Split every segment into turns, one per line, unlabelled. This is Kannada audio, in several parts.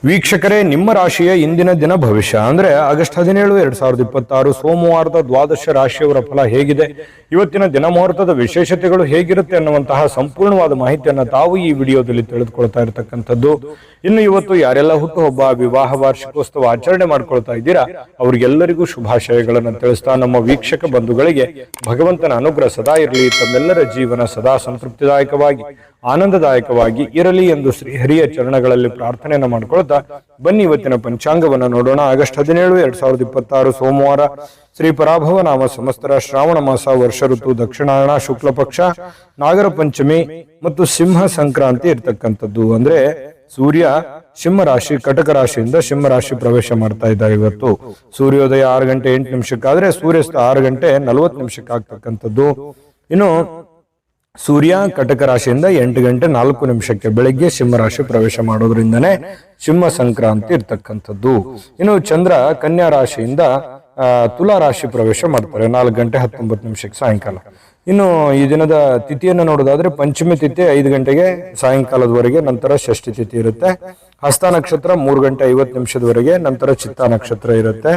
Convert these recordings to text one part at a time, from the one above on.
ವೀಕ್ಷಕರೇ, ನಿಮ್ಮ ರಾಶಿಯ ಇಂದಿನ ದಿನ ಭವಿಷ್ಯ ಅಂದ್ರೆ ಆಗಸ್ಟ್ 17, 2026 ಸೋಮವಾರದ ದ್ವಾದಶ ರಾಶಿಯವರ ಫಲ ಹೇಗಿದೆ, ಇವತ್ತಿನ ದಿನ ಮುಹೂರ್ತದ ವಿಶೇಷತೆಗಳು ಹೇಗಿರುತ್ತೆ ಅನ್ನುವಂತಹ ಸಂಪೂರ್ಣವಾದ ಮಾಹಿತಿಯನ್ನ ತಾವು ಈ ವಿಡಿಯೋದಲ್ಲಿ ತಿಳಿದುಕೊಳ್ತಾ ಇರತಕ್ಕಂಥದ್ದು. ಇನ್ನು ಇವತ್ತು ಯಾರೆಲ್ಲ ಹುಟ್ಟುಹಬ್ಬ, ವಿವಾಹ, ವಾರ್ಷಿಕೋತ್ಸವ ಆಚರಣೆ ಮಾಡ್ಕೊಳ್ತಾ ಇದ್ದೀರಾ ಅವರಿಗೆಲ್ಲರಿಗೂ ಶುಭಾಶಯಗಳನ್ನು ತಿಳಿಸ್ತಾ ನಮ್ಮ ವೀಕ್ಷಕ ಬಂಧುಗಳಿಗೆ ಭಗವಂತನ ಅನುಗ್ರಹ ಸದಾ ಇರಲಿ, ತಮ್ಮೆಲ್ಲರ ಜೀವನ ಸದಾ ಸಂತೃಪ್ತಿದಾಯಕವಾಗಿ ಆನಂದದಾಯಕವಾಗಿ ಇರಲಿ ಎಂದು ಶ್ರೀಹರಿಯ ಚರಣಗಳಲ್ಲಿ ಪ್ರಾರ್ಥನೆಯನ್ನು ಮಾಡಿಕೊಳ್ತಾ ಬನ್ನಿ ಇವತ್ತಿನ ಪಂಚಾಂಗವನ್ನು ನೋಡೋಣ. ಆಗಸ್ಟ್ 17, 2026 ಸೋಮವಾರ, ಶ್ರೀ ಪರಾಭವ ನಾಮ ಸಂವತ್ಸರ, ಶ್ರಾವಣ ಮಾಸ, ವರ್ಷ ಋತು ದಕ್ಷಿಣಾಯಣ, ಶುಕ್ಲ ಪಕ್ಷ, ನಾಗರ ಪಂಚಮಿ ಮತ್ತು ಸಿಂಹ ಸಂಕ್ರಾಂತಿ ಇರ್ತಕ್ಕಂಥದ್ದು. ಅಂದ್ರೆ ಸೂರ್ಯ ಸಿಂಹ ರಾಶಿ, ಕಟಕ ರಾಶಿಯಿಂದ ಸಿಂಹ ರಾಶಿ ಪ್ರವೇಶ ಮಾಡ್ತಾ ಇದ್ದಾರೆ. ಇವತ್ತು ಸೂರ್ಯೋದಯ 6 ಗಂಟೆ 8 ನಿಮಿಷಕ್ಕಾದ್ರೆ ಸೂರ್ಯಾಸ್ತ 6 ಗಂಟೆ 40 ನಿಮಿಷಕ್ಕೆ ಆಗ್ತಕ್ಕಂಥದ್ದು. ಇನ್ನು ಸೂರ್ಯ ಕಟಕ ರಾಶಿಯಿಂದ 8 ಗಂಟೆ 4 ನಿಮಿಷಕ್ಕೆ ಬೆಳಗ್ಗೆ ಸಿಂಹ ರಾಶಿ ಪ್ರವೇಶ ಮಾಡೋದ್ರಿಂದನೇ ಸಿಂಹ ಸಂಕ್ರಾಂತಿ ಇರ್ತಕ್ಕಂಥದ್ದು. ಇನ್ನು ಚಂದ್ರ ಕನ್ಯಾ ರಾಶಿಯಿಂದ ತುಲಾ ರಾಶಿ ಪ್ರವೇಶ ಮಾಡ್ತಾರೆ 4 ಗಂಟೆ 19 ನಿಮಿಷಕ್ಕೆ ಸಾಯಂಕಾಲ. ಇನ್ನು ಈ ದಿನದ ತಿಥಿಯನ್ನು ನೋಡೋದಾದ್ರೆ ಪಂಚಮಿ ತಿಥಿ 5 ಗಂಟೆಗೆ ಸಾಯಂಕಾಲದವರೆಗೆ, ನಂತರ ಷಷ್ಠಿ ತಿಥಿ ಇರುತ್ತೆ. ಹಸ್ತ ನಕ್ಷತ್ರ 3 ಗಂಟೆ 50 ನಿಮಿಷದವರೆಗೆ, ನಂತರ ಚಿತ್ತಾ ನಕ್ಷತ್ರ ಇರುತ್ತೆ.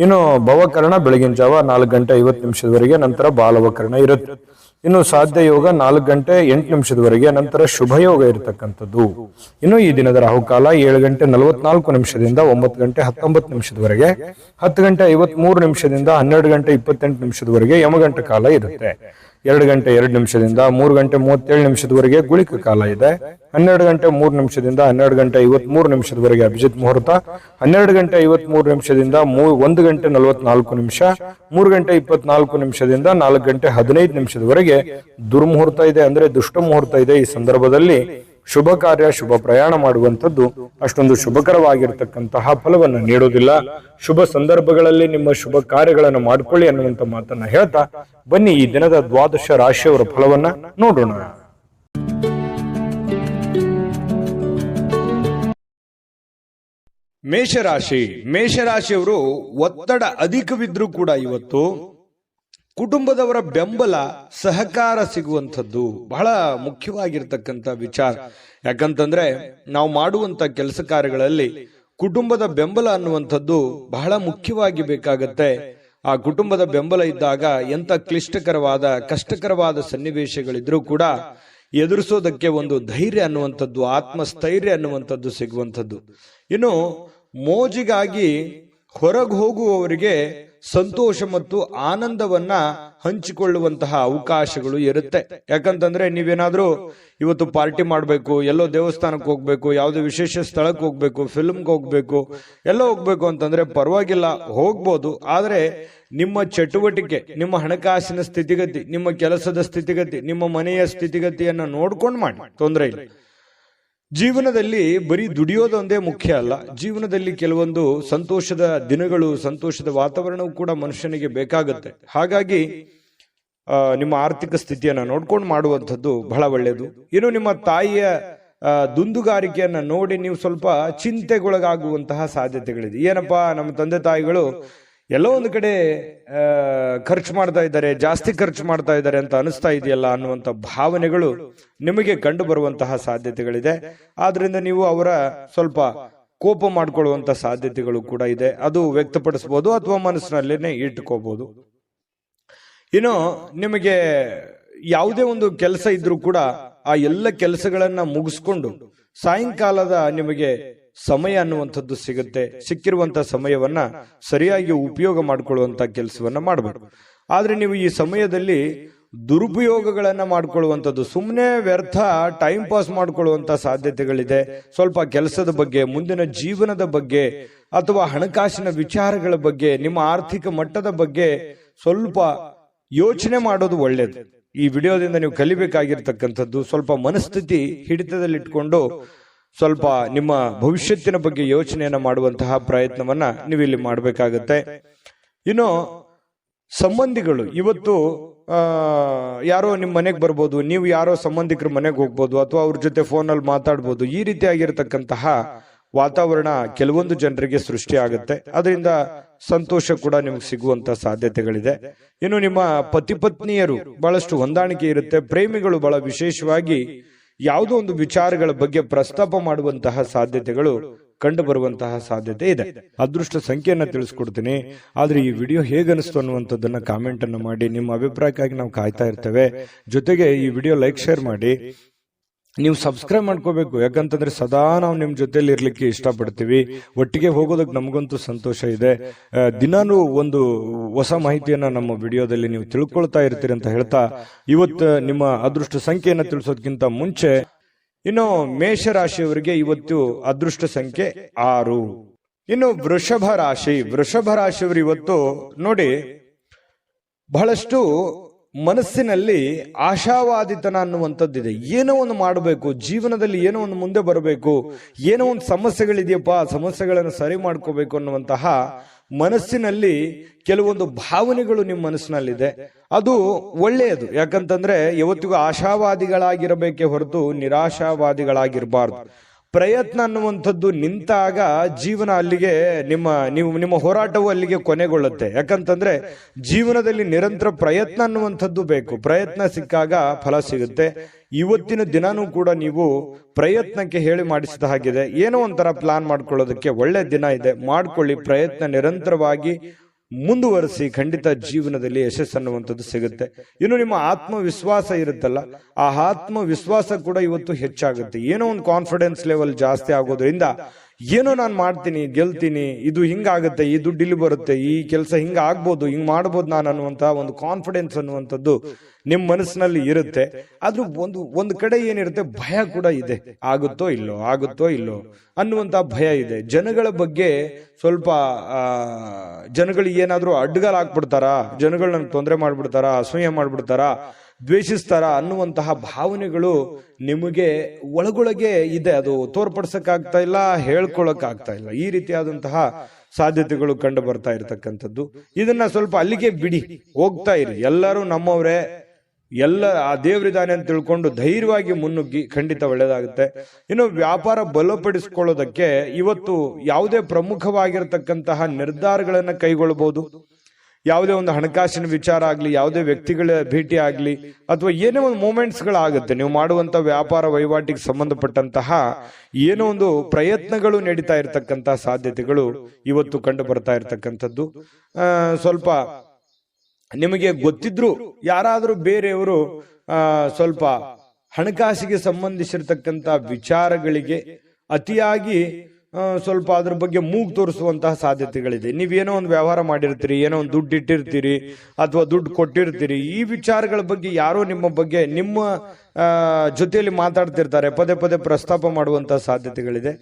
ಇನ್ನು ಭವಕರಣ ಬೆಳಗಿನ ಜಾವ 4 ಗಂಟೆ 50 ನಿಮಿಷದವರೆಗೆ, ನಂತರ ಬಾಲವಕರಣ ಇರುತ್ತೆ. ಇನ್ನು ಸಾಧ್ಯ ಯೋಗ 4 ಗಂಟೆ 8 ನಿಮಿಷದವರೆಗೆ, ನಂತರ ಶುಭ ಯೋಗ ಇರತಕ್ಕಂಥದ್ದು. ಇನ್ನು ಈ ದಿನದ ರಾಹುಕಾಲ 7 ಗಂಟೆ 44 ನಿಮಿಷದಿಂದ 9 ಗಂಟೆ 19 ನಿಮಿಷದವರೆಗೆ, 10 ಗಂಟೆ 53 ನಿಮಿಷದಿಂದ 12 ಗಂಟೆ 28 ನಿಮಿಷದವರೆಗೆ ಯಮಗಂಟ ಕಾಲ ಇರುತ್ತೆ. 2 ಗಂಟೆ 2 ನಿಮಿಷದಿಂದ 3 ಗಂಟೆ 37 ನಿಮಿಷದವರೆಗೆ ಗುಳಿಕ ಕಾಲ ಇದೆ. 12 ಗಂಟೆ 3 ನಿಮಿಷದಿಂದ 12 ಗಂಟೆ 53 ನಿಮಿಷದವರೆಗೆ ಅಭಿಜಿತ್ ಮುಹೂರ್ತ. 12 ಗಂಟೆ 53 ನಿಮಿಷದಿಂದ 1 ಗಂಟೆ 44 ನಿಮಿಷ, 3 ಗಂಟೆ 24 ನಿಮಿಷದಿಂದ 4 ಗಂಟೆ 15 ನಿಮಿಷದವರೆಗೆ ದುರ್ಮುಹೂರ್ತ ಇದೆ, ಅಂದ್ರೆ ದುಷ್ಟ ಮುಹೂರ್ತ ಇದೆ. ಈ ಸಂದರ್ಭದಲ್ಲಿ ಶುಭ ಕಾರ್ಯ, ಶುಭ ಪ್ರಯಾಣ ಮಾಡುವಂಥದ್ದು ಅಷ್ಟೊಂದು ಶುಭಕರವಾಗಿರ್ತಕ್ಕಂತಹ ಫಲವನ್ನು ನೀಡೋದಿಲ್ಲ. ಶುಭ ಸಂದರ್ಭಗಳಲ್ಲಿ ನಿಮ್ಮ ಶುಭ ಕಾರ್ಯಗಳನ್ನು ಮಾಡಿಕೊಳ್ಳಿ ಅನ್ನುವಂತ ಮಾತನ್ನ ಹೇಳ್ತಾ ಬನ್ನಿ ಈ ದಿನದ ದ್ವಾದಶ ರಾಶಿಯವರ ಫಲವನ್ನ ನೋಡೋಣ. ಮೇಷರಾಶಿಯವರು ಒತ್ತಡ ಅಧಿಕವಿದ್ರೂ ಕೂಡ ಇವತ್ತು ಕುಟುಂಬದವರ ಬೆಂಬಲ, ಸಹಕಾರ ಸಿಗುವಂಥದ್ದು ಬಹಳ ಮುಖ್ಯವಾಗಿರ್ತಕ್ಕಂಥ ವಿಚಾರ. ಯಾಕಂತಂದ್ರೆ ನಾವು ಮಾಡುವಂತ ಕೆಲಸ ಕಾರ್ಯಗಳಲ್ಲಿ ಕುಟುಂಬದ ಬೆಂಬಲ ಅನ್ನುವಂಥದ್ದು ಬಹಳ ಮುಖ್ಯವಾಗಿ ಬೇಕಾಗತ್ತೆ. ಆ ಕುಟುಂಬದ ಬೆಂಬಲ ಇದ್ದಾಗ ಎಂತ ಕ್ಲಿಷ್ಟಕರವಾದ, ಕಷ್ಟಕರವಾದ ಸನ್ನಿವೇಶಗಳಿದ್ರೂ ಕೂಡ ಎದುರಿಸೋದಕ್ಕೆ ಒಂದು ಧೈರ್ಯ ಅನ್ನುವಂಥದ್ದು, ಆತ್ಮಸ್ಥೈರ್ಯ ಅನ್ನುವಂಥದ್ದು ಸಿಗುವಂಥದ್ದು. ಇನ್ನು ಮೋಜಿಗಾಗಿ ಹೊರಗೆ ಹೋಗುವವರಿಗೆ ಸಂತೋಷ ಮತ್ತು ಆನಂದವನ್ನ ಹಂಚಿಕೊಳ್ಳುವಂತಹ ಅವಕಾಶಗಳು ಇರುತ್ತೆ. ಯಾಕಂತಂದ್ರೆ ನೀವೇನಾದ್ರೂ ಇವತ್ತು ಪಾರ್ಟಿ ಮಾಡ್ಬೇಕು, ಎಲ್ಲೋ ದೇವಸ್ಥಾನಕ್ಕೆ ಹೋಗ್ಬೇಕು, ಯಾವುದೇ ವಿಶೇಷ ಸ್ಥಳಕ್ಕೆ ಹೋಗ್ಬೇಕು, ಫಿಲ್ಮ್ಗೆ ಹೋಗ್ಬೇಕು, ಎಲ್ಲೋ ಹೋಗ್ಬೇಕು ಅಂತಂದ್ರೆ ಪರವಾಗಿಲ್ಲ, ಹೋಗ್ಬೋದು. ಆದ್ರೆ ನಿಮ್ಮ ಚಟುವಟಿಕೆ, ನಿಮ್ಮ ಹಣಕಾಸಿನ ಸ್ಥಿತಿಗತಿ, ನಿಮ್ಮ ಕೆಲಸದ ಸ್ಥಿತಿಗತಿ, ನಿಮ್ಮ ಮನೆಯ ಸ್ಥಿತಿಗತಿಯನ್ನ ನೋಡ್ಕೊಂಡು ಮಾಡಿ, ತೊಂದರೆ ಇಲ್ಲ. ಜೀವನದಲ್ಲಿ ಬರೀ ದುಡಿಯೋದೊಂದೇ ಮುಖ್ಯ ಅಲ್ಲ. ಜೀವನದಲ್ಲಿ ಕೆಲವೊಂದು ಸಂತೋಷದ ದಿನಗಳು, ಸಂತೋಷದ ವಾತಾವರಣವು ಕೂಡ ಮನುಷ್ಯನಿಗೆ ಬೇಕಾಗುತ್ತೆ. ಹಾಗಾಗಿ ನಿಮ್ಮ ಆರ್ಥಿಕ ಸ್ಥಿತಿಯನ್ನ ನೋಡ್ಕೊಂಡು ಮಾಡುವಂಥದ್ದು ಬಹಳ ಒಳ್ಳೆಯದು. ಇನ್ನು ನಿಮ್ಮ ತಾಯಿಯ ದುಂದುಗಾರಿಕೆಯನ್ನ ನೋಡಿ ನೀವು ಸ್ವಲ್ಪ ಚಿಂತೆಗೊಳಗಾಗುವಂತಹ ಸಾಧ್ಯತೆಗಳಿದೆ. ಏನಪ್ಪಾ, ನಮ್ಮ ತಂದೆ ತಾಯಿಗಳು ಎಲ್ಲೋ ಒಂದು ಕಡೆ ಖರ್ಚು ಮಾಡ್ತಾ ಇದ್ದಾರೆ, ಜಾಸ್ತಿ ಖರ್ಚು ಮಾಡ್ತಾ ಇದ್ದಾರೆ ಅಂತ ಅನಿಸ್ತಾ ಇದೆಯಲ್ಲ ಅನ್ನುವಂಥ ಭಾವನೆಗಳು ನಿಮಗೆ ಕಂಡು ಬರುವಂತಹ ಸಾಧ್ಯತೆಗಳಿದೆ. ಆದ್ರಿಂದ ನೀವು ಅವರ ಸ್ವಲ್ಪ ಕೋಪ ಮಾಡ್ಕೊಳ್ಳುವಂತ ಸಾಧ್ಯತೆಗಳು ಕೂಡ ಇದೆ. ಅದು ವ್ಯಕ್ತಪಡಿಸಬಹುದು ಅಥವಾ ಮನಸ್ಸಿನಲ್ಲೇನೆ ಇಟ್ಕೋಬಹುದು. ಇನ್ನು ನಿಮಗೆ ಯಾವುದೇ ಒಂದು ಕೆಲಸ ಇದ್ರೂ ಕೂಡ ಆ ಎಲ್ಲ ಕೆಲಸಗಳನ್ನ ಮುಗಿಸ್ಕೊಂಡು ಸಾಯಂಕಾಲದ ನಿಮಗೆ ಸಮಯ ಅನ್ನುವಂಥದ್ದು ಸಿಗುತ್ತೆ. ಸಿಕ್ಕಿರುವಂತ ಸಮಯವನ್ನ ಸರಿಯಾಗಿ ಉಪಯೋಗ ಮಾಡಿಕೊಳ್ಳುವಂತ ಕೆಲಸವನ್ನ ಮಾಡಬೇಕು. ಆದ್ರೆ ನೀವು ಈ ಸಮಯದಲ್ಲಿ ದುರುಪಯೋಗಗಳನ್ನ ಮಾಡ್ಕೊಳ್ಳುವಂಥದ್ದು, ಸುಮ್ಮನೆ ವ್ಯರ್ಥ ಟೈಮ್ ಪಾಸ್ ಮಾಡ್ಕೊಳ್ಳುವಂತ ಸಾಧ್ಯತೆಗಳಿದೆ. ಸ್ವಲ್ಪ ಕೆಲಸದ ಬಗ್ಗೆ, ಮುಂದಿನ ಜೀವನದ ಬಗ್ಗೆ ಅಥವಾ ಹಣಕಾಸಿನ ವಿಚಾರಗಳ ಬಗ್ಗೆ, ನಿಮ್ಮ ಆರ್ಥಿಕ ಮಟ್ಟದ ಬಗ್ಗೆ ಸ್ವಲ್ಪ ಯೋಚನೆ ಮಾಡೋದು ಒಳ್ಳೇದು. ಈ ವಿಡಿಯೋದಿಂದ ನೀವು ಕಲಿಬೇಕಾಗಿರ್ತಕ್ಕಂಥದ್ದು ಸ್ವಲ್ಪ ಮನಸ್ಥಿತಿ ಹಿಡಿತದಲ್ಲಿಟ್ಕೊಂಡು ಸ್ವಲ್ಪ ನಿಮ್ಮ ಭವಿಷ್ಯತ್ತಿನ ಬಗ್ಗೆ ಯೋಚನೆಯನ್ನ ಮಾಡುವಂತಹ ಪ್ರಯತ್ನವನ್ನ ನೀವಿಲ್ಲಿ ಮಾಡಬೇಕಾಗತ್ತೆ. ಇನ್ನು ಸಂಬಂಧಿಗಳು ಇವತ್ತು ಯಾರೋ ನಿಮ್ಮ ಮನೆಗೆ ಬರ್ಬೋದು, ನೀವು ಯಾರೋ ಸಂಬಂಧಿಕರ ಮನೆಗೆ ಹೋಗ್ಬೋದು, ಅಥವಾ ಅವ್ರ ಜೊತೆ ಫೋನಲ್ಲಿ ಮಾತಾಡ್ಬೋದು. ಈ ರೀತಿಯಾಗಿರ್ತಕ್ಕಂತಹ ವಾತಾವರಣ ಕೆಲವೊಂದು ಜನರಿಗೆ ಸೃಷ್ಟಿ ಆಗುತ್ತೆ. ಅದರಿಂದ ಸಂತೋಷ ಕೂಡ ನಿಮ್ಗೆ ಸಿಗುವಂತ ಸಾಧ್ಯತೆಗಳಿದೆ. ಇನ್ನು ನಿಮ್ಮ ಪತಿ ಪತ್ನಿಯರು ಬಹಳಷ್ಟು ಹೊಂದಾಣಿಕೆ ಇರುತ್ತೆ. ಪ್ರೇಮಿಗಳು ಬಹಳ ವಿಶೇಷವಾಗಿ ಯಾವುದೋ ಒಂದು ವಿಚಾರಗಳ ಬಗ್ಗೆ ಪ್ರಸ್ತಾಪ ಮಾಡುವಂತಹ ಸಾಧ್ಯತೆಗಳು ಕಂಡು ಬರುವಂತಹ ಸಾಧ್ಯತೆ ಇದೆ. ಅದೃಷ್ಟ ಸಂಖ್ಯೆಯನ್ನ ತಿಳಿಸ್ಕೊಡ್ತೀನಿ. ಆದ್ರೆ ಈ ವಿಡಿಯೋ ಹೇಗನಿಸ್ತು ಅನ್ನುವಂಥದ್ದನ್ನ ಕಾಮೆಂಟ್ ಅನ್ನು ಮಾಡಿ. ನಿಮ್ಮ ಅಭಿಪ್ರಾಯಕ್ಕಾಗಿ ನಾವು ಕಾಯ್ತಾ ಇರ್ತೇವೆ. ಜೊತೆಗೆ ಈ ವಿಡಿಯೋ ಲೈಕ್ ಶೇರ್ ಮಾಡಿ. ನೀವು ಸಬ್ಸ್ಕ್ರೈಬ್ ಮಾಡ್ಕೋಬೇಕು, ಯಾಕಂತಂದ್ರೆ ಸದಾ ನಾವು ನಿಮ್ ಜೊತೆಲಿ ಇರ್ಲಿಕ್ಕೆ ಇಷ್ಟಪಡ್ತೀವಿ. ಒಟ್ಟಿಗೆ ಹೋಗೋದಕ್ಕೆ ನಮಗಂತೂ ಸಂತೋಷ ಇದೆ. ದಿನಾನು ಒಂದು ಹೊಸ ಮಾಹಿತಿಯನ್ನ ನಮ್ಮ ವಿಡಿಯೋದಲ್ಲಿ ನೀವು ತಿಳ್ಕೊಳ್ತಾ ಇರ್ತೀರಿ ಅಂತ ಹೇಳ್ತಾ, ಇವತ್ತು ನಿಮ್ಮ ಅದೃಷ್ಟ ಸಂಖ್ಯೆಯನ್ನ ತಿಳಿಸೋದಕ್ಕಿಂತ ಮುಂಚೆ ಇನ್ನು ಮೇಷರಾಶಿಯವರಿಗೆ ಇವತ್ತು ಅದೃಷ್ಟ ಸಂಖ್ಯೆ 6. ಇನ್ನು ವೃಷಭ ರಾಶಿಯವರು ಇವತ್ತು ನೋಡಿ, ಬಹಳಷ್ಟು ಮನಸ್ಸಿನಲ್ಲಿ ಆಶಾವಾದಿತನ ಅನ್ನುವಂಥದ್ದಿದೆ. ಏನೋ ಒಂದು ಮಾಡಬೇಕು, ಜೀವನದಲ್ಲಿ ಏನೋ ಒಂದು ಮುಂದೆ ಬರಬೇಕು, ಏನೋ ಒಂದು ಸಮಸ್ಯೆಗಳಿದೆಯಪ್ಪ, ಸಮಸ್ಯೆಗಳನ್ನು ಸರಿ ಮಾಡ್ಕೋಬೇಕು ಅನ್ನುವಂತಹ ಮನಸ್ಸಿನಲ್ಲಿ ಕೆಲವೊಂದು ಭಾವನೆಗಳು ನಿಮ್ಮ ಮನಸ್ಸಿನಲ್ಲಿದೆ. ಅದು ಒಳ್ಳೆಯದು. ಯಾಕಂತಂದ್ರೆ ಯಾವತ್ತಿಗೂ ಆಶಾವಾದಿಗಳಾಗಿರಬೇಕೇ ಹೊರತು ನಿರಾಶಾವಾದಿಗಳಾಗಿರಬಾರ್ದು. ಪ್ರಯತ್ನ ಅನ್ನುವಂಥದ್ದು ನಿಂತಾಗ ಜೀವನ ಅಲ್ಲಿಗೆ ನಿಮ್ಮ ಹೋರಾಟವು ಅಲ್ಲಿಗೆ ಕೊನೆಗೊಳ್ಳುತ್ತೆ. ಯಾಕಂತಂದ್ರೆ ಜೀವನದಲ್ಲಿ ನಿರಂತರ ಪ್ರಯತ್ನ ಅನ್ನುವಂಥದ್ದು ಬೇಕು. ಪ್ರಯತ್ನ ಸಿಕ್ಕಾಗ ಫಲ ಸಿಗುತ್ತೆ. ಇವತ್ತಿನ ದಿನಾನೂ ಕೂಡ ನೀವು ಪ್ರಯತ್ನಕ್ಕೆ ಹೇಳಿ ಮಾಡಿಸಿದ ಹಾಗಿದೆ. ಏನೋ ಒಂಥರ ಪ್ಲಾನ್ ಮಾಡ್ಕೊಳ್ಳೋದಕ್ಕೆ ಒಳ್ಳೆ ದಿನ ಇದೆ. ಮಾಡ್ಕೊಳ್ಳಿ, ಪ್ರಯತ್ನ ನಿರಂತರವಾಗಿ ಮುಂದುವರಿಸಿ. ಖಂಡಿತ ಜೀವನದಲ್ಲಿ ಯಶಸ್ಸು ಅನ್ನುವಂಥದ್ದು ಸಿಗುತ್ತೆ. ಇನ್ನು ನಿಮ್ಮ ಆತ್ಮವಿಶ್ವಾಸ ಇರುತ್ತಲ್ಲ, ಆ ಆತ್ಮವಿಶ್ವಾಸ ಕೂಡ ಇವತ್ತು ಹೆಚ್ಚಾಗುತ್ತೆ. ಏನೋ ಒಂದು ಕಾನ್ಫಿಡೆನ್ಸ್ ಲೆವೆಲ್ ಜಾಸ್ತಿ ಆಗೋದ್ರಿಂದ ಏನೋ ನಾನು ಮಾಡ್ತೀನಿ, ಗೆಲ್ತೀನಿ, ಇದು ಹಿಂಗಾಗುತ್ತೆ, ಈ ದುಡ್ಡು ಇಲ್ಲಿ ಬರುತ್ತೆ, ಈ ಕೆಲಸ ಹಿಂಗ ಆಗ್ಬೋದು, ಹಿಂಗ್ ಮಾಡ್ಬೋದು ನಾನು ಅನ್ನುವಂತಹ ಒಂದು ಕಾನ್ಫಿಡೆನ್ಸ್ ಅನ್ನುವಂಥದ್ದು ನಿಮ್ಮ ಮನಸ್ಸಿನಲ್ಲಿ ಇರುತ್ತೆ. ಆದ್ರೂ ಒಂದು ಕಡೆ ಏನಿರುತ್ತೆ, ಭಯ ಕೂಡ ಇದೆ. ಆಗುತ್ತೋ ಇಲ್ಲೋ ಅನ್ನುವಂತಹ ಭಯ ಇದೆ. ಜನಗಳ ಬಗ್ಗೆ ಸ್ವಲ್ಪ ಜನಗಳಿಗೆ ಏನಾದ್ರೂ ಅಡ್ಡಗಾಲ ಹಾಕ್ಬಿಡ್ತಾರಾ, ಜನಗಳು ನಂಗೆ ತೊಂದರೆ ಮಾಡ್ಬಿಡ್ತಾರಾ, ಅಸೂಯೆ ಮಾಡ್ಬಿಡ್ತಾರಾ, ದ್ವೇಷಿಸ್ತಾರ ಅನ್ನುವಂತಹ ಭಾವನೆಗಳು ನಿಮಗೆ ಒಳಗೊಳಗೆ ಇದೆ. ಅದು ತೋರ್ಪಡಿಸಕ್ಕಾಗ್ತಾ ಇಲ್ಲ, ಹೇಳ್ಕೊಳಕ್ ಆಗ್ತಾ ಇಲ್ಲ. ಈ ರೀತಿಯಾದಂತಹ ಸಾಧ್ಯತೆಗಳು ಕಂಡು ಬರ್ತಾ ಇರತಕ್ಕಂಥದ್ದು. ಇದನ್ನ ಸ್ವಲ್ಪ ಅಲ್ಲಿಗೆ ಬಿಡಿ, ಹೋಗ್ತಾ ಇರಿ. ಎಲ್ಲರೂ ನಮ್ಮವರೇ, ಎಲ್ಲ ಆ ದೇವರಿದಾನೆ ಅಂತ ತಿಳ್ಕೊಂಡು ಧೈರ್ಯವಾಗಿ ಮುನ್ನುಗ್ಗಿ. ಖಂಡಿತ ಒಳ್ಳೇದಾಗುತ್ತೆ. ಇನ್ನು ವ್ಯಾಪಾರ ಬಲಪಡಿಸಿಕೊಳ್ಳೋದಕ್ಕೆ ಇವತ್ತು ಯಾವುದೇ ಪ್ರಮುಖವಾಗಿರತಕ್ಕಂತಹ ನಿರ್ಧಾರಗಳನ್ನ ಕೈಗೊಳ್ಳಬಹುದು. ಯಾವುದೇ ಒಂದು ಹಣಕಾಸಿನ ವಿಚಾರ ಆಗ್ಲಿ, ಯಾವುದೇ ವ್ಯಕ್ತಿಗಳ ಭೇಟಿ ಆಗ್ಲಿ, ಅಥವಾ ಏನೇ ಒಂದು ಮೂಮೆಂಟ್ಸ್ಗಳಾಗುತ್ತೆ. ನೀವು ಮಾಡುವಂತ ವ್ಯಾಪಾರ ವಹಿವಾಟಿಗೆ ಸಂಬಂಧಪಟ್ಟಂತಹ ಏನೋ ಒಂದು ಪ್ರಯತ್ನಗಳು ನಡೀತಾ ಇರತಕ್ಕಂತಹ ಸಾಧ್ಯತೆಗಳು ಇವತ್ತು ಕಂಡು ಬರ್ತಾ ಇರತಕ್ಕಂಥದ್ದು. ಸ್ವಲ್ಪ ನಿಮಗೆ ಗೊತ್ತಿದ್ರು ಯಾರಾದ್ರೂ ಬೇರೆಯವರು ಸ್ವಲ್ಪ ಹಣಕಾಸಿಗೆ ಸಂಬಂಧಿಸಿರ್ತಕ್ಕಂಥ ವಿಚಾರಗಳಿಗೆ ಅತಿಯಾಗಿ ಸ್ವಲ್ಪ ಅದ್ರ ಬಗ್ಗೆ ಮೂಗು ತೋರಿಸುವಂತಹ ಸಾಧ್ಯತೆಗಳಿದೆ. ನೀವೇನೋ ಒಂದು ವ್ಯವಹಾರ ಮಾಡಿರ್ತೀರಿ, ಏನೋ ಒಂದು ದುಡ್ಡು ಇಟ್ಟಿರ್ತೀರಿ ಅಥವಾ ದುಡ್ಡು ಕೊಟ್ಟಿರ್ತೀರಿ. ಈ ವಿಚಾರಗಳ ಬಗ್ಗೆ ಯಾರೋ ನಿಮ್ಮ ಜೊತೆಯಲ್ಲಿ ಮಾತಾಡ್ತಿರ್ತಾರೆ, ಪದೇ ಪದೇ ಪ್ರಸ್ತಾಪ ಮಾಡುವಂತಹ ಸಾಧ್ಯತೆಗಳಿದೆ.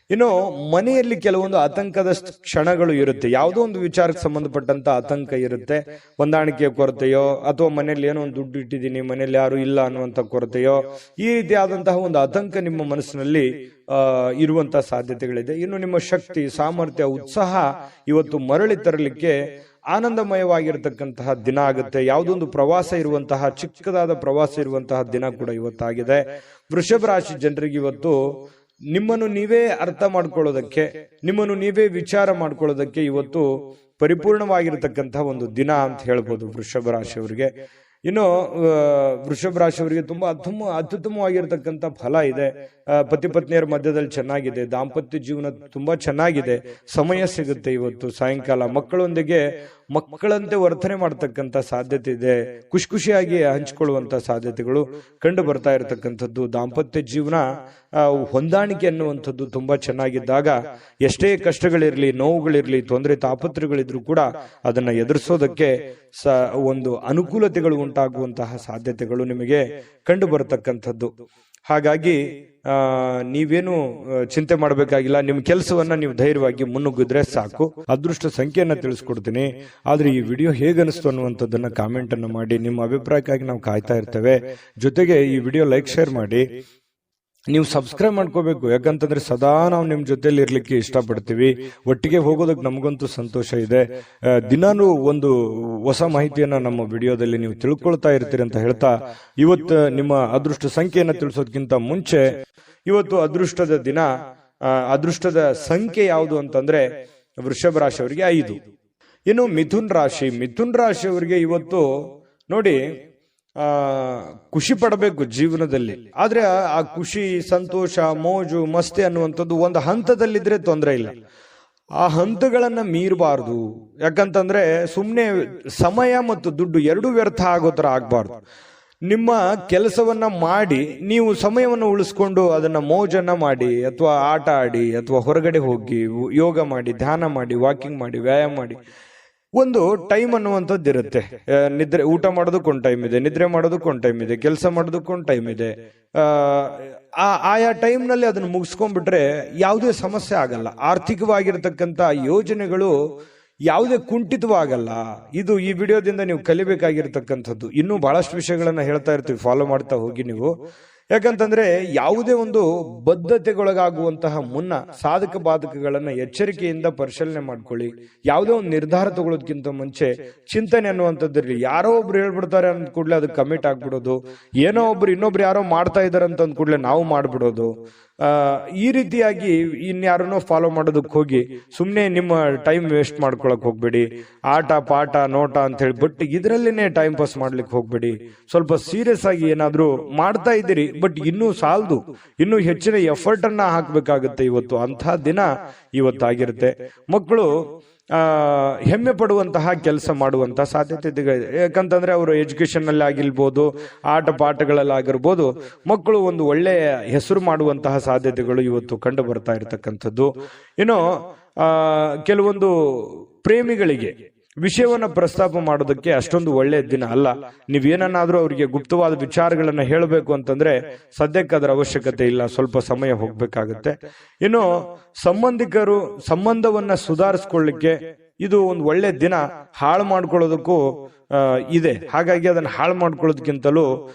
ಇನ್ನು ಮನೆಯಲ್ಲಿ ಕೆಲವೊಂದು ಆತಂಕದ ಕ್ಷಣಗಳು ಇರುತ್ತೆ. ಯಾವುದೋ ಒಂದು ವಿಚಾರಕ್ಕೆ ಸಂಬಂಧಪಟ್ಟಂತ ಆತಂಕ ಇರುತ್ತೆ. ಹೊಂದಾಣಿಕೆಯ ಕೊರತೆಯೋ, ಅಥವಾ ಮನೆಯಲ್ಲಿ ಏನೋ ಒಂದು ದುಡ್ಡು ಇಟ್ಟಿದ್ದೀನಿ, ಮನೆಯಲ್ಲಿ ಯಾರು ಇಲ್ಲ ಅನ್ನುವಂಥ ಕೊರತೆಯೋ, ಈ ರೀತಿಯಾದಂತಹ ಒಂದು ಆತಂಕ ನಿಮ್ಮ ಮನಸ್ಸಿನಲ್ಲಿ ಇರುವಂತಹ ಸಾಧ್ಯತೆಗಳಿದೆ. ಇನ್ನು ನಿಮ್ಮ ಶಕ್ತಿ, ಸಾಮರ್ಥ್ಯ, ಉತ್ಸಾಹ ಇವತ್ತು ಮರಳಿ ತರಲಿಕ್ಕೆ ಆನಂದಮಯವಾಗಿರತಕ್ಕಂತಹ ದಿನ ಆಗುತ್ತೆ. ಯಾವುದೊಂದು ಪ್ರವಾಸ ಇರುವಂತಹ, ಚಿಕ್ಕದಾದ ಪ್ರವಾಸ ಇರುವಂತಹ ದಿನ ಕೂಡ ಇವತ್ತಾಗಿದೆ. ವೃಷಭ ರಾಶಿ ಜನರಿಗೆ ಇವತ್ತು ನಿಮ್ಮನ್ನು ನೀವೇ ಅರ್ಥ ಮಾಡ್ಕೊಳ್ಳೋದಕ್ಕೆ, ನಿಮ್ಮನ್ನು ನೀವೇ ವಿಚಾರ ಮಾಡ್ಕೊಳ್ಳೋದಕ್ಕೆ ಇವತ್ತು ಪರಿಪೂರ್ಣವಾಗಿರತಕ್ಕಂತಹ ಒಂದು ದಿನ ಅಂತ ಹೇಳ್ಬೋದು ವೃಷಭ ರಾಶಿಯವರಿಗೆ. ಇನ್ನು ವೃಷಭ ರಾಶಿಯವರಿಗೆ ತುಂಬಾ ಅತ್ಯುತ್ತಮವಾಗಿರ್ತಕ್ಕಂಥ ಫಲ ಇದೆ. ಪತಿ ಪತ್ನಿಯರ ಮಧ್ಯದಲ್ಲಿ ಚೆನ್ನಾಗಿದೆ. ದಾಂಪತ್ಯ ಜೀವನ ತುಂಬಾ ಚೆನ್ನಾಗಿದೆ. ಸಮಯ ಸಿಗುತ್ತೆ ಇವತ್ತು ಸಾಯಂಕಾಲ. ಮಕ್ಕಳೊಂದಿಗೆ ಮಕ್ಕಳಂತೆ ವರ್ತನೆ ಮಾಡತಕ್ಕಂಥ ಸಾಧ್ಯತೆ ಇದೆ. ಖುಷಿಯಾಗಿ ಹಂಚಿಕೊಳ್ಳುವಂತ ಸಾಧ್ಯತೆಗಳು ಕಂಡು ಬರ್ತಾ ಇರತಕ್ಕಂಥದ್ದು. ದಾಂಪತ್ಯ ಜೀವನ ಹೊಂದಾಣಿಕೆ ಅನ್ನುವಂಥದ್ದು ತುಂಬಾ ಚೆನ್ನಾಗಿದ್ದಾಗ ಎಷ್ಟೇ ಕಷ್ಟಗಳಿರ್ಲಿ, ನೋವುಗಳಿರ್ಲಿ, ತೊಂದರೆ ತಾಪತ್ರಗಳಿದ್ರು ಕೂಡ ಅದನ್ನ ಎದುರಿಸೋದಕ್ಕೆ ಒಂದು ಅನುಕೂಲತೆಗಳು ಉಂಟಾಗುವಂತಹ ಸಾಧ್ಯತೆಗಳು ನಿಮಗೆ ಕಂಡು ಬರತಕ್ಕಂಥದ್ದು. ಹಾಗಾಗಿ ನೀವೇನು ಚಿಂತೆ ಮಾಡಬೇಕಾಗಿಲ್ಲ. ನಿಮ್ಮ ಕೆಲಸವನ್ನ ನೀವು ಧೈರ್ಯವಾಗಿ ಮುನ್ನುಗ್ಗಿದ್ರೆ ಸಾಕು. ಅದೃಷ್ಟ ಸಂಖ್ಯೆಯನ್ನ ತಿಳಿಸ್ಕೊಡ್ತೀನಿ. ಆದ್ರೆ ಈ ವಿಡಿಯೋ ಹೇಗನಿಸ್ತು ಅನ್ನುವಂಥದ್ದನ್ನ ಕಾಮೆಂಟ್ ಅನ್ನು ಮಾಡಿ. ನಿಮ್ಮ ಅಭಿಪ್ರಾಯಕ್ಕಾಗಿ ನಾವು ಕಾಯ್ತಾ ಇರ್ತೇವೆ. ಜೊತೆಗೆ ಈ ವಿಡಿಯೋ ಲೈಕ್ ಶೇರ್ ಮಾಡಿ. ನೀವು ಸಬ್ಸ್ಕ್ರೈಬ್ ಮಾಡ್ಕೋಬೇಕು, ಯಾಕಂತಂದ್ರೆ ಸದಾ ನಾವು ನಿಮ್ ಜೊತೆಲಿ ಇರ್ಲಿಕ್ಕೆ ಇಷ್ಟಪಡ್ತೀವಿ. ಒಟ್ಟಿಗೆ ಹೋಗೋದಕ್ಕೆ ನಮಗಂತೂ ಸಂತೋಷ ಇದೆ. ದಿನಾನು ಒಂದು ಹೊಸ ಮಾಹಿತಿಯನ್ನ ನಮ್ಮ ವಿಡಿಯೋದಲ್ಲಿ ನೀವು ತಿಳ್ಕೊಳ್ತಾ ಇರ್ತೀರಿ ಅಂತ ಹೇಳ್ತಾ, ಇವತ್ತು ನಿಮ್ಮ ಅದೃಷ್ಟ ಸಂಖ್ಯೆಯನ್ನ ತಿಳಿಸೋದಕ್ಕಿಂತ ಮುಂಚೆ, ಇವತ್ತು ಅದೃಷ್ಟದ ದಿನ, ಅದೃಷ್ಟದ ಸಂಖ್ಯೆ ಯಾವುದು ಅಂತಂದ್ರೆ ವೃಷಭ ರಾಶಿಯವರಿಗೆ 5. ಇನ್ನು ಮಿಥುನ್ ರಾಶಿಯವರಿಗೆ ಇವತ್ತು ನೋಡಿ, ಖುಷಿ ಪಡಬೇಕು ಜೀವನದಲ್ಲಿ. ಆದ್ರೆ ಆ ಖುಷಿ, ಸಂತೋಷ, ಮೋಜು, ಮಸ್ತಿ ಅನ್ನುವಂಥದ್ದು ಒಂದು ಹಂತದಲ್ಲಿದ್ರೆ ತೊಂದರೆ ಇಲ್ಲ. ಆ ಹಂತಗಳನ್ನ ಮೀರಬಾರ್ದು. ಯಾಕಂತಂದ್ರೆ ಸುಮ್ಮನೆ ಸಮಯ ಮತ್ತು ದುಡ್ಡು ಎರಡೂ ವ್ಯರ್ಥ ಆಗೋ ತರ ಆಗ್ಬಾರ್ದು. ನಿಮ್ಮ ಕೆಲಸವನ್ನ ಮಾಡಿ ನೀವು ಸಮಯವನ್ನು ಉಳಿಸ್ಕೊಂಡು ಅದನ್ನ ಮೋಜನ್ನ ಮಾಡಿ, ಅಥವಾ ಆಟ ಆಡಿ, ಅಥವಾ ಹೊರಗಡೆ ಹೋಗಿ ಯೋಗ ಮಾಡಿ, ಧ್ಯಾನ ಮಾಡಿ, ವಾಕಿಂಗ್ ಮಾಡಿ, ವ್ಯಾಯಾಮ ಮಾಡಿ. ಒಂದು ಟೈಮ್ ಅನ್ನುವಂಥದ್ದು ಇರುತ್ತೆ. ನಿದ್ರೆ, ಊಟ ಮಾಡೋದಕ್ಕೊಂದು ಟೈಮ್ ಇದೆ, ನಿದ್ರೆ ಮಾಡೋದಕ್ಕೊಂದು ಟೈಮ್ ಇದೆ, ಕೆಲಸ ಮಾಡೋದಕ್ಕೊಂದು ಟೈಮ್ ಇದೆ. ಆಯಾ ಟೈಮ್ನಲ್ಲಿ ಅದನ್ನು ಮುಗಿಸ್ಕೊಂಡ್ಬಿಟ್ರೆ ಯಾವುದೇ ಸಮಸ್ಯೆ ಆಗಲ್ಲ. ಆರ್ಥಿಕವಾಗಿರ್ತಕ್ಕಂಥ ಯೋಜನೆಗಳು ಯಾವುದೇ ಕುಂಠಿತವಾಗಲ್ಲ. ಇದು ಈ ವಿಡಿಯೋದಿಂದ ನೀವು ಕಲಿಬೇಕಾಗಿರ್ತಕ್ಕಂಥದ್ದು. ಇನ್ನೂ ಬಹಳಷ್ಟು ವಿಷಯಗಳನ್ನ ಹೇಳ್ತಾ ಇರ್ತೀವಿ, ಫಾಲೋ ಮಾಡ್ತಾ ಹೋಗಿ ನೀವು. ಯಾಕಂತಂದ್ರೆ ಯಾವುದೇ ಒಂದು ಬದ್ಧತೆಗೊಳಗಾಗುವಂತಹ ಮುನ್ನ ಸಾಧಕ ಬಾಧಕಗಳನ್ನ ಎಚ್ಚರಿಕೆಯಿಂದ ಪರಿಶೀಲನೆ ಮಾಡ್ಕೊಳ್ಳಿ. ಯಾವುದೇ ಒಂದು ನಿರ್ಧಾರ ತಗೊಳ್ಳೋದಕ್ಕಿಂತ ಮುಂಚೆ ಚಿಂತನೆ ಅನ್ನುವಂಥದ್ದಿರಲಿ. ಯಾರೋ ಒಬ್ರು ಹೇಳ್ಬಿಡ್ತಾರೆ ಅಂದ ಕೂಡಲೇ ಅದಕ್ಕೆ ಕಮಿಟ್ ಆಗ್ಬಿಡೋದು, ಏನೋ ಒಬ್ರು ಇನ್ನೊಬ್ರು ಯಾರೋ ಮಾಡ್ತಾ ಇದಾರೆ ಅಂತ ಅಂದ ಕೂಡಲೇ ನಾವು ಮಾಡ್ಬಿಡೋದು, ಈ ರೀತಿಯಾಗಿ ಇನ್ಯಾರನ್ನೋ ಫಾಲೋ ಮಾಡೋದಕ್ಕೆ ಹೋಗಿ ಸುಮ್ಮನೆ ನಿಮ್ಮ ಟೈಮ್ ವೇಸ್ಟ್ ಮಾಡ್ಕೊಳಕ್ ಹೋಗ್ಬೇಡಿ. ಆಟ ಪಾಠ ನೋಟ ಅಂತ ಹೇಳಿ ಬಟ್ ಇದರಲ್ಲೇನೆ ಟೈಮ್ ಪಾಸ್ ಮಾಡ್ಲಿಕ್ಕೆ ಹೋಗ್ಬೇಡಿ. ಸ್ವಲ್ಪ ಸೀರಿಯಸ್ ಆಗಿ ಏನಾದ್ರೂ ಮಾಡ್ತಾ ಇದ್ದೀರಿ, ಬಟ್ ಇನ್ನೂ ಸಾಲದು, ಇನ್ನೂ ಹೆಚ್ಚಿನ ಎಫರ್ಟ್ ಅನ್ನ ಹಾಕ್ಬೇಕಾಗುತ್ತೆ. ಇವತ್ತು ಅಂತಹ ದಿನ ಇವತ್ತಾಗಿರುತ್ತೆ. ಮಕ್ಕಳು ಹೆಮ್ಮೆ ಪಡುವಂತಹ ಕೆಲಸ ಮಾಡುವಂತಹ ಸಾಧ್ಯತೆ ಇದೆ. ಯಾಕಂತಂದ್ರೆ ಅವರು ಎಜುಕೇಶನ್ ನಲ್ಲಿ ಆಗಿರ್ಬೋದು, ಆಟ ಪಾಠಗಳಲ್ಲಿ ಆಗಿರ್ಬೋದು, ಮಕ್ಕಳು ಒಂದು ಒಳ್ಳೆಯ ಹೆಸರು ಮಾಡುವಂತಹ ಸಾಧ್ಯತೆಗಳು ಇವತ್ತು ಕಂಡು ಬರ್ತಾ ಇರತಕ್ಕಂಥದ್ದು. ಇನ್ನು ಕೆಲವೊಂದು ಪ್ರೇಮಿಗಳಿಗೆ ವಿಷಯವನ್ನ ಪ್ರಸ್ತಾಪ ಮಾಡೋದಕ್ಕೆ ಅಷ್ಟೊಂದು ಒಳ್ಳೆಯ ದಿನ ಅಲ್ಲ. ನೀವೇನಾದ್ರೂ ಅವರಿಗೆ ಗುಪ್ತವಾದ ವಿಚಾರಗಳನ್ನ ಹೇಳಬೇಕು ಅಂತಂದ್ರೆ ಸದ್ಯಕ್ಕೆ ಅದರ ಅವಶ್ಯಕತೆ ಇಲ್ಲ, ಸ್ವಲ್ಪ ಸಮಯ ಹೋಗ್ಬೇಕಾಗತ್ತೆ. ಇನ್ನು ಸಂಬಂಧಿಕರು ಸಂಬಂಧವನ್ನ ಸುಧಾರಿಸ್ಕೊಳ್ಳಿಕ್ಕೆ ಇದು ಒಂದು ಒಳ್ಳೆ ದಿನ. ಹಾಳು ಮಾಡ್ಕೊಳ್ಳೋದಕ್ಕೂ ಇದೆ. ಹಾಗಾಗಿ ಅದನ್ನ ಹಾಳು ಮಾಡ್ಕೊಳ್ಳೋದಕ್ಕಿಂತಲೂ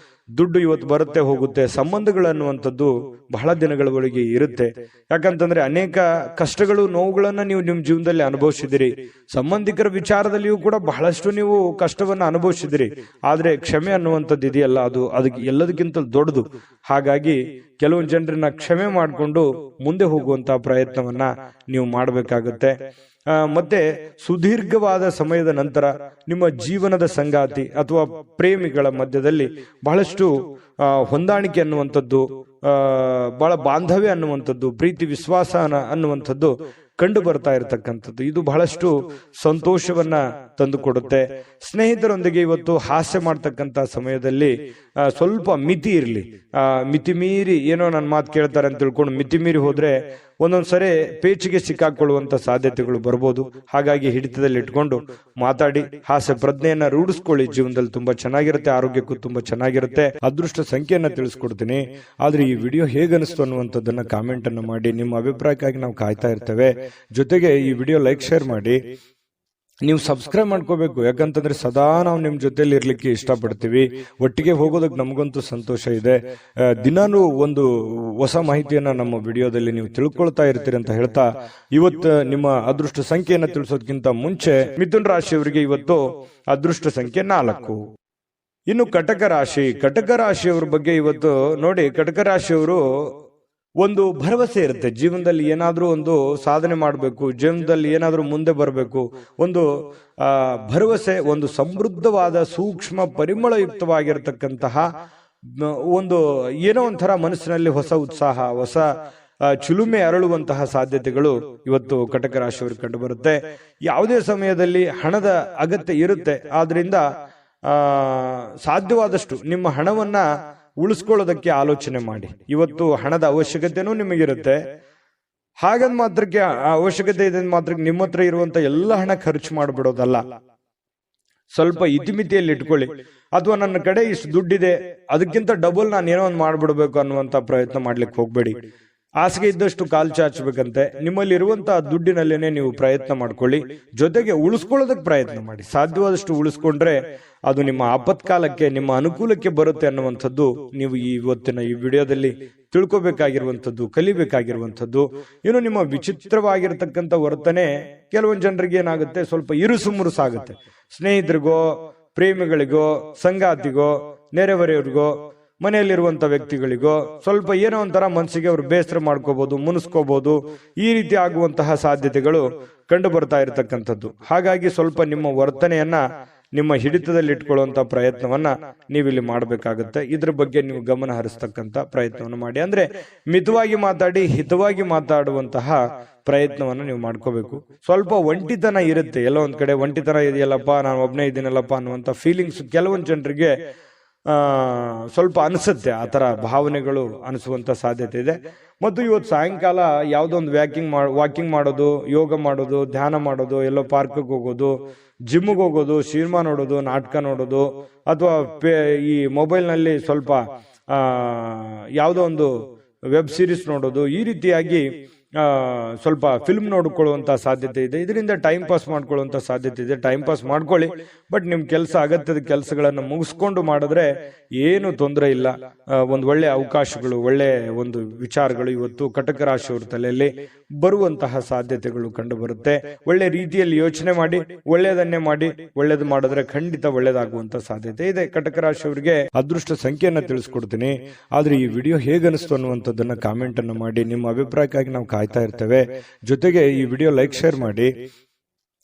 ದುಡ್ಡು ಇವತ್ತು ಬರುತ್ತೆ ಹೋಗುತ್ತೆ. ಸಂಬಂಧಗಳನ್ನುವಂಥದ್ದು ಬಹಳ ದಿನಗಳವರೆಗೆ ಇರುತ್ತೆ. ಯಾಕಂತಂದ್ರೆ ಅನೇಕ ಕಷ್ಟಗಳು, ನೋವುಗಳನ್ನ ನೀವು ನಿಮ್ಮ ಜೀವನದಲ್ಲಿ ಅನುಭವಿಸಿದಿರಿ. ಸಂಬಂಧಿಕರ ವಿಚಾರದಲ್ಲಿಯೂ ಕೂಡ ಬಹಳಷ್ಟು ನೀವು ಕಷ್ಟವನ್ನ ಅನುಭವಿಸಿದಿರಿ. ಆದ್ರೆ ಕ್ಷಮೆ ಅನ್ನುವಂಥದ್ದು ಇದೆಯಲ್ಲ, ಅದಕ್ಕೆ ಎಲ್ಲದಕ್ಕಿಂತ ದೊಡ್ಡದು. ಹಾಗಾಗಿ ಕೆಲವೊಂದು ಜನರನ್ನ ಕ್ಷಮೆ ಮಾಡಿಕೊಂಡು ಮುಂದೆ ಹೋಗುವಂತಹ ಪ್ರಯತ್ನವನ್ನ ನೀವು ಮಾಡಬೇಕಾಗತ್ತೆ. ಮತ್ತೆ ಸುದೀರ್ಘವಾದ ಸಮಯದ ನಂತರ ನಿಮ್ಮ ಜೀವನದ ಸಂಗಾತಿ ಅಥವಾ ಪ್ರೇಮಿಗಳ ಮಧ್ಯದಲ್ಲಿ ಬಹಳಷ್ಟು ಹೊಂದಾಣಿಕೆ ಅನ್ನುವಂಥದ್ದು, ಬಹಳ ಬಾಂಧವ್ಯ ಅನ್ನುವಂಥದ್ದು, ಪ್ರೀತಿ ವಿಶ್ವಾಸ ಅನ್ನುವಂಥದ್ದು ಕಂಡು ಬರ್ತಾ ಇರತಕ್ಕಂಥದ್ದು. ಇದು ಬಹಳಷ್ಟು ಸಂತೋಷವನ್ನ ತಂದುಕೊಡುತ್ತೆ. ಸ್ನೇಹಿತರೊಂದಿಗೆ ಇವತ್ತು ಹಾಸ್ಯ ಮಾಡ್ತಕ್ಕಂಥ ಸಮಯದಲ್ಲಿ ಸ್ವಲ್ಪ ಮಿತಿ ಇರಲಿ. ಮಿತಿ ಮೀರಿ ಏನೋ ನನ್ನ ಮಾತು ಕೇಳ್ತಾರೆ ಅಂತ ತಿಳ್ಕೊಂಡು ಮಿತಿ ಮೀರಿ ಹೋದ್ರೆ ಒಂದೊಂದ್ಸರಿ ಪೇಚಿಗೆ ಸಿಕ್ಕಾಕೊಳ್ಳುವಂತ ಸಾಧ್ಯತೆಗಳು ಬರ್ಬೋದು. ಹಾಗಾಗಿ ಹಿಡಿತದಲ್ಲಿ ಇಟ್ಕೊಂಡು ಮಾತಾಡಿ ಹಾಸ್ಯ ಪ್ರಜ್ಞೆಯನ್ನ ರೂಢಿಸ್ಕೊಳ್ಳಿ. ಜೀವನದಲ್ಲಿ ತುಂಬಾ ಚೆನ್ನಾಗಿರುತ್ತೆ, ಆರೋಗ್ಯಕ್ಕೂ ತುಂಬಾ ಚೆನ್ನಾಗಿರುತ್ತೆ. ಅದೃಷ್ಟ ಸಂಖ್ಯೆಯನ್ನ ತಿಳಿಸ್ಕೊಡ್ತೀನಿ. ಆದ್ರೆ ಈ ವಿಡಿಯೋ ಹೇಗನಿಸ್ತು ಅನ್ನುವಂಥದ್ದನ್ನ ಕಾಮೆಂಟ್ ಅನ್ನು ಮಾಡಿ. ನಿಮ್ಮ ಅಭಿಪ್ರಾಯಕ್ಕಾಗಿ ನಾವು ಕಾಯ್ತಾ ಇರ್ತೇವೆ. ಜೊತೆಗೆ ಈ ವಿಡಿಯೋ ಲೈಕ್, ಶೇರ್ ಮಾಡಿ. ನೀವು ಸಬ್ಸ್ಕ್ರೈಬ್ ಮಾಡ್ಕೋಬೇಕು. ಯಾಕಂತಂದ್ರೆ ಸದಾ ನಾವು ನಿಮ್ ಜೊತೆಲಿ ಇರ್ಲಿಕ್ಕೆ ಇಷ್ಟಪಡ್ತೀವಿ. ಒಟ್ಟಿಗೆ ಹೋಗೋದಕ್ಕೆ ನಮಗಂತೂ ಸಂತೋಷ ಇದೆ. ದಿನಾನು ಒಂದು ಹೊಸ ಮಾಹಿತಿಯನ್ನ ನಮ್ಮ ವಿಡಿಯೋದಲ್ಲಿ ನೀವು ತಿಳ್ಕೊಳ್ತಾ ಇರ್ತೀರಿ ಅಂತ ಹೇಳ್ತಾ, ಇವತ್ತು ನಿಮ್ಮ ಅದೃಷ್ಟ ಸಂಖ್ಯೆಯನ್ನ ತಿಳಿಸೋದಕ್ಕಿಂತ ಮುಂಚೆ ಮಿಥುನ ರಾಶಿಯವರಿಗೆ ಇವತ್ತು ಅದೃಷ್ಟ ಸಂಖ್ಯೆ 4. ಇನ್ನು ಕಟಕ ರಾಶಿಯವರ ಬಗ್ಗೆ ಇವತ್ತು ನೋಡಿ. ಕಟಕ ರಾಶಿಯವರು ಒಂದು ಭರವಸೆ ಇರುತ್ತೆ. ಜೀವನದಲ್ಲಿ ಏನಾದ್ರೂ ಒಂದು ಸಾಧನೆ ಮಾಡಬೇಕು, ಜೀವನದಲ್ಲಿ ಏನಾದ್ರೂ ಮುಂದೆ ಬರಬೇಕು, ಒಂದು ಭರವಸೆ, ಒಂದು ಸಮೃದ್ಧವಾದ ಸೂಕ್ಷ್ಮ ಪರಿಮಳಯುಕ್ತವಾಗಿರತಕ್ಕಂತಹ ಒಂದು ಏನೋ ಒಂಥರ ಮನಸ್ಸಿನಲ್ಲಿ ಹೊಸ ಉತ್ಸಾಹ, ಹೊಸ ಚಿಲುಮೆ ಅರಳುವಂತಹ ಸಾಧ್ಯತೆಗಳು ಇವತ್ತು ಕಟಕ ರಾಶಿಯವರಿಗೆ ಕಂಡು ಬರುತ್ತೆ. ಯಾವುದೇ ಸಮಯದಲ್ಲಿ ಹಣದ ಅಗತ್ಯ ಇರುತ್ತೆ. ಆದ್ರಿಂದ ಸಾಧ್ಯವಾದಷ್ಟು ನಿಮ್ಮ ಹಣವನ್ನ ಉಳಿಸ್ಕೊಳ್ಳೋದಕ್ಕೆ ಆಲೋಚನೆ ಮಾಡಿ. ಇವತ್ತು ಹಣದ ಅವಶ್ಯಕತೆನೂ ನಿಮಗಿರುತ್ತೆ. ಹಾಗಂದ್ ಮಾತ್ರಕ್ಕೆ ಅವಶ್ಯಕತೆ ಇದೆ ಮಾತ್ರಕ್ಕೆ ನಿಮ್ಮ ಹತ್ರ ಇರುವಂತ ಎಲ್ಲ ಹಣ ಖರ್ಚು ಮಾಡಿಬಿಡೋದಲ್ಲ. ಸ್ವಲ್ಪ ಇತಿಮಿತಿಯಲ್ಲಿ ಇಟ್ಕೊಳ್ಳಿ. ಅಥವಾ ನನ್ನ ಕಡೆ ಇಷ್ಟು ದುಡ್ಡಿದೆ, ಅದಕ್ಕಿಂತ ಡಬಲ್ ನಾನು ಏನೋ ಒಂದು ಮಾಡ್ಬಿಡ್ಬೇಕು ಅನ್ನುವಂತ ಪ್ರಯತ್ನ ಮಾಡ್ಲಿಕ್ಕೆ ಹೋಗ್ಬೇಡಿ. ಹಾಸಿಗೆ ಇದ್ದಷ್ಟು ಕಾಲು ಚಾಚಬೇಕಂತೆ. ನಿಮ್ಮಲ್ಲಿ ಇರುವಂತಹ ದುಡ್ಡಿನಲ್ಲೇನೆ ನೀವು ಪ್ರಯತ್ನ ಮಾಡ್ಕೊಳ್ಳಿ. ಜೊತೆಗೆ ಉಳಿಸ್ಕೊಳ್ಳೋದಕ್ಕೆ ಪ್ರಯತ್ನ ಮಾಡಿ. ಸಾಧ್ಯವಾದಷ್ಟು ಉಳಿಸ್ಕೊಂಡ್ರೆ ಅದು ನಿಮ್ಮ ಆಪತ್ಕಾಲಕ್ಕೆ, ನಿಮ್ಮ ಅನುಕೂಲಕ್ಕೆ ಬರುತ್ತೆ ಅನ್ನುವಂಥದ್ದು ನೀವು ಇವತ್ತಿನ ಈ ವಿಡಿಯೋದಲ್ಲಿ ತಿಳ್ಕೊಬೇಕಾಗಿರುವಂಥದ್ದು, ಕಲಿಬೇಕಾಗಿರುವಂಥದ್ದು. ಇನ್ನು ನಿಮ್ಮ ವಿಚಿತ್ರವಾಗಿರ್ತಕ್ಕಂಥ ವರ್ತನೆ ಕೆಲವೊಂದು ಜನರಿಗೆ ಏನಾಗುತ್ತೆ, ಸ್ವಲ್ಪ ಇರುಸು ಮುರುಸಾಗುತ್ತೆ. ಸ್ನೇಹಿತರಿಗೋ, ಪ್ರೇಮಿಗಳಿಗೋ, ಸಂಗಾತಿಗೋ, ನೆರೆಹೊರೆಯವರಿಗೋ, ಮನೆಯಲ್ಲಿರುವಂತ ವ್ಯಕ್ತಿಗಳಿಗೋ ಸ್ವಲ್ಪ ಏನೋ ಒಂಥರ ಮನಸ್ಸಿಗೆ ಅವರು ಬೇಸರ ಮಾಡ್ಕೋಬಹುದು, ಮುನಿಸ್ಕೋಬಹುದು. ಈ ರೀತಿ ಆಗುವಂತಹ ಸಾಧ್ಯತೆಗಳು ಕಂಡು ಬರ್ತಾ ಇರತಕ್ಕಂಥದ್ದು. ಹಾಗಾಗಿ ಸ್ವಲ್ಪ ನಿಮ್ಮ ವರ್ತನೆಯನ್ನ ನಿಮ್ಮ ಹಿಡಿತದಲ್ಲಿ ಇಟ್ಕೊಳ್ಳುವಂತ ಪ್ರಯತ್ನವನ್ನ ನೀವಿಲ್ಲಿ ಮಾಡಬೇಕಾಗುತ್ತೆ. ಇದ್ರ ಬಗ್ಗೆ ನೀವು ಗಮನ ಹರಿಸ್ತಕ್ಕಂತ ಪ್ರಯತ್ನವನ್ನು ಮಾಡಿ. ಅಂದ್ರೆ ಮಿತವಾಗಿ ಮಾತಾಡಿ ಹಿತವಾಗಿ ಮಾತಾಡುವಂತಹ ಪ್ರಯತ್ನವನ್ನು ನೀವು ಮಾಡ್ಕೋಬೇಕು. ಸ್ವಲ್ಪ ಒಂಟಿತನ ಇರುತ್ತೆ, ಎಲ್ಲೋ ಒಂದ್ ಕಡೆ ಒಂಟಿತನ ಇದೆಯಲ್ಲಪ್ಪ, ನಾನು ಒಬ್ಬನೇ ಇದ್ದೀನಲ್ಲಪ್ಪ ಅನ್ನುವಂತ ಫೀಲಿಂಗ್ಸ್ ಕೆಲವೊಂದು ಜನರಿಗೆ ಸ್ವಲ್ಪ ಅನಿಸುತ್ತೆ. ಆ ತರ ಭಾವನೆಗಳು ಅನಿಸುವಂತ ಸಾಧ್ಯತೆ ಇದೆ. ಮತ್ತು ಇವತ್ತು ಸಾಯಂಕಾಲ ಯಾವುದೋ ಒಂದು ವಾಕಿಂಗ್ ಮಾಡೋದು, ಯೋಗ ಮಾಡೋದು, ಧ್ಯಾನ ಮಾಡೋದು, ಎಲ್ಲೋ ಪಾರ್ಕ್ಗೆ ಹೋಗೋದು, ಜಿಮ್ಗೆ ಹೋಗೋದು, ಸಿನಿಮಾ ನೋಡೋದು, ನಾಟಕ ನೋಡೋದು, ಅಥವಾ ಈ ಮೊಬೈಲ್ನಲ್ಲಿ ಸ್ವಲ್ಪ ಯಾವುದೋ ಒಂದು ವೆಬ್ ಸೀರೀಸ್ ನೋಡೋದು, ಈ ರೀತಿಯಾಗಿ ಸ್ವಲ್ಪ ಫಿಲ್ಮ್ ನೋಡ್ಕೊಳ್ಳುವಂತ ಸಾಧ್ಯತೆ ಇದೆ. ಇದರಿಂದ ಟೈಮ್ ಪಾಸ್ ಮಾಡ್ಕೊಳ್ಳುವಂತ ಸಾಧ್ಯತೆ ಇದೆ. ಟೈಮ್ ಪಾಸ್ ಮಾಡ್ಕೊಳ್ಳಿ, ಬಟ್ ನಿಮ್ ಕೆಲಸ, ಅಗತ್ಯದ ಕೆಲಸಗಳನ್ನ ಮುಗಿಸ್ಕೊಂಡು ಮಾಡಿದ್ರೆ ಏನು ತೊಂದರೆ ಇಲ್ಲ. ಒಂದು ಒಳ್ಳೆ ಅವಕಾಶಗಳು, ಒಳ್ಳೆ ಒಂದು ವಿಚಾರಗಳು ಇವತ್ತು ಕಟಕ ರಾಶಿಯವರ ತಲೆಯಲ್ಲಿ ಬರುವಂತಹ ಸಾಧ್ಯತೆಗಳು ಕಂಡು ಬರುತ್ತೆ. ಒಳ್ಳೆ ರೀತಿಯಲ್ಲಿ ಯೋಚನೆ ಮಾಡಿ, ಒಳ್ಳೆಯದನ್ನೇ ಮಾಡಿ, ಒಳ್ಳೇದು ಮಾಡಿದ್ರೆ ಖಂಡಿತ ಒಳ್ಳೇದಾಗುವಂತ ಸಾಧ್ಯತೆ ಇದೆ. ಕಟಕ ರಾಶಿಯವರಿಗೆ ಅದೃಷ್ಟ ಸಂಖ್ಯೆಯನ್ನ ತಿಳಿಸ್ಕೊಡ್ತೀನಿ. ಆದ್ರೆ ಈ ವಿಡಿಯೋ ಹೇಗನಿಸ್ತು ಅನ್ನುವಂಥದ್ದನ್ನ ಕಾಮೆಂಟ್ ಅನ್ನು ಮಾಡಿ. ನಿಮ್ಮ ಅಭಿಪ್ರಾಯಕ್ಕಾಗಿ ನಾವು ಕಾಯ್ತಾ ಇರ್ತೇವೆ. ಜೊತೆಗೆ ಈ ವಿಡಿಯೋ ಲೈಕ್, ಶೇರ್ ಮಾಡಿ.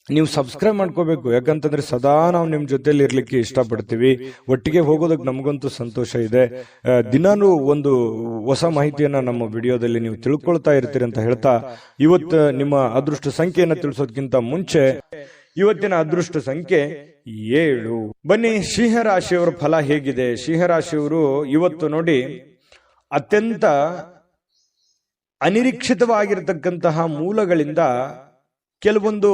ನೀವು ಸಬ್ಸ್ಕ್ರೈಬ್ ಮಾಡ್ಕೋಬೇಕು, ಯಾಕಂತಂದ್ರೆ ಸದಾ ನಾವು ನಿಮ್ ಜೊತೆಲಿ ಇರ್ಲಿಕ್ಕೆ ಇಷ್ಟಪಡ್ತೀವಿ. ಒಟ್ಟಿಗೆ ಹೋಗೋದಕ್ಕೆ ನಮಗಂತೂ ಸಂತೋಷ ಇದೆ. ದಿನಾನು ಒಂದು ಹೊಸ ಮಾಹಿತಿಯನ್ನ ನಮ್ಮ ವಿಡಿಯೋದಲ್ಲಿ ನೀವು ತಿಳ್ಕೊಳ್ತಾ ಇರ್ತೀರಿ ಅಂತ ಹೇಳ್ತಾ, ಇವತ್ತು ನಿಮ್ಮ ಅದೃಷ್ಟ ಸಂಖ್ಯೆಯನ್ನ ತಿಳಿಸೋದಕ್ಕಿಂತ ಮುಂಚೆ ಇವತ್ತಿನ ಅದೃಷ್ಟ ಸಂಖ್ಯೆ 7. ಬನ್ನಿ, ಸಿಂಹರಾಶಿಯವರ ಫಲ ಹೇಗಿದೆ. ಸಿಂಹರಾಶಿಯವರು ಇವತ್ತು ನೋಡಿ ಅತ್ಯಂತ ಅನಿರೀಕ್ಷಿತವಾಗಿರತಕ್ಕಂತಹ ಮೂಲಗಳಿಂದ ಕೆಲವೊಂದು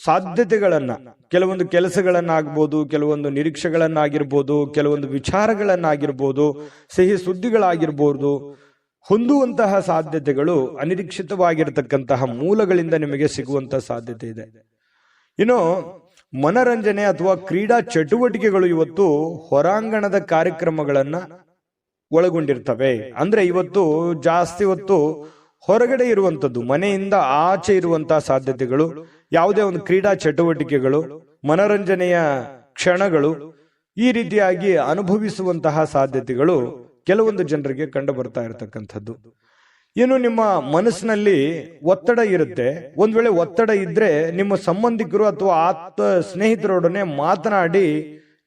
ಸಾಧ್ಯತೆಗಳನ್ನ, ಕೆಲವೊಂದು ಕೆಲಸಗಳನ್ನಾಗ್ಬೋದು, ಕೆಲವೊಂದು ನಿರೀಕ್ಷೆಗಳನ್ನಾಗಿರ್ಬೋದು, ಕೆಲವೊಂದು ವಿಚಾರಗಳನ್ನಾಗಿರ್ಬೋದು, ಸಿಹಿ ಸುದ್ದಿಗಳಾಗಿರ್ಬೋದು, ಹೊಂದುವಂತಹ ಸಾಧ್ಯತೆಗಳು ಅನಿರೀಕ್ಷಿತವಾಗಿರತಕ್ಕಂತಹ ಮೂಲಗಳಿಂದ ನಿಮಗೆ ಸಿಗುವಂತಹ ಸಾಧ್ಯತೆ ಇದೆ. ಇನ್ನು ಮನರಂಜನೆ ಅಥವಾ ಕ್ರೀಡಾ ಚಟುವಟಿಕೆಗಳು ಇವತ್ತು ಹೊರಾಂಗಣದ ಕಾರ್ಯಕ್ರಮಗಳನ್ನ ಒಳಗೊಂಡಿರ್ತವೆ. ಅಂದ್ರೆ ಇವತ್ತು ಜಾಸ್ತಿ ಹೊತ್ತು ಹೊರಗಡೆ ಇರುವಂತದ್ದು, ಮನೆಯಿಂದ ಆಚೆ ಇರುವಂತಹ ಸಾಧ್ಯತೆಗಳು, ಯಾವುದೇ ಒಂದು ಕ್ರೀಡಾ ಚಟುವಟಿಕೆಗಳು, ಮನರಂಜನೆಯ ಕ್ಷಣಗಳು, ಈ ರೀತಿಯಾಗಿ ಅನುಭವಿಸುವಂತಹ ಸಾಧ್ಯತೆಗಳು ಕೆಲವೊಂದು ಜನರಿಗೆ ಕಂಡು ಬರ್ತಾ ಇರತಕ್ಕಂಥದ್ದು. ಏನು ನಿಮ್ಮ ಮನಸ್ಸಿನಲ್ಲಿ ಒತ್ತಡ ಇರುತ್ತೆ. ಒಂದ್ ವೇಳೆ ಒತ್ತಡ ಇದ್ರೆ ನಿಮ್ಮ ಸಂಬಂಧಿಕರು ಅಥವಾ ಸ್ನೇಹಿತರೊಡನೆ ಮಾತನಾಡಿ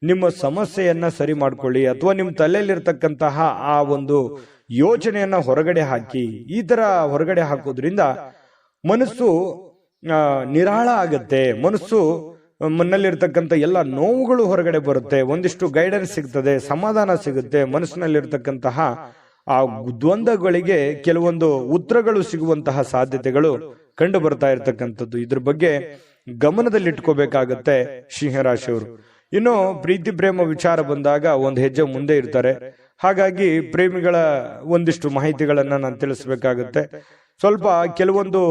ನಿಮ್ಮ ಸಮಸ್ಯೆಯನ್ನ ಸರಿ ಮಾಡ್ಕೊಳ್ಳಿ, ಅಥವಾ ನಿಮ್ಮ ತಲೆಯಲ್ಲಿರ್ತಕ್ಕಂತಹ ಆ ಒಂದು ಯೋಚನೆಯನ್ನ ಹೊರಗಡೆ ಹಾಕಿ. ಈ ತರ ಹೊರಗಡೆ ಹಾಕೋದ್ರಿಂದ ಮನಸ್ಸು ನಿರಾಳ ಆಗತ್ತೆ. ಮನಸ್ಸು ಮನಲ್ಲಿರ್ತಕ್ಕಂಥ ಎಲ್ಲ ನೋವುಗಳು ಹೊರಗಡೆ ಬರುತ್ತೆ. ಒಂದಿಷ್ಟು ಗೈಡೆನ್ಸ್ ಸಿಗ್ತದೆ, ಸಮಾಧಾನ ಸಿಗುತ್ತೆ. ಮನಸ್ಸಿನಲ್ಲಿರ್ತಕ್ಕಂತಹ ಆ ದ್ವಂದ್ವಗಳಿಗೆ ಕೆಲವೊಂದು ಉತ್ತರಗಳು ಸಿಗುವಂತಹ ಸಾಧ್ಯತೆಗಳು ಕಂಡು ಬರ್ತಾ ಇರತಕ್ಕಂಥದ್ದು. ಇದ್ರ ಬಗ್ಗೆ ಗಮನದಲ್ಲಿಟ್ಕೋಬೇಕಾಗತ್ತೆ ಸಿಂಹರಾಶಿಯವರು. ಇನ್ನು ಪ್ರೀತಿ ಪ್ರೇಮ ವಿಚಾರ ಬಂದಾಗ ಒಂದು ಹೆಜ್ಜೆ ಮುಂದೆ ಇರ್ತಾರೆ. ಹಾಗಾಗಿ ಪ್ರೇಮಿಗಳ ಒಂದಿಷ್ಟು ಮಾಹಿತಿಗಳನ್ನ ನಾನು ತಿಳಿಸ್ಬೇಕಾಗತ್ತೆ. ಸ್ವಲ್ಪ ಕೆಲವೊಂದು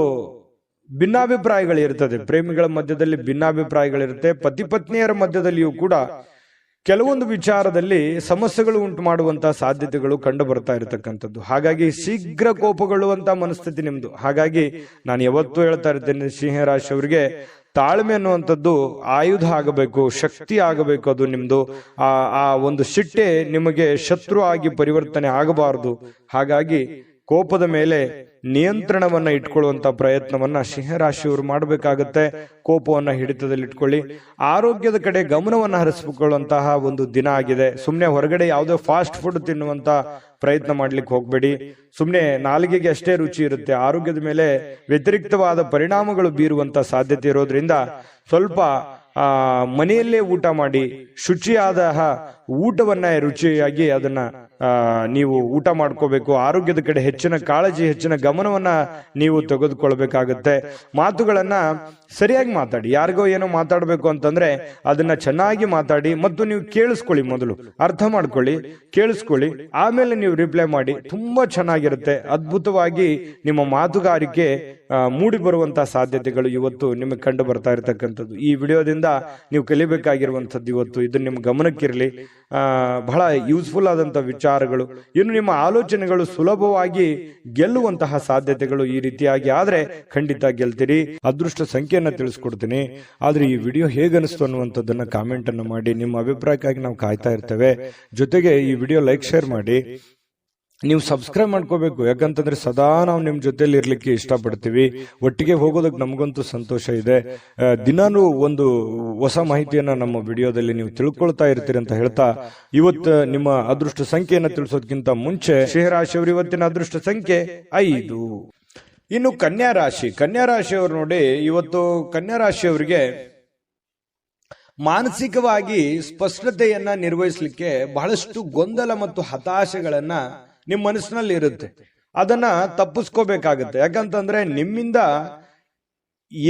ಭಿನ್ನಾಭಿಪ್ರಾಯಗಳಿರ್ತದೆ. ಪ್ರೇಮಿಗಳ ಮಧ್ಯದಲ್ಲಿ ಭಿನ್ನಾಭಿಪ್ರಾಯಗಳಿರುತ್ತೆ. ಪತಿ ಪತ್ನಿಯರ ಮಧ್ಯದಲ್ಲಿಯೂ ಕೂಡ ಕೆಲವೊಂದು ವಿಚಾರದಲ್ಲಿ ಸಮಸ್ಯೆಗಳು ಉಂಟು ಮಾಡುವಂತಹ ಸಾಧ್ಯತೆಗಳು ಕಂಡು ಬರ್ತಾ ಇರತಕ್ಕಂಥದ್ದು. ಹಾಗಾಗಿ ಶೀಘ್ರ ಕೋಪಗೊಳ್ಳುವಂತ ಮನಸ್ಥಿತಿ ನಿಮ್ದು. ಹಾಗಾಗಿ ನಾನು ಯಾವತ್ತೂ ಹೇಳ್ತಾ ಇರ್ತೇನೆ, ಸಿಂಹರಾಶಿಯವರಿಗೆ ತಾಳ್ಮೆ ಅನ್ನುವಂಥದ್ದು ಆಯುಧ ಆಗಬೇಕು, ಶಕ್ತಿ ಆಗಬೇಕು. ಅದು ನಿಮ್ದು ಆ ಒಂದು ಸಿಟ್ಟೆ ನಿಮಗೆ ಶತ್ರು ಆಗಿ ಪರಿವರ್ತನೆ ಆಗಬಾರದು. ಹಾಗಾಗಿ ಕೋಪದ ಮೇಲೆ ನಿಯಂತ್ರಣವನ್ನ ಇಟ್ಕೊಳ್ಳುವಂತ ಪ್ರಯತ್ನವನ್ನ ಸಿಂಹರಾಶಿಯವರು ಮಾಡಬೇಕಾಗತ್ತೆ. ಕೋಪವನ್ನ ಹಿಡಿತದಲ್ಲಿ ಇಟ್ಕೊಳ್ಳಿ. ಆರೋಗ್ಯದ ಕಡೆ ಗಮನವನ್ನ ಹರಿಸಿಕೊಳ್ಳುವಂತಹ ಒಂದು ದಿನ ಆಗಿದೆ. ಸುಮ್ನೆ ಹೊರಗಡೆ ಯಾವುದೋ ಫಾಸ್ಟ್ ಫುಡ್ ತಿನ್ನುವಂತ ಪ್ರಯತ್ನ ಮಾಡ್ಲಿಕ್ಕೆ ಹೋಗ್ಬೇಡಿ. ಸುಮ್ನೆ ನಾಲಿಗೆಗೆ ಅಷ್ಟೇ ರುಚಿ ಇರುತ್ತೆ, ಆರೋಗ್ಯದ ಮೇಲೆ ವ್ಯತಿರಿಕ್ತವಾದ ಪರಿಣಾಮಗಳು ಬೀರುವಂತ ಸಾಧ್ಯತೆ ಇರೋದ್ರಿಂದ ಸ್ವಲ್ಪ ಮನೆಯಲ್ಲೇ ಊಟ ಮಾಡಿ, ಶುಚಿಯಾದ ಊಟವನ್ನ ರುಚಿಯಾಗಿ ಅದನ್ನ ನೀವು ಊಟ ಮಾಡ್ಕೋಬೇಕು. ಆರೋಗ್ಯದ ಕಡೆ ಹೆಚ್ಚಿನ ಕಾಳಜಿ, ಹೆಚ್ಚಿನ ಗಮನವನ್ನ ನೀವು ತೆಗೆದುಕೊಳ್ಬೇಕಾಗತ್ತೆ. ಮಾತುಗಳನ್ನ ಸರಿಯಾಗಿ ಮಾತಾಡಿ. ಯಾರಿಗೋ ಏನೋ ಮಾತಾಡ್ಬೇಕು ಅಂತಂದ್ರೆ ಅದನ್ನ ಚೆನ್ನಾಗಿ ಮಾತಾಡಿ, ಮತ್ತು ನೀವು ಕೇಳಿಸ್ಕೊಳ್ಳಿ. ಮೊದಲು ಅರ್ಥ ಮಾಡ್ಕೊಳ್ಳಿ, ಕೇಳಿಸ್ಕೊಳ್ಳಿ, ಆಮೇಲೆ ನೀವು ರಿಪ್ಲೈ ಮಾಡಿ. ತುಂಬಾ ಚೆನ್ನಾಗಿರುತ್ತೆ. ಅದ್ಭುತವಾಗಿ ನಿಮ್ಮ ಮಾತುಗಾರಿಕೆ ಮೂಡಿ ಬರುವಂತಹ ಸಾಧ್ಯತೆಗಳು ಇವತ್ತು ನಿಮಗೆ ಕಂಡು ಬರ್ತಾ ಇರತಕ್ಕಂಥದ್ದು. ಈ ವಿಡಿಯೋದಿಂದ ನೀವು ಕಲಿಬೇಕಾಗಿರುವಂತದ್ದು ಇವತ್ತು ಇದು ನಿಮ್ಮ ಗಮನಕ್ಕಿರಲಿ. ಬಹಳ ಯೂಸ್ಫುಲ್ ಆದಂತ ವಿಚಾರಗಳು. ಇನ್ನು ನಿಮ್ಮ ಆಲೋಚನೆಗಳು ಸುಲಭವಾಗಿ ಗೆಲ್ಲುವಂತಹ ಸಾಧ್ಯತೆಗಳು ಈ ರೀತಿಯಾಗಿ ಆದ್ರೆ ಖಂಡಿತ ಗೆಲ್ತೀರಿ. ಅದೃಷ್ಟ ಸಂಖ್ಯೆಯನ್ನ ತಿಳಿಸ್ಕೊಡ್ತೀನಿ. ಆದ್ರೆ ಈ ವಿಡಿಯೋ ಹೇಗನಿಸ್ತು ಅನ್ನುವಂಥದ್ದನ್ನ ಕಾಮೆಂಟ್ ಅನ್ನು ಮಾಡಿ. ನಿಮ್ಮ ಅಭಿಪ್ರಾಯಕ್ಕಾಗಿ ನಾವು ಕಾಯ್ತಾ ಇರ್ತೇವೆ. ಜೊತೆಗೆ ಈ ವಿಡಿಯೋ ಲೈಕ್, ಶೇರ್ ಮಾಡಿ. ನೀವು ಸಬ್ಸ್ಕ್ರೈಬ್ ಮಾಡ್ಕೋಬೇಕು. ಯಾಕಂತಂದ್ರೆ ಸದಾ ನಾವು ನಿಮ್ ಜೊತೆಲಿ ಇರ್ಲಿಕ್ಕೆ ಇಷ್ಟಪಡ್ತೀವಿ. ಒಟ್ಟಿಗೆ ಹೋಗೋದಕ್ಕೆ ನಮಗಂತೂ ಸಂತೋಷ ಇದೆ. ದಿನಾನು ಒಂದು ಹೊಸ ಮಾಹಿತಿಯನ್ನ ನಮ್ಮ ವಿಡಿಯೋದಲ್ಲಿ ನೀವು ತಿಳ್ಕೊಳ್ತಾ ಇರ್ತೀರಿ ಅಂತ ಹೇಳ್ತಾ, ಇವತ್ತು ನಿಮ್ಮ ಅದೃಷ್ಟ ಸಂಖ್ಯೆಯನ್ನ ತಿಳಿಸೋದಕ್ಕಿಂತ ಮುಂಚೆ ಸಿಂಹರಾಶಿಯವರು ಇವತ್ತಿನ ಅದೃಷ್ಟ ಸಂಖ್ಯೆ 5. ಇನ್ನು ಕನ್ಯಾ ರಾಶಿಯವರು ನೋಡಿ, ಇವತ್ತು ಕನ್ಯಾ ರಾಶಿಯವರಿಗೆ ಮಾನಸಿಕವಾಗಿ ಸ್ಪಷ್ಟತೆಯನ್ನ ನಿರ್ವಹಿಸಲಿಕ್ಕೆ ಬಹಳಷ್ಟು ಗೊಂದಲ ಮತ್ತು ಹತಾಶೆಗಳನ್ನ ನಿಮ್ಮ ಮನಸ್ಸಿನಲ್ಲಿ ಇರುತ್ತೆ. ಅದನ್ನ ತಪ್ಪಿಸ್ಕೋಬೇಕಾಗತ್ತೆ. ಯಾಕಂತಂದ್ರೆ ನಿಮ್ಮಿಂದ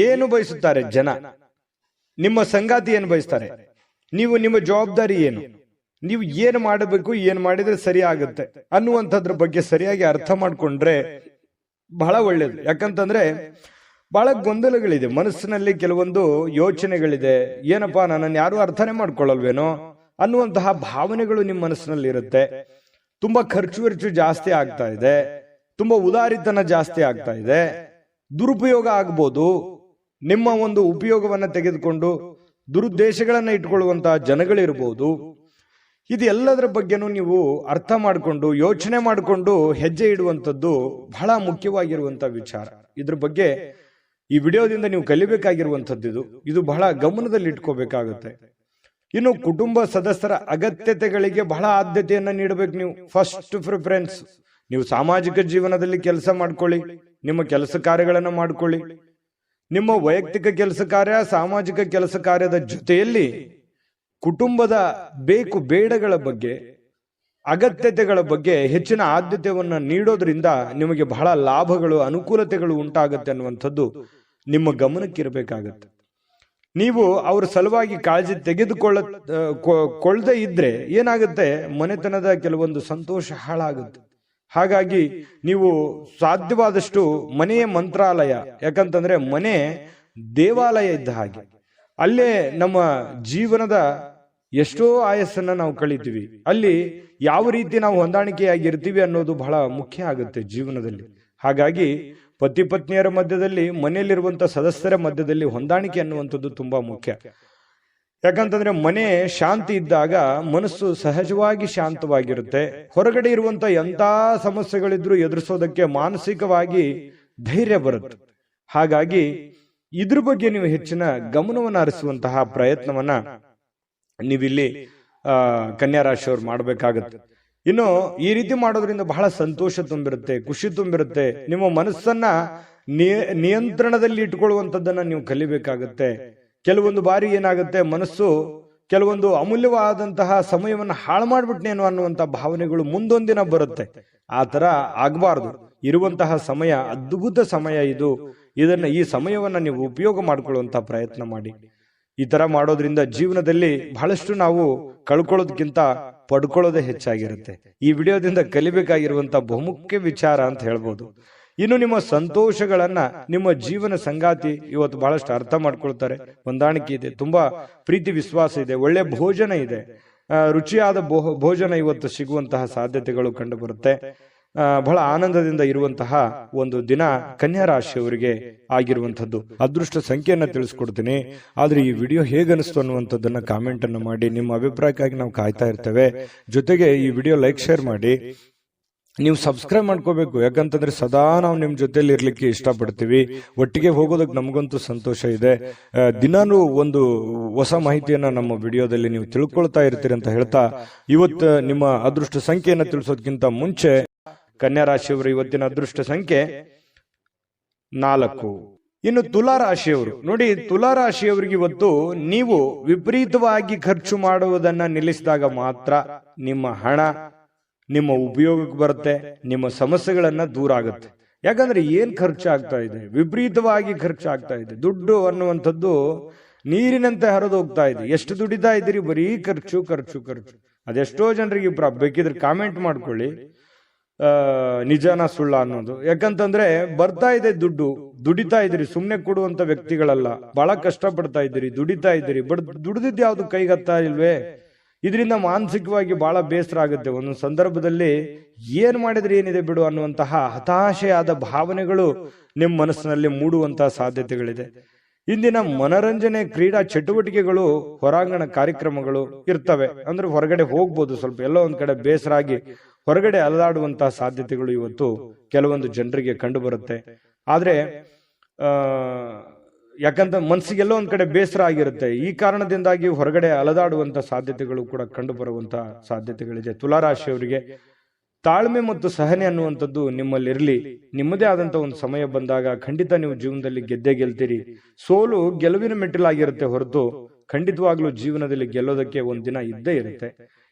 ಏನು ಬಯಸುತ್ತಾರೆ ಜನ, ನಿಮ್ಮ ಸಂಗಾತಿ ಏನು ಬಯಸ್ತಾರೆ, ನೀವು ನಿಮ್ಮ ಜವಾಬ್ದಾರಿ ಏನು, ನೀವು ಏನು ಮಾಡಬೇಕು, ಏನು ಮಾಡಿದ್ರೆ ಸರಿ ಆಗುತ್ತೆ ಅನ್ನುವಂಥದ್ರ ಬಗ್ಗೆ ಸರಿಯಾಗಿ ಅರ್ಥ ಮಾಡ್ಕೊಂಡ್ರೆ ಬಹಳ ಒಳ್ಳೇದು. ಯಾಕಂತಂದ್ರೆ ಬಹಳ ಗೊಂದಲಗಳಿದೆ ಮನಸ್ಸಿನಲ್ಲಿ, ಕೆಲವೊಂದು ಯೋಚನೆಗಳಿದೆ. ಏನಪ್ಪಾ, ನನ್ನನ್ನು ಯಾರು ಅರ್ಥನೇ ಮಾಡ್ಕೊಳ್ಳಲ್ವೇನೋ ಅನ್ನುವಂತಹ ಭಾವನೆಗಳು ನಿಮ್ಮ ಮನಸ್ಸಿನಲ್ಲಿ ಇರುತ್ತೆ. ತುಂಬಾ ಖರ್ಚು ಜಾಸ್ತಿ ಆಗ್ತಾ ಇದೆ, ತುಂಬಾ ಉದಾರಿತನ ಜಾಸ್ತಿ ಆಗ್ತಾ ಇದೆ, ದುರುಪಯೋಗ ಆಗ್ಬೋದು. ನಿಮ್ಮ ಒಂದು ಉಪಯೋಗವನ್ನ ತೆಗೆದುಕೊಂಡು ದುರುದ್ದೇಶಗಳನ್ನ ಇಟ್ಕೊಳ್ಳುವಂತಹ ಜನಗಳಿರ್ಬೋದು. ಇದು ಎಲ್ಲದರ ಬಗ್ಗೆನೂ ನೀವು ಅರ್ಥ ಮಾಡಿಕೊಂಡು ಯೋಚನೆ ಮಾಡಿಕೊಂಡು ಹೆಜ್ಜೆ ಇಡುವಂಥದ್ದು ಬಹಳ ಮುಖ್ಯವಾಗಿರುವಂತಹ ವಿಚಾರ. ಇದ್ರ ಬಗ್ಗೆ ಈ ವಿಡಿಯೋದಿಂದ ನೀವು ಕಲಿಬೇಕಾಗಿರುವಂಥದ್ದು ಇದು ಬಹಳ ಗಮನದಲ್ಲಿ ಇಟ್ಕೋಬೇಕಾಗುತ್ತೆ. ಇನ್ನು ಕುಟುಂಬ ಸದಸ್ಯರ ಅಗತ್ಯತೆಗಳಿಗೆ ಬಹಳ ಆದ್ಯತೆಯನ್ನ ನೀಡಬೇಕು. ನೀವು ಫಸ್ಟ್ ಪ್ರಿಫರೆನ್ಸ್. ನೀವು ಸಾಮಾಜಿಕ ಜೀವನದಲ್ಲಿ ಕೆಲಸ ಮಾಡ್ಕೊಳ್ಳಿ, ನಿಮ್ಮ ಕೆಲಸ ಕಾರ್ಯಗಳನ್ನ ಮಾಡ್ಕೊಳ್ಳಿ. ನಿಮ್ಮ ವೈಯಕ್ತಿಕ ಕೆಲಸ ಕಾರ್ಯ, ಸಾಮಾಜಿಕ ಕೆಲಸ ಕಾರ್ಯದ ಜೊತೆಯಲ್ಲಿ ಕುಟುಂಬದ ಬೇಕು ಬೇಡಗಳ ಬಗ್ಗೆ, ಅಗತ್ಯತೆಗಳ ಬಗ್ಗೆ ಹೆಚ್ಚಿನ ಆದ್ಯತೆಯನ್ನ ನೀಡೋದ್ರಿಂದ ನಿಮಗೆ ಬಹಳ ಲಾಭಗಳು, ಅನುಕೂಲತೆಗಳು ಉಂಟಾಗುತ್ತೆ ಅನ್ನುವಂಥದ್ದು ನಿಮ್ಮ ಗಮನಕ್ಕಿರಬೇಕಾಗತ್ತೆ. ನೀವು ಅವ್ರ ಸಲುವಾಗಿ ಕಾಳಜಿ ತೆಗೆದುಕೊಳ್ಳದೆ ಇದ್ರೆ ಏನಾಗುತ್ತೆ, ಮನೆತನದ ಕೆಲವೊಂದು ಸಂತೋಷ ಹಾಳಾಗುತ್ತೆ. ಹಾಗಾಗಿ ನೀವು ಸಾಧ್ಯವಾದಷ್ಟು ಮನೆಯ ಮಂತ್ರಾಲಯ, ಯಾಕಂತಂದ್ರೆ ಮನೆ ದೇವಾಲಯ ಇದ್ದ ಹಾಗೆ, ಅಲ್ಲೇ ನಮ್ಮ ಜೀವನದ ಎಷ್ಟೋ ಆಯಸ್ಸನ್ನ ನಾವು ಕಳಿತೀವಿ. ಅಲ್ಲಿ ಯಾವ ರೀತಿ ನಾವು ಹೊಂದಾಣಿಕೆಯಾಗಿರ್ತೀವಿ ಅನ್ನೋದು ಬಹಳ ಮುಖ್ಯ ಆಗುತ್ತೆ ಜೀವನದಲ್ಲಿ. ಹಾಗಾಗಿ ಪತಿ ಪತ್ನಿಯರ ಮಧ್ಯದಲ್ಲಿ, ಮನೆಯಲ್ಲಿರುವಂತಹ ಸದಸ್ಯರ ಮಧ್ಯದಲ್ಲಿ ಹೊಂದಾಣಿಕೆ ಅನ್ನುವಂಥದ್ದು ತುಂಬಾ ಮುಖ್ಯ. ಯಾಕಂತಂದ್ರೆ ಮನೆ ಶಾಂತಿ ಇದ್ದಾಗ ಮನಸ್ಸು ಸಹಜವಾಗಿ ಶಾಂತವಾಗಿರುತ್ತೆ. ಹೊರಗಡೆ ಇರುವಂತ ಎಂಥ ಸಮಸ್ಯೆಗಳಿದ್ರು ಎದುರಿಸೋದಕ್ಕೆ ಮಾನಸಿಕವಾಗಿ ಧೈರ್ಯ ಬರುತ್ತೆ. ಹಾಗಾಗಿ ಇದ್ರ ಬಗ್ಗೆ ನೀವು ಹೆಚ್ಚಿನ ಗಮನವನ್ನು ಹರಿಸುವಂತಹ ಪ್ರಯತ್ನವನ್ನ ನೀವಿಲ್ಲಿ ಕನ್ಯಾ ರಾಶಿಯವರು ಮಾಡಬೇಕಾಗತ್ತೆ. ಇನ್ನು ಈ ರೀತಿ ಮಾಡೋದ್ರಿಂದ ಬಹಳ ಸಂತೋಷ ತುಂಬಿರುತ್ತೆ, ಖುಷಿ ತುಂಬಿರುತ್ತೆ. ನಿಮ್ಮ ಮನಸ್ಸನ್ನ ನಿಯಂತ್ರಣದಲ್ಲಿ ಇಟ್ಕೊಳ್ಳುವಂಥದ್ದನ್ನ ನೀವು ಕಲಿಬೇಕಾಗತ್ತೆ. ಕೆಲವೊಂದು ಬಾರಿ ಏನಾಗುತ್ತೆ, ಮನಸ್ಸು ಕೆಲವೊಂದು ಅಮೂಲ್ಯವಾದಂತಹ ಸಮಯವನ್ನು ಹಾಳು ಮಾಡ್ಬಿಟ್ನೇನೋ ಅನ್ನುವಂತಹ ಭಾವನೆಗಳು ಮುಂದೊಂದಿನ ಬರುತ್ತೆ. ಆ ತರ ಆಗ್ಬಾರ್ದು. ಇರುವಂತಹ ಸಮಯ ಅದ್ಭುತ ಸಮಯ ಇದು. ಈ ಸಮಯವನ್ನ ನೀವು ಉಪಯೋಗ ಮಾಡ್ಕೊಳ್ಳುವಂತಹ ಪ್ರಯತ್ನ ಮಾಡಿ. ಈ ತರ ಮಾಡೋದ್ರಿಂದ ಜೀವನದಲ್ಲಿ ಬಹಳಷ್ಟು ನಾವು ಕಳ್ಕೊಳ್ಳೋದಕ್ಕಿಂತ ಪಡ್ಕೊಳ್ಳೋದೇ ಹೆಚ್ಚಾಗಿರುತ್ತೆ. ಈ ವಿಡಿಯೋದಿಂದ ಕಲಿಬೇಕಾಗಿರುವಂತಹ ಬಹುಮುಖ್ಯ ವಿಚಾರ ಅಂತ ಹೇಳ್ಬೋದು. ಇನ್ನು ನಿಮ್ಮ ಸಂತೋಷಗಳನ್ನ ನಿಮ್ಮ ಜೀವನ ಸಂಗಾತಿ ಇವತ್ತು ಬಹಳಷ್ಟು ಅರ್ಥ ಮಾಡ್ಕೊಳ್ತಾರೆ. ಹೊಂದಾಣಿಕೆ ಇದೆ, ತುಂಬಾ ಪ್ರೀತಿ ವಿಶ್ವಾಸ ಇದೆ, ಒಳ್ಳೆ ಭೋಜನ ಇದೆ, ರುಚಿಯಾದ ಭೋಜನ ಇವತ್ತು ಸಿಗುವಂತಹ ಸಾಧ್ಯತೆಗಳು ಕಂಡು ಬರುತ್ತೆ. ಬಹಳ ಆನಂದದಿಂದ ಇರುವಂತಹ ಒಂದು ದಿನ ಕನ್ಯಾ ರಾಶಿಯವರಿಗೆ ಆಗಿರುವಂತದ್ದು. ಅದೃಷ್ಟ ಸಂಖ್ಯೆಯನ್ನ ತಿಳಿಸ್ಕೊಡ್ತೀನಿ. ಆದ್ರೆ ಈ ವಿಡಿಯೋ ಹೇಗನಿಸ್ತು ಅನ್ನುವಂಥದ್ದನ್ನ ಕಾಮೆಂಟ್ ಅನ್ನು ಮಾಡಿ. ನಿಮ್ಮ ಅಭಿಪ್ರಾಯಕ್ಕಾಗಿ ನಾವು ಕಾಯ್ತಾ ಇರ್ತೇವೆ. ಜೊತೆಗೆ ಈ ವಿಡಿಯೋ ಲೈಕ್ ಶೇರ್ ಮಾಡಿ. ನೀವು ಸಬ್ಸ್ಕ್ರೈಬ್ ಮಾಡ್ಕೋಬೇಕು. ಯಾಕಂತಂದ್ರೆ ಸದಾ ನಾವು ನಿಮ್ ಜೊತೆಲಿ ಇರ್ಲಿಕ್ಕೆ ಇಷ್ಟಪಡ್ತೀವಿ. ಒಟ್ಟಿಗೆ ಹೋಗೋದಕ್ಕೆ ನಮಗಂತೂ ಸಂತೋಷ ಇದೆ. ದಿನಾನು ಒಂದು ಹೊಸ ಮಾಹಿತಿಯನ್ನ ನಮ್ಮ ವಿಡಿಯೋದಲ್ಲಿ ನೀವು ತಿಳ್ಕೊಳ್ತಾ ಇರ್ತೀರಿ ಅಂತ ಹೇಳ್ತಾ, ಇವತ್ತು ನಿಮ್ಮ ಅದೃಷ್ಟ ಸಂಖ್ಯೆಯನ್ನ ತಿಳಿಸೋದಕ್ಕಿಂತ ಮುಂಚೆ ಕನ್ಯಾ ರಾಶಿಯವರು ಇವತ್ತಿನ ಅದೃಷ್ಟ ಸಂಖ್ಯೆ 4. ಇನ್ನು ತುಲಾ ರಾಶಿಯವರು ನೋಡಿ, ತುಲಾ ರಾಶಿಯವರಿಗೆ ಇವತ್ತು ನೀವು ವಿಪರೀತವಾಗಿ ಖರ್ಚು ಮಾಡುವುದನ್ನ ನಿಲ್ಲಿಸಿದಾಗ ಮಾತ್ರ ನಿಮ್ಮ ಹಣ ನಿಮ್ಮ ಉಪಯೋಗಕ್ಕೆ ಬರುತ್ತೆ, ನಿಮ್ಮ ಸಮಸ್ಯೆಗಳನ್ನ ದೂರ ಆಗುತ್ತೆ. ಯಾಕಂದ್ರೆ ಏನ್ ಖರ್ಚು ಆಗ್ತಾ ಇದೆ, ವಿಪರೀತವಾಗಿ ಖರ್ಚು ಆಗ್ತಾ ಇದೆ. ದುಡ್ಡು ಅನ್ನುವಂಥದ್ದು ನೀರಿನಂತೆ ಹರಿದು ಹೋಗ್ತಾ ಇದೆ. ಎಷ್ಟು ದುಡಿತಾ ಇದ್ದೀರಿ, ಬರೀ ಖರ್ಚು ಖರ್ಚು ಖರ್ಚು. ಅದೆಷ್ಟೋ ಜನರಿಗೆ ಬೇಕಿದ್ರೆ ಕಾಮೆಂಟ್ ಮಾಡ್ಕೊಳ್ಳಿ, ನಿಜಾನ ಸುಳ್ಳ ಅನ್ನೋದು. ಯಾಕಂತಂದ್ರೆ ಬರ್ತಾ ಇದೆ ದುಡ್ಡು, ದುಡಿತಾ ಇದ್ದೀರಿ, ಸುಮ್ನೆ ಕೊಡುವಂತ ವ್ಯಕ್ತಿಗಳಲ್ಲ. ಬಹಳ ಕಷ್ಟ ಪಡ್ತಾ ಇದ್ದೀರಿ, ದುಡಿತಾ ಇದ್ದೀರಿ, ಬಟ್ ದುಡಿದಿದ್ದು ಯಾವ್ದು ಕೈಗತ್ತಾ ಇಲ್ವೇ? ಇದರಿಂದ ಮಾನಸಿಕವಾಗಿ ಬಹಳ ಬೇಸರ ಆಗುತ್ತೆ. ಒಂದೊಂದು ಸಂದರ್ಭದಲ್ಲಿ ಏನ್ ಮಾಡಿದ್ರೆ ಏನಿದೆ ಬಿಡು ಅನ್ನುವಂತಹ ಹತಾಶೆಯಾದ ಭಾವನೆಗಳು ನಿಮ್ಮ ಮನಸ್ಸಿನಲ್ಲಿ ಮೂಡುವಂತಹ ಸಾಧ್ಯತೆಗಳಿದೆ. ಇಂದಿನ ಮನರಂಜನೆ ಕ್ರೀಡಾ ಚಟುವಟಿಕೆಗಳು ಹೊರಾಂಗಣ ಕಾರ್ಯಕ್ರಮಗಳು ಇರ್ತವೆ. ಅಂದ್ರೆ ಹೊರಗಡೆ ಹೋಗ್ಬೋದು, ಸ್ವಲ್ಪ ಎಲ್ಲೋ ಒಂದ್ ಕಡೆ ಬೇಸರ ಆಗಿ ಹೊರಗಡೆ ಅಲದಾಡುವಂತಹ ಸಾಧ್ಯತೆಗಳು ಇವತ್ತು ಕೆಲವೊಂದು ಜನರಿಗೆ ಕಂಡು ಬರುತ್ತೆ. ಆದ್ರೆ ಯಾಕಂತ ಮನಸ್ಸಿಗೆಲ್ಲೋ ಒಂದ್ ಕಡೆ ಬೇಸರ ಆಗಿರುತ್ತೆ. ಈ ಕಾರಣದಿಂದಾಗಿ ಹೊರಗಡೆ ಅಲದಾಡುವಂತ ಸಾಧ್ಯತೆಗಳು ಕೂಡ ಕಂಡು ಬರುವಂತಹ ಸಾಧ್ಯತೆಗಳಿದೆ. ತುಲಾರಾಶಿಯವರಿಗೆ ತಾಳ್ಮೆ ಮತ್ತು ಸಹನೆ ಅನ್ನುವಂಥದ್ದು ನಿಮ್ಮಲ್ಲಿರಲಿ. ನಿಮ್ಮದೇ ಆದಂತ ಒಂದು ಸಮಯ ಬಂದಾಗ ಖಂಡಿತ ನೀವು ಜೀವನದಲ್ಲಿ ಗೆದ್ದೇ ಗೆಲ್ತೀರಿ. ಸೋಲು ಗೆಲುವಿನ ಮೆಟ್ಟಿಲಾಗಿರುತ್ತೆ ಹೊರತು ಖಂಡಿತವಾಗ್ಲೂ ಜೀವನದಲ್ಲಿ ಗೆಲ್ಲೋದಕ್ಕೆ ಒಂದ್ ದಿನ ಇದ್ದೇ ಇರುತ್ತೆ.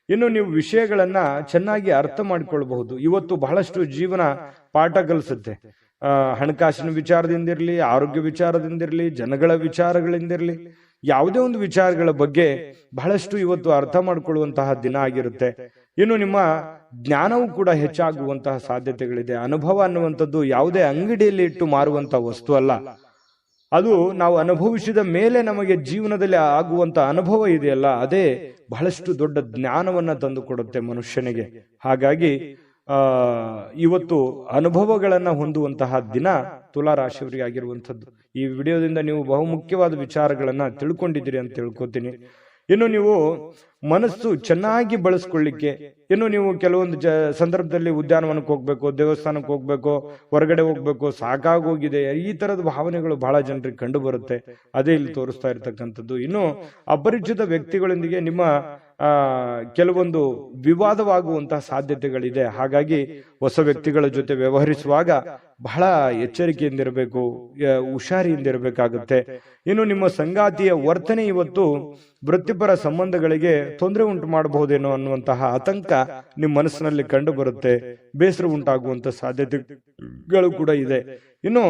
ಇನ್ನು ನೀವು ವಿಷಯಗಳನ್ನ ಚೆನ್ನಾಗಿ ಅರ್ಥ ಮಾಡಿಕೊಳ್ಬಹುದು. ಇವತ್ತು ಬಹಳಷ್ಟು ಜೀವನ ಪಾಠ ಕಲಿಸುತ್ತೆ. ಹಣಕಾಸಿನ ವಿಚಾರದಿಂದಿರ್ಲಿ, ಆರೋಗ್ಯ ವಿಚಾರದಿಂದಿರ್ಲಿ, ಜನಗಳ ವಿಚಾರಗಳಿಂದಿರ್ಲಿ, ಯಾವುದೇ ಒಂದು ವಿಚಾರಗಳ ಬಗ್ಗೆ ಬಹಳಷ್ಟು ಇವತ್ತು ಅರ್ಥ ಮಾಡಿಕೊಳ್ಳುವಂತಹ ದಿನ ಆಗಿರುತ್ತೆ. ಇನ್ನು ನಿಮ್ಮ ಜ್ಞಾನವೂ ಕೂಡ ಹೆಚ್ಚಾಗುವಂತಹ ಸಾಧ್ಯತೆಗಳಿದೆ. ಅನುಭವ ಅನ್ನುವಂಥದ್ದು ಯಾವುದೇ ಅಂಗಡಿಯಲ್ಲಿ ಇಟ್ಟು ಮಾರುವಂತಹ ವಸ್ತು ಅಲ್ಲ. ಅದು ನಾವು ಅನುಭವಿಸಿದ ಮೇಲೆ ನಮಗೆ ಜೀವನದಲ್ಲಿ ಆಗುವಂತ ಅನುಭವ ಇದೆಯಲ್ಲ, ಅದೇ ಬಹಳಷ್ಟು ದೊಡ್ಡ ಜ್ಞಾನವನ್ನ ತಂದು ಕೊಡುತ್ತೆ ಮನುಷ್ಯನಿಗೆ. ಹಾಗಾಗಿ ಇವತ್ತು ಅನುಭವಗಳನ್ನ ಹೊಂದುವಂತಹ ದಿನ ತುಲಾರಾಶಿಯವರಿಗೆ ಆಗಿರುವಂಥದ್ದು. ಈ ವಿಡಿಯೋದಿಂದ ನೀವು ಬಹುಮುಖ್ಯವಾದ ವಿಚಾರಗಳನ್ನ ತಿಳ್ಕೊಂಡಿದ್ದೀರಿ ಅಂತ ತಿಳ್ಕೊತೀನಿ. ಇನ್ನು ನೀವು ಮನಸ್ಸು ಚೆನ್ನಾಗಿ ಬಳಸ್ಕೊಳ್ಳಿಕ್ಕೆ, ಇನ್ನು ನೀವು ಕೆಲವೊಂದು ಸಂದರ್ಭದಲ್ಲಿ ಉದ್ಯಾನವನಕ್ಕೆ ಹೋಗ್ಬೇಕು, ದೇವಸ್ಥಾನಕ್ಕೆ ಹೋಗ್ಬೇಕು, ಹೊರಗಡೆ ಹೋಗ್ಬೇಕು, ಸಾಕಾಗೋಗಿದೆ, ಈ ತರದ ಭಾವನೆಗಳು ಬಹಳ ಜನರಿಗೆ ಕಂಡು ಬರುತ್ತೆ. ಅದೇ ಇಲ್ಲಿ ತೋರಿಸ್ತಾ ಇರ್ತಕ್ಕಂಥದ್ದು. ಇನ್ನು ಅಪರಿಚಿತ ವ್ಯಕ್ತಿಗಳೊಂದಿಗೆ ನಿಮ್ಮ ಕೆಲವೊಂದು ವಿವಾದವಾಗುವಂತಹ ಸಾಧ್ಯತೆಗಳಿದೆ. ಹಾಗಾಗಿ ಹೊಸ ವ್ಯಕ್ತಿಗಳ ಜೊತೆ ವ್ಯವಹರಿಸುವಾಗ ಬಹಳ ಎಚ್ಚರಿಕೆಯಿಂದಿರಬೇಕು, ಹುಷಾರಿಯಿಂದಿರಬೇಕಾಗುತ್ತೆ. ಇನ್ನು ನಿಮ್ಮ ಸಂಗಾತಿಯ ವರ್ತನೆ ಇವತ್ತು ವೃತ್ತಿಪರ ಸಂಬಂಧಗಳಿಗೆ ತೊಂದರೆ ಉಂಟು ಮಾಡಬಹುದೇನೋ ಅನ್ನುವಂತಹ ಆತಂಕ ನಿಮ್ಮ ಮನಸ್ಸಿನಲ್ಲಿ ಕಂಡು ಬರುತ್ತೆ. ಬೇಸರ ಉಂಟಾಗುವಂತ ಸಾಧ್ಯತೆಗಳು ಕೂಡ ಇದೆ. ಇನ್ನು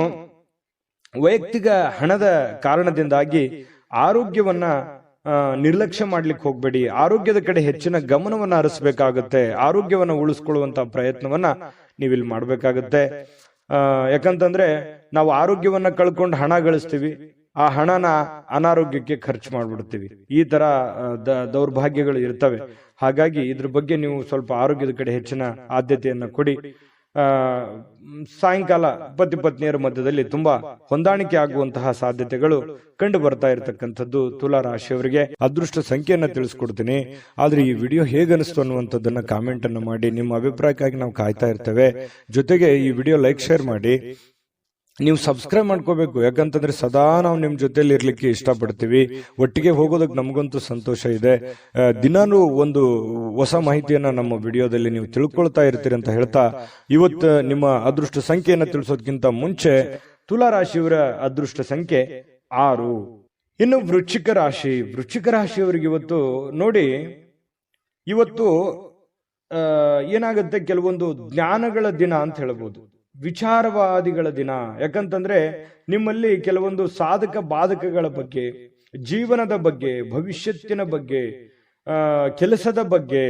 ವೈಯಕ್ತಿಕ ಹಣದ ಕಾರಣದಿಂದಾಗಿ ಆರೋಗ್ಯವನ್ನ ನಿರ್ಲಕ್ಷ್ಯ ಮಾಡ್ಲಿಕ್ಕೆ ಹೋಗ್ಬೇಡಿ. ಆರೋಗ್ಯದ ಕಡೆ ಹೆಚ್ಚಿನ ಗಮನವನ್ನ ಹರಿಸಬೇಕಾಗುತ್ತೆ. ಆರೋಗ್ಯವನ್ನ ಉಳಿಸ್ಕೊಳ್ಳುವಂತ ಪ್ರಯತ್ನವನ್ನ ನೀವಿಲ್ಲಿ ಮಾಡ್ಬೇಕಾಗತ್ತೆ. ಯಾಕಂತಂದ್ರೆ ನಾವು ಆರೋಗ್ಯವನ್ನ ಕಳ್ಕೊಂಡು ಹಣ ಗಳಿಸ್ತೀವಿ, ಆ ಹಣನ ಅನಾರೋಗ್ಯಕ್ಕೆ ಖರ್ಚು ಮಾಡ್ಬಿಡ್ತೀವಿ. ಈ ತರ ದೌರ್ಭಾಗ್ಯಗಳು ಇರ್ತವೆ. ಹಾಗಾಗಿ ಇದ್ರ ಬಗ್ಗೆ ನೀವು ಸ್ವಲ್ಪ ಆರೋಗ್ಯದ ಕಡೆ ಹೆಚ್ಚಿನ ಆದ್ಯತೆಯನ್ನ ಕೊಡಿ. ಸಾಯಂಕಾಲ ಪತಿ ಪತ್ನಿಯರ ಮಧ್ಯದಲ್ಲಿ ತುಂಬಾ ಹೊಂದಾಣಿಕೆ ಆಗುವಂತಹ ಸಾಧ್ಯತೆಗಳು ಕಂಡು ಬರ್ತಾ ಇರತಕ್ಕಂಥದ್ದು ತುಲಾರಾಶಿಯವರಿಗೆ. ಅದೃಷ್ಟ ಸಂಖ್ಯೆಯನ್ನ ತಿಳಿಸ್ಕೊಡ್ತೀನಿ. ಆದ್ರೆ ಈ ವಿಡಿಯೋ ಹೇಗನಿಸ್ತು ಅನ್ನುವಂಥದ್ದನ್ನ ಕಾಮೆಂಟ್ ಅನ್ನ ಮಾಡಿ. ನಿಮ್ಮ ಅಭಿಪ್ರಾಯಕ್ಕಾಗಿ ನಾವು ಕಾಯ್ತಾ ಇರ್ತೇವೆ. ಜೊತೆಗೆ ಈ ವಿಡಿಯೋ ಲೈಕ್ ಶೇರ್ ಮಾಡಿ. ನೀವು ಸಬ್ಸ್ಕ್ರೈಬ್ ಮಾಡ್ಕೋಬೇಕು. ಯಾಕಂತಂದ್ರೆ ಸದಾ ನಾವು ನಿಮ್ ಜೊತೆಲಿ ಇರ್ಲಿಕ್ಕೆ ಇಷ್ಟಪಡ್ತೀವಿ. ಒಟ್ಟಿಗೆ ಹೋಗೋದಕ್ಕೆ ನಮಗಂತೂ ಸಂತೋಷ ಇದೆ. ದಿನಾನು ಒಂದು ಹೊಸ ಮಾಹಿತಿಯನ್ನ ನಮ್ಮ ವಿಡಿಯೋದಲ್ಲಿ ನೀವು ತಿಳ್ಕೊಳ್ತಾ ಇರ್ತೀರಿ ಅಂತ ಹೇಳ್ತಾ, ಇವತ್ತು ನಿಮ್ಮ ಅದೃಷ್ಟ ಸಂಖ್ಯೆಯನ್ನ ತಿಳಿಸೋದಕ್ಕಿಂತ ಮುಂಚೆ ತುಲಾರಾಶಿಯವರ ಅದೃಷ್ಟ ಸಂಖ್ಯೆ 6. ಇನ್ನು ವೃಶ್ಚಿಕ ರಾಶಿಯವರಿಗೆ ಇವತ್ತು ನೋಡಿ, ಇವತ್ತು ಏನಾಗುತ್ತೆ, ಕೆಲವೊಂದು ಜ್ಞಾನಗಳ ದಿನ ಅಂತ ಹೇಳ್ಬೋದು, ವಿಚಾರವಾದಿಗಳ ದಿನ. ಯಾಕಂತಂದ್ರೆ ನಿಮ್ಮಲ್ಲಿ ಕೆಲವೊಂದು ಸಾಧಕ ಬಾಧಕಗಳ ಬಗ್ಗೆ, ಜೀವನದ ಬಗ್ಗೆ, ಭವಿಷ್ಯತ್ತಿನ ಬಗ್ಗೆ, ಕೆಲಸದ ಬಗ್ಗೆ,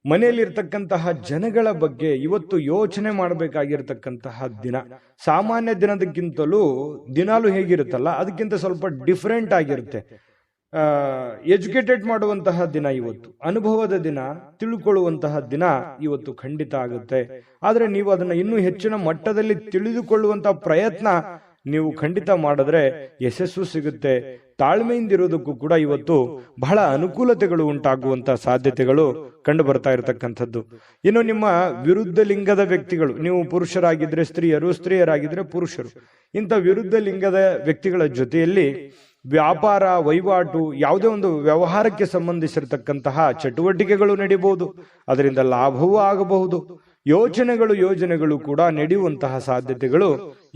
ಮನೆಯಲ್ಲಿರ್ತಕ್ಕಂತಹ ಜನಗಳ ಬಗ್ಗೆ ಇವತ್ತು ಯೋಚನೆ ಮಾಡಬೇಕಾಗಿರ್ತಕ್ಕಂತಹ ದಿನ. ಸಾಮಾನ್ಯ ದಿನದಕ್ಕಿಂತಲೂ ದಿನಾಲು ಹೇಗಿರುತ್ತಲ್ಲ ಅದಕ್ಕಿಂತ ಸ್ವಲ್ಪ ಡಿಫರೆಂಟ್ ಆಗಿರುತ್ತೆ. ಎಜುಕೇಟೆಡ್ ಮಾಡುವಂತಹ ದಿನ ಇವತ್ತು, ಅನುಭವದ ದಿನ, ತಿಳ್ಕೊಳ್ಳುವಂತಹ ದಿನ ಇವತ್ತು ಖಂಡಿತ ಆಗುತ್ತೆ. ಆದ್ರೆ ನೀವು ಅದನ್ನ ಇನ್ನೂ ಹೆಚ್ಚಿನ ಮಟ್ಟದಲ್ಲಿ ತಿಳಿದುಕೊಳ್ಳುವಂತಹ ಪ್ರಯತ್ನ ನೀವು ಖಂಡಿತ ಮಾಡಿದ್ರೆ ಯಶಸ್ಸು ಸಿಗುತ್ತೆ. ತಾಳ್ಮೆಯಿಂದಿರೋದಕ್ಕೂ ಕೂಡ ಇವತ್ತು ಬಹಳ ಅನುಕೂಲತೆಗಳು ಉಂಟಾಗುವಂತಹ ಸಾಧ್ಯತೆಗಳು ಕಂಡು ಬರ್ತಾ ಇರತಕ್ಕಂಥದ್ದು. ಇನ್ನು ನಿಮ್ಮ ವಿರುದ್ಧ ಲಿಂಗದ ವ್ಯಕ್ತಿಗಳು, ನೀವು ಪುರುಷರಾಗಿದ್ರೆ ಸ್ತ್ರೀಯರು, ಸ್ತ್ರೀಯರಾಗಿದ್ರೆ ಪುರುಷರು, ಇಂಥ ವಿರುದ್ಧ ಲಿಂಗದ ವ್ಯಕ್ತಿಗಳ ಜೊತೆಯಲ್ಲಿ ವ್ಯಾಪಾರ ವಹಿವಾಟು, ಯಾವುದೇ ಒಂದು ವ್ಯವಹಾರಕ್ಕೆ ಸಂಬಂಧಿಸಿರತಕ್ಕಂತಹ ಚಟುವಟಿಕೆಗಳು ನಡೀಬಹುದು. ಅದರಿಂದ ಲಾಭವೂ ಆಗಬಹುದು. ಯೋಜನೆಗಳು ಕೂಡ ನಡೆಯುವಂತಹ ಸಾಧ್ಯತೆಗಳು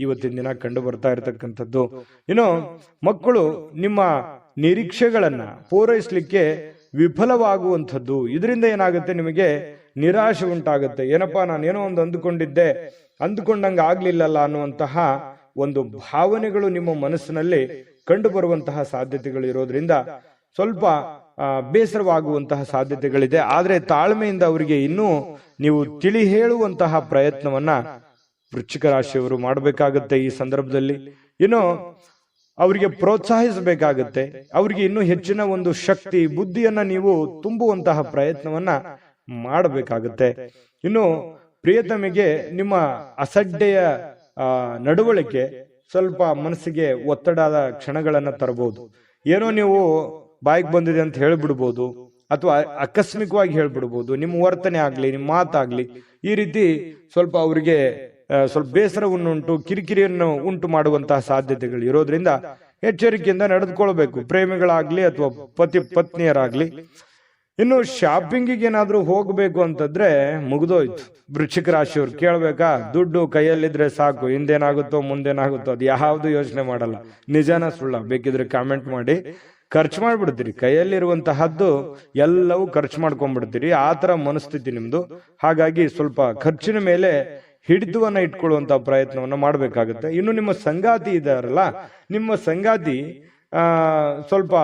ಇವತ್ತಿನ ದಿನ ಕಂಡು ಬರ್ತಾ ಇರತಕ್ಕಂಥದ್ದು. ಇನ್ನು ಮಕ್ಕಳು ನಿಮ್ಮ ನಿರೀಕ್ಷೆಗಳನ್ನ ಪೂರೈಸಲಿಕ್ಕೆ ವಿಫಲವಾಗುವಂಥದ್ದು. ಇದರಿಂದ ಏನಾಗುತ್ತೆ, ನಿಮಗೆ ನಿರಾಶೆ ಉಂಟಾಗುತ್ತೆ. ಏನಪ್ಪಾ, ನಾನೇನೋ ಒಂದು ಅಂದುಕೊಂಡಂಗ ಆಗ್ಲಿಲ್ಲಲ್ಲ ಅನ್ನುವಂತಹ ಒಂದು ಭಾವನೆಗಳು ನಿಮ್ಮ ಮನಸ್ಸಿನಲ್ಲಿ ಕಂಡು ಬರುವಂತಹ ಸಾಧ್ಯತೆಗಳು ಇರೋದ್ರಿಂದ ಸ್ವಲ್ಪ ಬೇಸರವಾಗುವಂತಹ ಸಾಧ್ಯತೆಗಳಿದೆ. ಆದ್ರೆ ತಾಳ್ಮೆಯಿಂದ ಅವರಿಗೆ ಇನ್ನೂ ನೀವು ತಿಳಿ ಹೇಳುವಂತಹ ಪ್ರಯತ್ನವನ್ನ ವೃಶ್ಚಿಕ ರಾಶಿಯವರು ಮಾಡಬೇಕಾಗತ್ತೆ. ಈ ಸಂದರ್ಭದಲ್ಲಿ ಇನ್ನು ಅವರಿಗೆ ಪ್ರೋತ್ಸಾಹಿಸಬೇಕಾಗತ್ತೆ. ಅವರಿಗೆ ಇನ್ನೂ ಹೆಚ್ಚಿನ ಒಂದು ಶಕ್ತಿ, ಬುದ್ಧಿಯನ್ನ ನೀವು ತುಂಬುವಂತಹ ಪ್ರಯತ್ನವನ್ನ ಮಾಡಬೇಕಾಗತ್ತೆ. ಇನ್ನು ಪ್ರಿಯತಮೆಗೆ ನಿಮ್ಮ ಅಸಡ್ಡೆಯ ನಡವಳಿಕೆ ಸ್ವಲ್ಪ ಮನಸ್ಸಿಗೆ ಒತ್ತಡದ ಕ್ಷಣಗಳನ್ನ ತರಬಹುದು. ಏನೋ ನೀವು ಬಾಯಿಗೆ ಬಂದಿದೆ ಅಂತ ಹೇಳ್ಬಿಡ್ಬೋದು, ಅಥವಾ ಆಕಸ್ಮಿಕವಾಗಿ ಹೇಳ್ಬಿಡ್ಬೋದು. ನಿಮ್ಮ ವರ್ತನೆ ಆಗ್ಲಿ, ನಿಮ್ಮ ಮಾತಾಗ್ಲಿ ಈ ರೀತಿ ಸ್ವಲ್ಪ ಅವರಿಗೆ ಸ್ವಲ್ಪ ಬೇಸರವನ್ನುಂಟು, ಕಿರಿಕಿರಿಯನ್ನು ಉಂಟು ಮಾಡುವಂತಹ ಸಾಧ್ಯತೆಗಳು ಇರೋದ್ರಿಂದ ಎಚ್ಚರಿಕೆಯಿಂದ ನಡೆದುಕೊಳ್ಬೇಕು, ಪ್ರೇಮಿಗಳಾಗ್ಲಿ ಅಥವಾ ಪತ್ನಿಯರಾಗ್ಲಿ. ಇನ್ನು ಶಾಪಿಂಗಿಗೆ ಏನಾದ್ರೂ ಹೋಗ್ಬೇಕು ಅಂತಂದ್ರೆ ಮುಗಿದೋಯ್ತು. ವೃಶ್ಚಿಕ ರಾಶಿಯವ್ರು ಕೇಳ್ಬೇಕಾ, ದುಡ್ಡು ಕೈಯಲ್ಲಿದ್ರೆ ಸಾಕು, ಹಿಂದೇನಾಗುತ್ತೋ ಮುಂದೇನಾಗುತ್ತೋ ಅದು ಯಾವ್ದು ಯೋಚನೆ ಮಾಡಲ್ಲ. ನಿಜಾನ ಸುಳ್ಳ ಬೇಕಿದ್ರೆ ಕಾಮೆಂಟ್ ಮಾಡಿ. ಖರ್ಚು ಮಾಡ್ಬಿಡ್ತೀರಿ, ಕೈಯಲ್ಲಿರುವಂತಹದ್ದು ಎಲ್ಲವೂ ಖರ್ಚು ಮಾಡ್ಕೊಂಡ್ಬಿಡ್ತೀರಿ. ಆ ತರ ಮನಸ್ಥಿತಿ ನಿಮ್ದು. ಹಾಗಾಗಿ ಸ್ವಲ್ಪ ಖರ್ಚಿನ ಮೇಲೆ ಹಿಡಿತವನ್ನ ಇಟ್ಕೊಳ್ಳುವಂತ ಪ್ರಯತ್ನವನ್ನ ಮಾಡ್ಬೇಕಾಗುತ್ತೆ. ಇನ್ನು ನಿಮ್ಮ ಸಂಗಾತಿ ಇದಾರಲ್ಲ, ನಿಮ್ಮ ಸಂಗಾತಿ ಸ್ವಲ್ಪ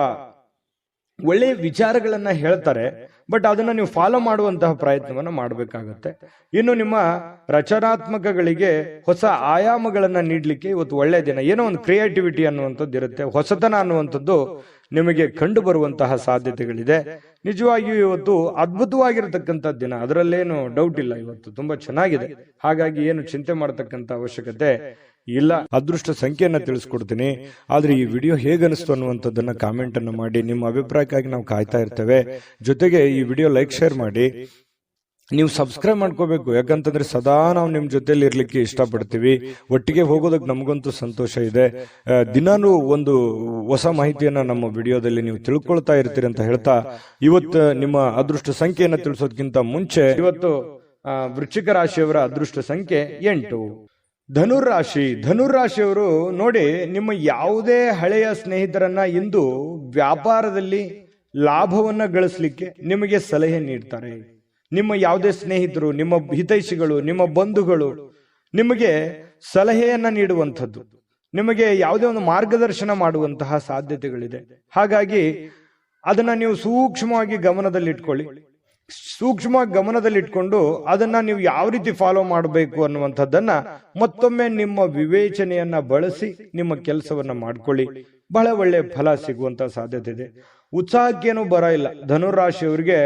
ಒಳ್ಳೆಯ ವಿಚಾರಗಳನ್ನ ಹೇಳ್ತಾರೆ, ಬಟ್ ಅದನ್ನ ನೀವು ಫಾಲೋ ಮಾಡುವಂತಹ ಪ್ರಯತ್ನವನ್ನ ಮಾಡಬೇಕಾಗತ್ತೆ. ಇನ್ನು ನಿಮ್ಮ ರಚನಾತ್ಮಕಗಳಿಗೆ ಹೊಸ ಆಯಾಮಗಳನ್ನ ನೀಡ್ಲಿಕ್ಕೆ ಇವತ್ತು ಒಳ್ಳೆಯ ದಿನ. ಏನೋ ಒಂದು ಕ್ರಿಯೇಟಿವಿಟಿ ಅನ್ನುವಂಥದ್ದು ಇರುತ್ತೆ, ಹೊಸತನ ಅನ್ನುವಂಥದ್ದು ನಿಮಗೆ ಕಂಡು ಬರುವಂತಹ ಸಾಧ್ಯತೆಗಳಿದೆ. ನಿಜವಾಗಿಯೂ ಇವತ್ತು ಅದ್ಭುತವಾಗಿರತಕ್ಕಂಥ ದಿನ, ಅದರಲ್ಲೇನು ಡೌಟ್ ಇಲ್ಲ. ಇವತ್ತು ತುಂಬಾ ಚೆನ್ನಾಗಿದೆ, ಹಾಗಾಗಿ ಏನು ಚಿಂತೆ ಮಾಡತಕ್ಕಂಥ ಅವಶ್ಯಕತೆ ಇಲ್ಲ. ಅದೃಷ್ಟ ಸಂಖ್ಯೆಯನ್ನ ತಿಳಿಸ್ಕೊಡ್ತೀನಿ, ಆದ್ರೆ ಈ ವಿಡಿಯೋ ಹೇಗನಿಸ್ತು ಅನ್ನುವಂಥದ್ದನ್ನ ಕಾಮೆಂಟ್ ಅನ್ನು ಮಾಡಿ. ನಿಮ್ಮ ಅಭಿಪ್ರಾಯಕ್ಕಾಗಿ ನಾವು ಕಾಯ್ತಾ ಇರ್ತೇವೆ. ಜೊತೆಗೆ ಈ ವಿಡಿಯೋ ಲೈಕ್ ಶೇರ್ ಮಾಡಿ. ನೀವು ಸಬ್ಸ್ಕ್ರೈಬ್ ಮಾಡ್ಕೋಬೇಕು, ಯಾಕಂತಂದ್ರೆ ಸದಾ ನಾವು ನಿಮ್ ಜೊತೆಲಿ ಇರ್ಲಿಕ್ಕೆ ಇಷ್ಟಪಡ್ತೀವಿ. ಒಟ್ಟಿಗೆ ಹೋಗೋದಕ್ಕೆ ನಮಗಂತೂ ಸಂತೋಷ ಇದೆ. ದಿನಾನು ಒಂದು ಹೊಸ ಮಾಹಿತಿಯನ್ನ ನಮ್ಮ ವಿಡಿಯೋದಲ್ಲಿ ನೀವು ತಿಳ್ಕೊಳ್ತಾ ಇರ್ತೀರಿ ಅಂತ ಹೇಳ್ತಾ, ಇವತ್ತು ನಿಮ್ಮ ಅದೃಷ್ಟ ಸಂಖ್ಯೆಯನ್ನ ತಿಳಿಸೋದಕ್ಕಿಂತ ಮುಂಚೆ ಇವತ್ತು ವೃಶ್ಚಿಕ ರಾಶಿಯವರ ಅದೃಷ್ಟ ಸಂಖ್ಯೆ 8. ಧನುರಾಶಿಯವರು ನೋಡಿ, ನಿಮ್ಮ ಯಾವುದೇ ಹಳೆಯ ಸ್ನೇಹಿತರನ್ನ ಇಂದು ವ್ಯಾಪಾರದಲ್ಲಿ ಲಾಭವನ್ನ ಗಳಿಸಲಿಕ್ಕೆ ನಿಮಗೆ ಸಲಹೆ ನೀಡ್ತಾರೆ. ನಿಮ್ಮ ಯಾವುದೇ ಸ್ನೇಹಿತರು, ನಿಮ್ಮ ಹಿತೈಷಿಗಳು, ನಿಮ್ಮ ಬಂಧುಗಳು ನಿಮಗೆ ಸಲಹೆಯನ್ನ ನೀಡುವಂಥದ್ದು, ನಿಮಗೆ ಯಾವುದೇ ಒಂದು ಮಾರ್ಗದರ್ಶನ ಮಾಡುವಂತಹ ಸಾಧ್ಯತೆಗಳಿದೆ. ಹಾಗಾಗಿ ಅದನ್ನ ನೀವು ಸೂಕ್ಷ್ಮವಾಗಿ ಗಮನದಲ್ಲಿಟ್ಕೊಂಡು ಅದನ್ನ ನೀವು ಯಾವ ರೀತಿ ಫಾಲೋ ಮಾಡಬೇಕು ಅನ್ನುವಂಥದ್ದನ್ನ ಮತ್ತೊಮ್ಮೆ ನಿಮ್ಮ ವಿವೇಚನೆಯನ್ನ ಬಳಸಿ ನಿಮ್ಮ ಕೆಲಸವನ್ನ ಮಾಡ್ಕೊಳ್ಳಿ. ಬಹಳ ಒಳ್ಳೆ ಫಲ ಸಿಗುವಂತ ಸಾಧ್ಯತೆ ಇದೆ. ಉತ್ಸಾಹಕ್ಕೇನು ಬರ ಇಲ್ಲ. ಧನುರಾಶಿಯವರಿಗೆ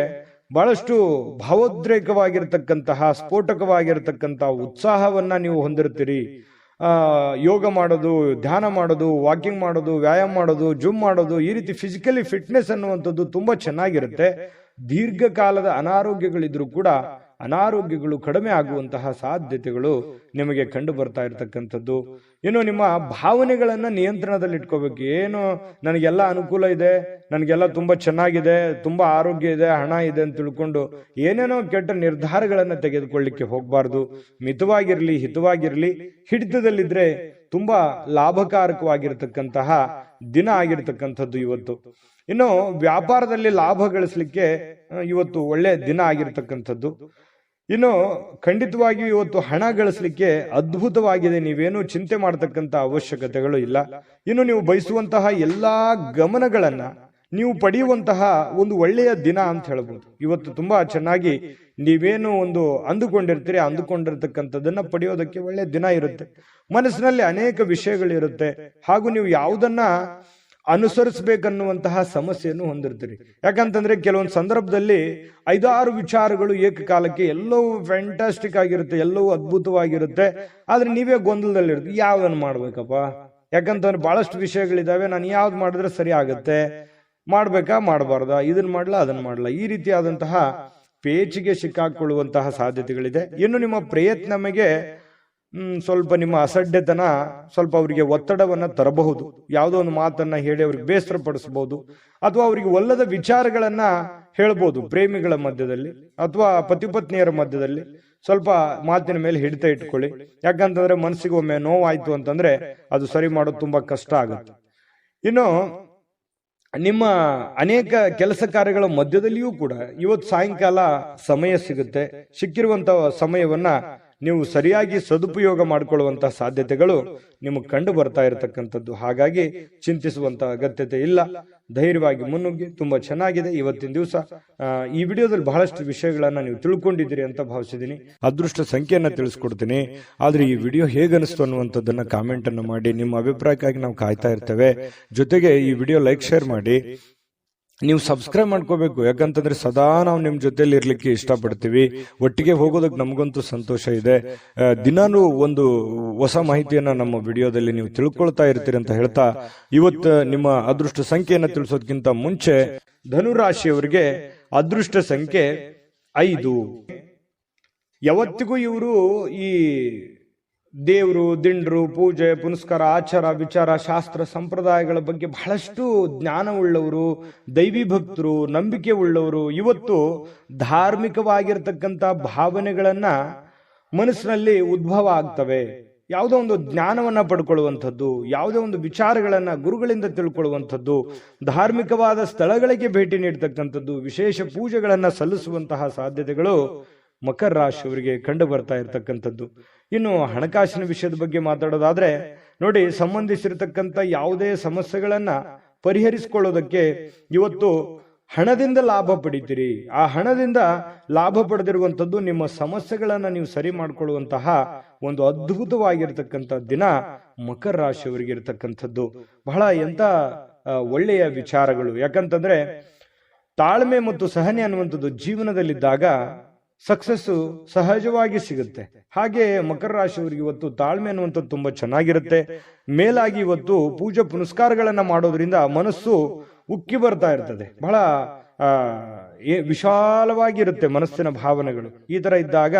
ಬಹಳಷ್ಟು ಭಾವೋದ್ರೇಕವಾಗಿರ್ತಕ್ಕಂತಹ, ಸ್ಫೋಟಕವಾಗಿರ್ತಕ್ಕಂತಹ ಉತ್ಸಾಹವನ್ನ ನೀವು ಹೊಂದಿರ್ತೀರಿ. ಯೋಗ ಮಾಡೋದು, ಧ್ಯಾನ ಮಾಡೋದು, ವಾಕಿಂಗ್ ಮಾಡೋದು, ವ್ಯಾಯಾಮ ಮಾಡೋದು, ಜಿಮ್ ಮಾಡೋದು, ಈ ರೀತಿ ಫಿಸಿಕಲಿ ಫಿಟ್ನೆಸ್ ಅನ್ನುವಂಥದ್ದು ತುಂಬಾ ಚೆನ್ನಾಗಿರುತ್ತೆ. ದೀರ್ಘಕಾಲದ ಅನಾರೋಗ್ಯಗಳಿದ್ರೂ ಕೂಡ ಅನಾರೋಗ್ಯಗಳು ಕಡಿಮೆ ಆಗುವಂತಹ ಸಾಧ್ಯತೆಗಳು ನಿಮಗೆ ಕಂಡು ಬರ್ತಾ ಇರತಕ್ಕಂಥದ್ದು. ಇನ್ನು ನಿಮ್ಮ ಭಾವನೆಗಳನ್ನ ನಿಯಂತ್ರಣದಲ್ಲಿ ಇಟ್ಕೋಬೇಕು. ಏನು ನನಗೆಲ್ಲ ಅನುಕೂಲ ಇದೆ, ನನಗೆಲ್ಲ ತುಂಬಾ ಚೆನ್ನಾಗಿದೆ, ತುಂಬಾ ಆರೋಗ್ಯ ಇದೆ, ಹಣ ಇದೆ ಅಂತ ತಿಳ್ಕೊಂಡು ಏನೇನೋ ಕೆಟ್ಟ ನಿರ್ಧಾರಗಳನ್ನ ತೆಗೆದುಕೊಳ್ಳಿಕ್ಕೆ ಹೋಗ್ಬಾರ್ದು. ಮಿತವಾಗಿರ್ಲಿ, ಹಿತವಾಗಿರ್ಲಿ. ಹಿಡಿತದಲ್ಲಿದ್ರೆ ತುಂಬಾ ಲಾಭಕಾರಕವಾಗಿರ್ತಕ್ಕಂತಹ ದಿನ ಆಗಿರ್ತಕ್ಕಂಥದ್ದು ಇವತ್ತು. ಇನ್ನು ವ್ಯಾಪಾರದಲ್ಲಿ ಲಾಭ ಗಳಿಸಲಿಕ್ಕೆ ಇವತ್ತು ಒಳ್ಳೆ ದಿನ ಆಗಿರ್ತಕ್ಕಂಥದ್ದು. ಇನ್ನು ಖಂಡಿತವಾಗಿಯೂ ಇವತ್ತು ಹಣ ಗಳಿಸಲಿಕ್ಕೆ ಅದ್ಭುತವಾಗಿದೆ. ನೀವೇನು ಚಿಂತೆ ಮಾಡತಕ್ಕಂತ ಅವಶ್ಯಕತೆಗಳು ಇಲ್ಲ. ಇನ್ನು ನೀವು ಬಯಸುವಂತಹ ಎಲ್ಲಾ ಗಮನಗಳನ್ನ ನೀವು ಪಡೆಯುವಂತಹ ಒಂದು ಒಳ್ಳೆಯ ದಿನ ಅಂತ ಹೇಳ್ಬೋದು. ಇವತ್ತು ತುಂಬಾ ಚೆನ್ನಾಗಿ ನೀವೇನು ಒಂದು ಅಂದುಕೊಂಡಿರ್ತೀರಿ, ಅಂದುಕೊಂಡಿರ್ತಕ್ಕಂಥದ್ದನ್ನ ಪಡೆಯೋದಕ್ಕೆ ಒಳ್ಳೆಯ ದಿನ ಇರುತ್ತೆ. ಮನಸ್ಸಿನಲ್ಲಿ ಅನೇಕ ವಿಷಯಗಳಿರುತ್ತೆ, ಹಾಗೂ ನೀವು ಯಾವುದನ್ನ ಅನುಸರಿಸಬೇಕನ್ನುವಂತಹ ಸಮಸ್ಯೆಯನ್ನು ಹೊಂದಿರ್ತೀರಿ. ಯಾಕಂತಂದ್ರೆ ಕೆಲವೊಂದು ಸಂದರ್ಭದಲ್ಲಿ 5-6 ವಿಚಾರಗಳು ಏಕಕಾಲಕ್ಕೆ ಎಲ್ಲವೂ ಫ್ಯಾಂಟಾಸ್ಟಿಕ್ ಆಗಿರುತ್ತೆ, ಎಲ್ಲವೂ ಅದ್ಭುತವಾಗಿರುತ್ತೆ. ಆದ್ರೆ ನೀವೇ ಗೊಂದಲದಲ್ಲಿರುತ್ತೆ, ಯಾವ್ದನ್ನು ಮಾಡ್ಬೇಕಪ್ಪ. ಯಾಕಂತಂದ್ರೆ ಬಹಳಷ್ಟು ವಿಷಯಗಳಿದಾವೆ, ನಾನು ಯಾವ್ದು ಮಾಡಿದ್ರೆ ಸರಿ ಆಗತ್ತೆ, ಮಾಡ್ಬೇಕಾ ಮಾಡಬಾರ್ದ, ಇದನ್ನ ಮಾಡ್ಲಾ ಅದನ್ನ ಮಾಡ್ಲಾ, ಈ ರೀತಿಯಾದಂತಹ ಪೇಚಿಗೆ ಸಿಕ್ಕಾಕೊಳ್ಳುವಂತಹ ಸಾಧ್ಯತೆಗಳಿದೆ. ಇನ್ನು ನಿಮ್ಮ ಪ್ರಯತ್ನಮಗೆ ಸ್ವಲ್ಪ ನಿಮ್ಮ ಅಸಡ್ಡೆತನ ಸ್ವಲ್ಪ ಅವರಿಗೆ ಒತ್ತಡವನ್ನ ತರಬಹುದು. ಯಾವುದೋ ಒಂದು ಮಾತನ್ನ ಹೇಳಿ ಅವ್ರಿಗೆ ಬೇಸರ ಪಡಿಸಬಹುದು, ಅಥವಾ ಅವರಿಗೆ ಒಲ್ಲದ ವಿಚಾರಗಳನ್ನ ಹೇಳ್ಬೋದು. ಪ್ರೇಮಿಗಳ ಮಧ್ಯದಲ್ಲಿ ಅಥವಾ ಪತಿಪತ್ನಿಯರ ಮಧ್ಯದಲ್ಲಿ ಸ್ವಲ್ಪ ಮಾತಿನ ಮೇಲೆ ಹಿಡಿತ ಇಟ್ಕೊಳ್ಳಿ. ಯಾಕಂತಂದ್ರೆ ಮನಸ್ಸಿಗೆ ಒಮ್ಮೆ ನೋವಾಯ್ತು ಅಂತಂದ್ರೆ ಅದು ಸರಿ ಮಾಡೋದು ತುಂಬಾ ಕಷ್ಟ ಆಗುತ್ತೆ. ಇನ್ನು ನಿಮ್ಮ ಅನೇಕ ಕೆಲಸ ಕಾರ್ಯಗಳ ಮಧ್ಯದಲ್ಲಿಯೂ ಕೂಡ ಇವತ್ತು ಸಾಯಂಕಾಲ ಸಮಯ ಸಿಗುತ್ತೆ. ಸಿಕ್ಕಿರುವಂತ ಸಮಯವನ್ನ ನೀವು ಸರಿಯಾಗಿ ಸದುಪಯೋಗ ಮಾಡಿಕೊಳ್ಳುವಂತಹ ಸಾಧ್ಯತೆಗಳು ನಿಮಗೆ ಕಂಡು ಬರ್ತಾ ಇರತಕ್ಕಂಥದ್ದು. ಹಾಗಾಗಿ ಚಿಂತಿಸುವಂತ ಅಗತ್ಯತೆ ಇಲ್ಲ. ಧೈರ್ಯವಾಗಿ ಮುನ್ನುಗ್ಗಿ. ತುಂಬಾ ಚೆನ್ನಾಗಿದೆ ಇವತ್ತಿನ ದಿವಸ. ಈ ವಿಡಿಯೋದಲ್ಲಿ ಬಹಳಷ್ಟು ವಿಷಯಗಳನ್ನ ನೀವು ತಿಳ್ಕೊಂಡಿದ್ದೀರಿ ಅಂತ ಭಾವಿಸಿದ್ದೀನಿ. ಅದೃಷ್ಟ ಸಂಖ್ಯೆಯನ್ನ ತಿಳಿಸ್ಕೊಡ್ತೀನಿ, ಆದ್ರೆ ಈ ವಿಡಿಯೋ ಹೇಗನಿಸ್ತು ಅನ್ನುವಂಥದ್ದನ್ನ ಕಾಮೆಂಟ್ ಅನ್ನು ಮಾಡಿ. ನಿಮ್ಮ ಅಭಿಪ್ರಾಯಕ್ಕಾಗಿ ನಾವು ಕಾಯ್ತಾ ಇರ್ತೇವೆ. ಜೊತೆಗೆ ಈ ವಿಡಿಯೋ ಲೈಕ್ ಶೇರ್ ಮಾಡಿ. ನೀವು ಸಬ್ಸ್ಕ್ರೈಬ್ ಮಾಡ್ಕೋಬೇಕು. ಯಾಕಂತಂದ್ರೆ ಸದಾ ನಾವು ನಿಮ್ ಜೊತೆಲಿ ಇರ್ಲಿಕ್ಕೆ ಇಷ್ಟಪಡ್ತೀವಿ. ಒಟ್ಟಿಗೆ ಹೋಗೋದಕ್ಕೆ ನಮಗಂತೂ ಸಂತೋಷ ಇದೆ. ದಿನಾನು ಒಂದು ಹೊಸ ಮಾಹಿತಿಯನ್ನ ನಮ್ಮ ವಿಡಿಯೋದಲ್ಲಿ ನೀವು ತಿಳ್ಕೊಳ್ತಾ ಇರ್ತೀರಿ ಅಂತ ಹೇಳ್ತಾ, ಇವತ್ತು ನಿಮ್ಮ ಅದೃಷ್ಟ ಸಂಖ್ಯೆಯನ್ನ ತಿಳಿಸೋದಕ್ಕಿಂತ ಮುಂಚೆ ಧನುರಾಶಿಯವರಿಗೆ ಅದೃಷ್ಟ ಸಂಖ್ಯೆ 5. ಯಾವತ್ತಿಗೂ ಇವರು ಈ ದೇವರು, ದಿಂಡ್ರು, ಪೂಜೆ ಪುನಸ್ಕಾರ, ಆಚಾರ ವಿಚಾರ, ಶಾಸ್ತ್ರ ಸಂಪ್ರದಾಯಗಳ ಬಗ್ಗೆ ಬಹಳಷ್ಟು ಜ್ಞಾನವುಳ್ಳವರು, ದೈವಿ ಭಕ್ತರು, ನಂಬಿಕೆ ಉಳ್ಳವರು. ಇವತ್ತು ಧಾರ್ಮಿಕವಾಗಿರ್ತಕ್ಕಂಥ ಭಾವನೆಗಳನ್ನ ಮನಸ್ಸಿನಲ್ಲಿ ಉದ್ಭವ ಆಗ್ತವೆ. ಯಾವುದೋ ಒಂದು ಜ್ಞಾನವನ್ನ ಪಡ್ಕೊಳ್ಳುವಂಥದ್ದು, ಯಾವುದೋ ಒಂದು ವಿಚಾರಗಳನ್ನ ಗುರುಗಳಿಂದ ತಿಳ್ಕೊಳ್ಳುವಂಥದ್ದು, ಧಾರ್ಮಿಕವಾದ ಸ್ಥಳಗಳಿಗೆ ಭೇಟಿ ನೀಡತಕ್ಕಂಥದ್ದು, ವಿಶೇಷ ಪೂಜೆಗಳನ್ನ ಸಲ್ಲಿಸುವಂತಹ ಸಾಧ್ಯತೆಗಳು ಮಕರ ರಾಶಿಯವರಿಗೆ ಕಂಡು ಬರ್ತಾ ಇರತಕ್ಕಂಥದ್ದು. ಇನ್ನು ಹಣಕಾಸಿನ ವಿಷಯದ ಬಗ್ಗೆ ಮಾತಾಡೋದಾದ್ರೆ ನೋಡಿ, ಸಂಬಂಧಿಸಿರತಕ್ಕಂಥ ಯಾವುದೇ ಸಮಸ್ಯೆಗಳನ್ನ ಪರಿಹರಿಸಿಕೊಳ್ಳೋದಕ್ಕೆ ಇವತ್ತು ಹಣದಿಂದ ಲಾಭ ಪಡಿತೀರಿ. ಆ ಹಣದಿಂದ ಲಾಭ ಪಡೆದಿರುವಂಥದ್ದು ನಿಮ್ಮ ಸಮಸ್ಯೆಗಳನ್ನ ನೀವು ಸರಿ ಮಾಡಿಕೊಳ್ಳುವಂತಹ ಒಂದು ಅದ್ಭುತವಾಗಿರ್ತಕ್ಕಂಥ ದಿನ ಮಕರ ರಾಶಿಯವರಿಗೆ ಇರತಕ್ಕಂಥದ್ದು. ಬಹಳ ಎಂತ ಒಳ್ಳೆಯ ವಿಚಾರಗಳು. ಯಾಕಂತಂದ್ರೆ ತಾಳ್ಮೆ ಮತ್ತು ಸಹನೆ ಅನ್ನುವಂಥದ್ದು ಜೀವನದಲ್ಲಿದ್ದಾಗ ಸಕ್ಸಸ್ ಸಹಜವಾಗಿ ಸಿಗುತ್ತೆ. ಹಾಗೆ ಮಕರ ರಾಶಿಯವರಿಗೆ ಇವತ್ತು ತಾಳ್ಮೆ ಅನ್ನುವಂಥದ್ದು ತುಂಬಾ ಚೆನ್ನಾಗಿರುತ್ತೆ. ಮೇಲಾಗಿ ಇವತ್ತು ಪೂಜೆ ಪುನಸ್ಕಾರಗಳನ್ನ ಮಾಡೋದ್ರಿಂದ ಮನಸ್ಸು ಉಕ್ಕಿ ಬರ್ತಾ ಇರ್ತದೆ. ಬಹಳ ವಿಶಾಲವಾಗಿರುತ್ತೆ ಮನಸ್ಸಿನ ಭಾವನೆಗಳು. ಈ ತರ ಇದ್ದಾಗ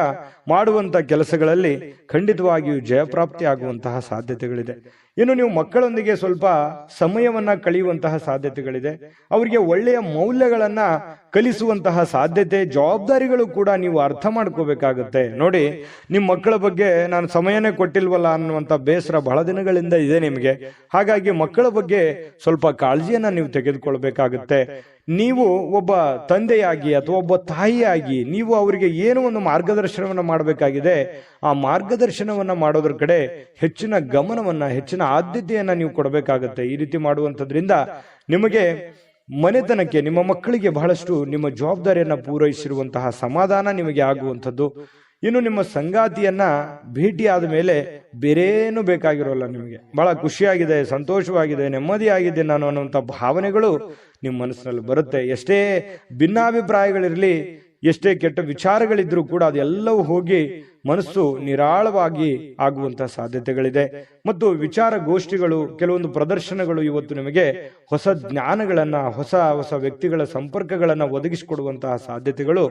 ಮಾಡುವಂತ ಕೆಲಸಗಳಲ್ಲಿ ಖಂಡಿತವಾಗಿಯೂ ಜಯಪ್ರಾಪ್ತಿ ಆಗುವಂತಹ ಸಾಧ್ಯತೆಗಳಿದೆ. ಇನ್ನು ನೀವು ಮಕ್ಕಳೊಂದಿಗೆ ಸ್ವಲ್ಪ ಸಮಯವನ್ನ ಕಳೆಯುವಂತಹ ಸಾಧ್ಯತೆಗಳಿದೆ. ಅವರಿಗೆ ಒಳ್ಳೆಯ ಮೌಲ್ಯಗಳನ್ನ ಕಲಿಸುವಂತಹ ಸಾಧ್ಯತೆ, ಜವಾಬ್ದಾರಿಗಳು ಕೂಡ ನೀವು ಅರ್ಥ ಮಾಡ್ಕೋಬೇಕಾಗುತ್ತೆ. ನೋಡಿ, ನಿಮ್ಮ ಮಕ್ಕಳ ಬಗ್ಗೆ ನಾನು ಸಮಯನೇ ಕೊಟ್ಟಿಲ್ವಲ್ಲ ಅನ್ನುವಂಥ ಬೇಸರ ಬಹಳ ದಿನಗಳಿಂದ ಇದೆ ನಿಮಗೆ. ಹಾಗಾಗಿ ಮಕ್ಕಳ ಬಗ್ಗೆ ಸ್ವಲ್ಪ ಕಾಳಜಿಯನ್ನ ನೀವು ತೆಗೆದುಕೊಳ್ಬೇಕಾಗುತ್ತೆ. ನೀವು ಒಬ್ಬ ತಂದೆಯಾಗಿ ಅಥವಾ ಒಬ್ಬ ತಾಯಿಯಾಗಿ ನೀವು ಅವರಿಗೆ ಏನೋ ಒಂದು ಮಾರ್ಗದರ್ಶನವನ್ನ ಮಾಡಬೇಕಾಗಿದೆ. ಆ ಮಾರ್ಗದರ್ಶನವನ್ನ ಮಾಡೋದ್ರ ಕಡೆ ಹೆಚ್ಚಿನ ಗಮನವನ್ನ, ಹೆಚ್ಚಿನ ಆದ್ಯತೆಯನ್ನ ನೀವು ಕೊಡಬೇಕಾಗತ್ತೆ. ಈ ರೀತಿ ಮಾಡುವಂಥದ್ರಿಂದ ನಿಮಗೆ ಮನೆತನಕ್ಕೆ, ನಿಮ್ಮ ಮಕ್ಕಳಿಗೆ ಬಹಳಷ್ಟು ನಿಮ್ಮ ಜವಾಬ್ದಾರಿಯನ್ನ ಪೂರೈಸಿರುವಂತಹ ಸಮಾಧಾನ ನಿಮಗೆ ಆಗುವಂಥದ್ದು. ಇನ್ನು ನಿಮ್ಮ ಸಂಗಾತಿಯನ್ನ ಭೇಟಿಯಾದ ಮೇಲೆ ಬೇರೇನು ಬೇಕಾಗಿರೋಲ್ಲ. ನಿಮಗೆ ಬಹಳ ಖುಷಿಯಾಗಿದೆ, ಸಂತೋಷವಾಗಿದೆ, ನೆಮ್ಮದಿಯಾಗಿದೆ ನಾನು ಅನ್ನುವಂಥ ಭಾವನೆಗಳು ನಿಮ್ಮ ಮನಸ್ಸಿನಲ್ಲಿ ಬರುತ್ತೆ. ಎಷ್ಟೇ ಭಿನ್ನಾಭಿಪ್ರಾಯಗಳಿರಲಿ, ಎಷ್ಟೇ ಕೆಟ್ಟ ವಿಚಾರಗಳಿದ್ರೂ ಕೂಡ ಅದೆಲ್ಲವೂ ಹೋಗಿ ಮನಸ್ಸು ನಿರಾಳವಾಗಿ ಆಗುವಂತಹ ಸಾಧ್ಯತೆಗಳಿದೆ. ಮತ್ತು ವಿಚಾರ ಗೋಷ್ಠಿಗಳು, ಕೆಲವೊಂದು ಪ್ರದರ್ಶನಗಳು ಇವತ್ತು ನಿಮಗೆ ಹೊಸ ಜ್ಞಾನಗಳನ್ನ, ಹೊಸ ಹೊಸ ವ್ಯಕ್ತಿಗಳ ಸಂಪರ್ಕಗಳನ್ನ ಒದಗಿಸಿಕೊಡುವಂತಹ ಸಾಧ್ಯತೆಗಳು